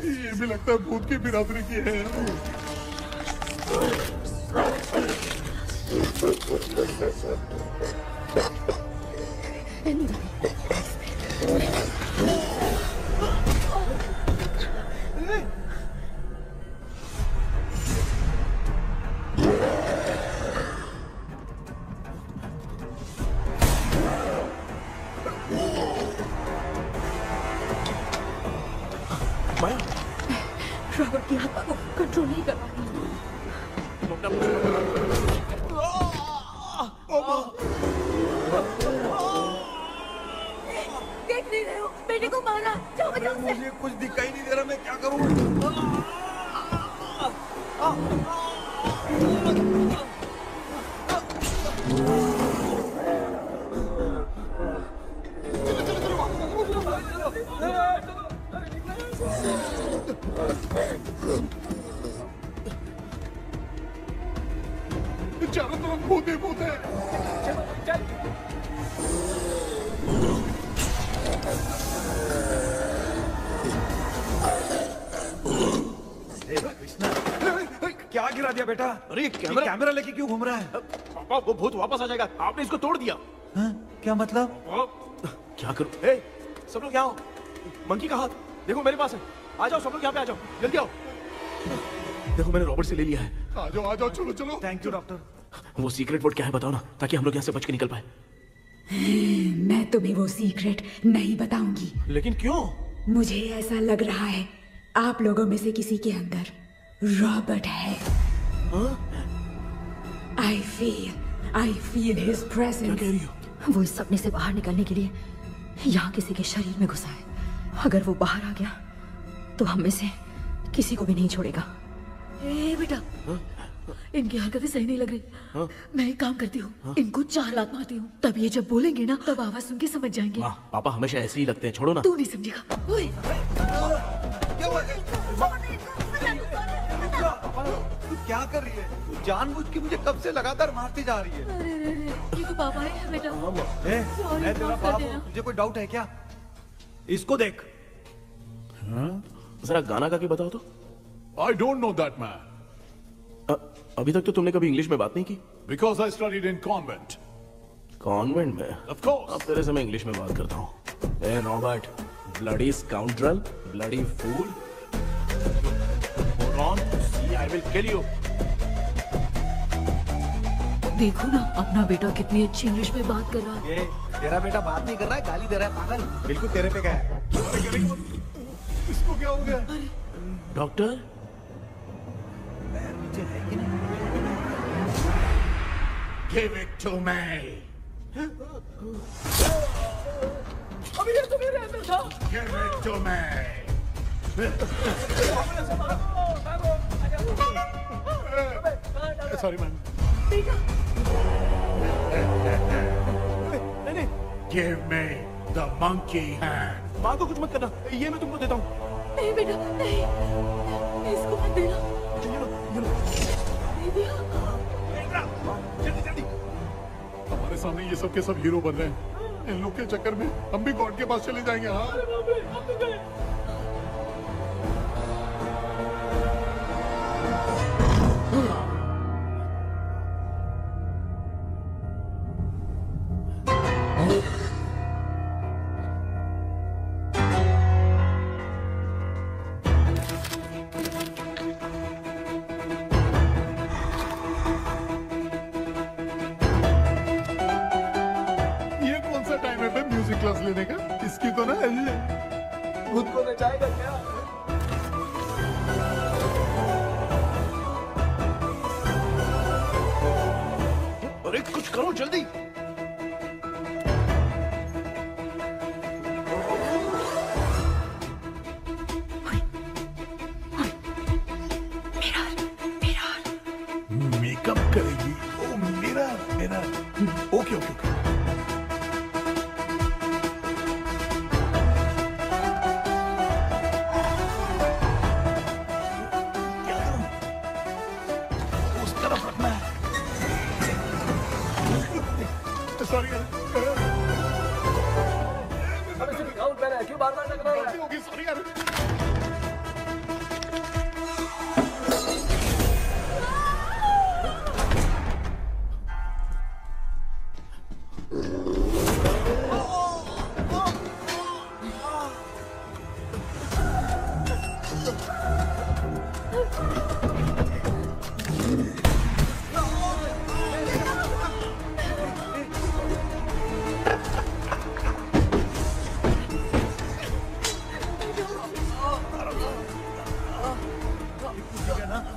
ये भी लगता है भूत की बिरादरी की है। रॉबर्ट की आत्मा को कंट्रोल नहीं कर पा देख नहीं रहे हो? बेटे को मारा। जाओ बचाओ उसे। मुझे कुछ दिखाई नहीं दे रहा, मैं क्या करूं? चारों तरफ भूत ही भूत है। क्या गिरा दिया बेटा? अरे ये कैमरा लेके क्यों घूम रहा है? पापा वो भूत वापस आ जाएगा, आपने इसको तोड़ दिया। हाँ? क्या मतलब? क्या करूं? ए, सब लोग यहाँ आओ। मंकी का हाथ देखो मेरे पास है। आ जाओ सब लोग यहाँ पे आ जाओ, जल्दी आओ। देखो मैंने रॉबर्ट से ले लिया है। आ जाओ चलो चलो। Thank you doctor. वो सीक्रेट वर्ड क्या है बताओ ना, ताकि हम लोग यहाँ से बच के निकल पाए। मैं तुम्हें वो सीक्रेट नहीं बताऊंगी। लेकिन क्यों? मुझे ऐसा लग रहा है आप लोगों में से किसी के अंदर रॉबर्ट है। I feel his presence। क्या कह रही हो? वो इस सपने से बाहर निकलने के लिए यहाँ किसी के शरीर में घुसा है। अगर वो बाहर आ गया तो हम में से किसी को भी नहीं छोड़ेगा। ए बेटा, इनकी हरकतें सही नहीं लग रही। मैं एक काम करती हूँ, इनको 4 लात मारती हूँ, तब ये जब बोलेंगे ना तब आवाज सुन के समझ जाएंगे। पापा हमेशा ऐसे ही लगते हैं, छोड़ो ना। तू नहीं समझेगा। ओए, तू क्या कर रही है? तू जानबूझ के मुझे कब से लगातार मारती जा रही है। अरे अरे अरे, ये तो पापा है बेटा। मैं तेरा बाप हूँ, तुझे कोई डाउट है क्या? इसको देख। जरा गाना गा के बताओ तो। I don't know that man. अभी तक तो तुमने कभी इंग्लिश में बात नहीं की। Because I studied in convent. Convent में? Of course. अब तेरे से मैं इंग्लिश में बात करता हूँ। ए Robert, bloody scoundrel, bloody fool. Hold on, see, I will kill you. देखो ना अपना बेटा कितनी अच्छी इंग्लिश में बात कर रहा है। ये तेरा बेटा बात नहीं कर रहा है, गाली दे रहा है पागल। बिल्कुल तेरे पे क्या है? इसको क्या हो गया? Doctor? Give it to me. अभी ये तो मेरे अंदर था। Give it to me. Sorry man. नहीं। Give me the monkey hand. माँ को कुछ मत करना, ये मैं तुमको देता हूँ। नहीं बेटा नहीं, इसको मत देना। दे दिया। जल्दी। हमारे सामने ये सब के सब हीरो बन रहे हैं। इन लोग के चक्कर में हम भी गॉड के पास चले जाएंगे। हाँ। क्लास लेने का इसकी तो ना खुद को नचाएगा क्या? अरे कुछ करो जल्दी। मेकअप करेगी? ओ मेरा ओके। सॉरी यार, क्यों बार-बार लग रहा है? सॉरी यार।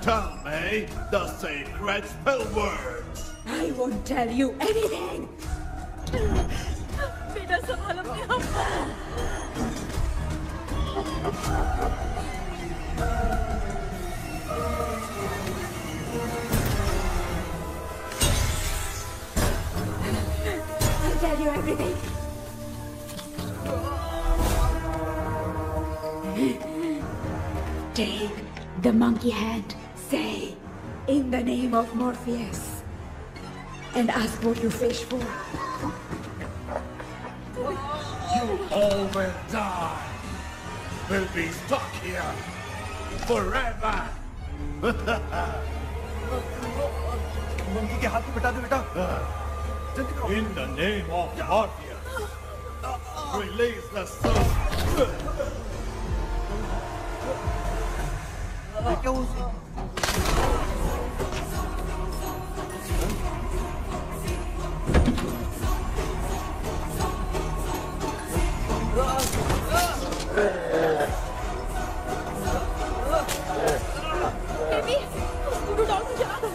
Tell me the sacred spell words. I won't tell you anything. बेटा संभाल अपने आप को। I'll tell you everything. Take the monkey hand. Say, in the name of Morpheus, and ask what you fish for. You all will die. We'll be stuck here forever. Monkey के हाथ में बिठा दो बेटा। In the name of Morpheus, release the soul. क्या हुआ उसे? Baby, scooter doll को जला दो।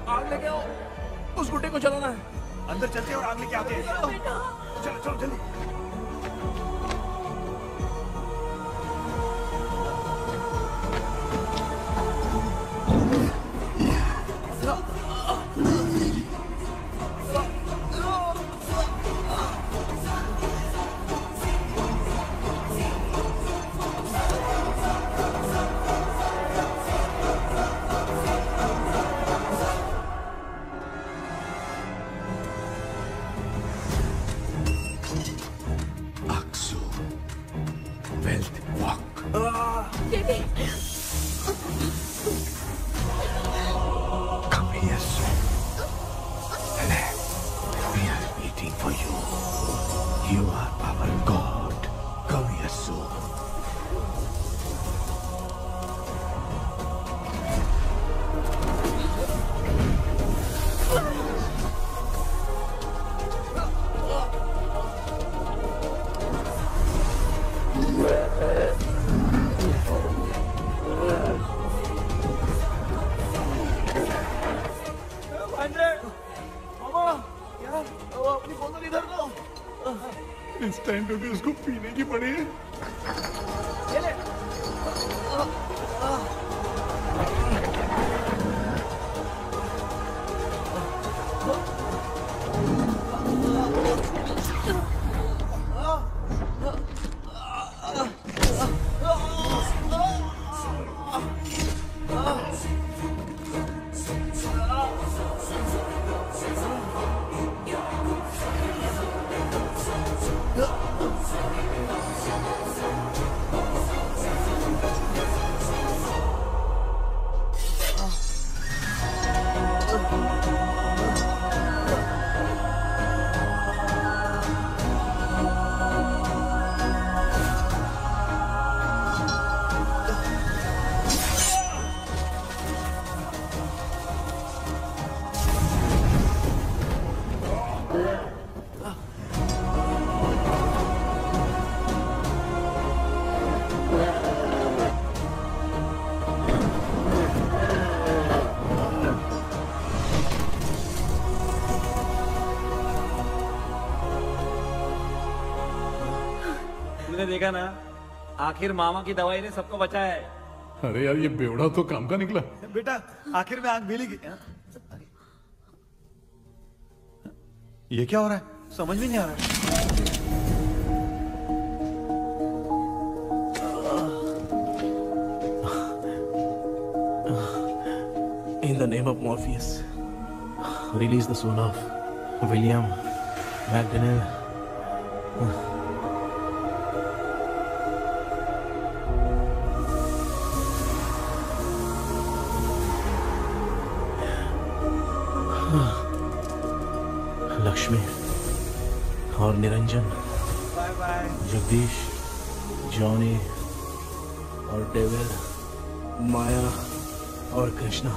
आग लेके आओ, उस गुड्डे को जलाना है। अंदर चलते हैं और आग लेके आते हैं। चलो जल्दी। You are our God. Come here soon. अपनी बोतल इधर लो। इस टाइम पे भी उसको पीने की पड़ी है। देखा ना, आखिर मामा की दवाई ने सबको बचाया है। अरे यार, ये बेवड़ा तो काम का निकला। बेटा आखिर में आंख मिली गई। ये क्या हो रहा है? समझ में नहीं आ रहा है। In the name of Morpheus, release the soul of William Magdalene. Lakshmi और निरंजन, जगदीश, जॉनी और डेविड, माया और कृष्णा।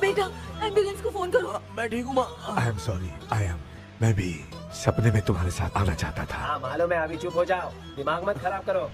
बेटा एम्बुलेंस को फोन करो। मैं ठीक हूँ माँ। आई एम सॉरी, मैं भी सपने में तुम्हारे साथ आना चाहता था। हाँ मालूम है, अभी चुप हो जाओ, दिमाग मत खराब करो।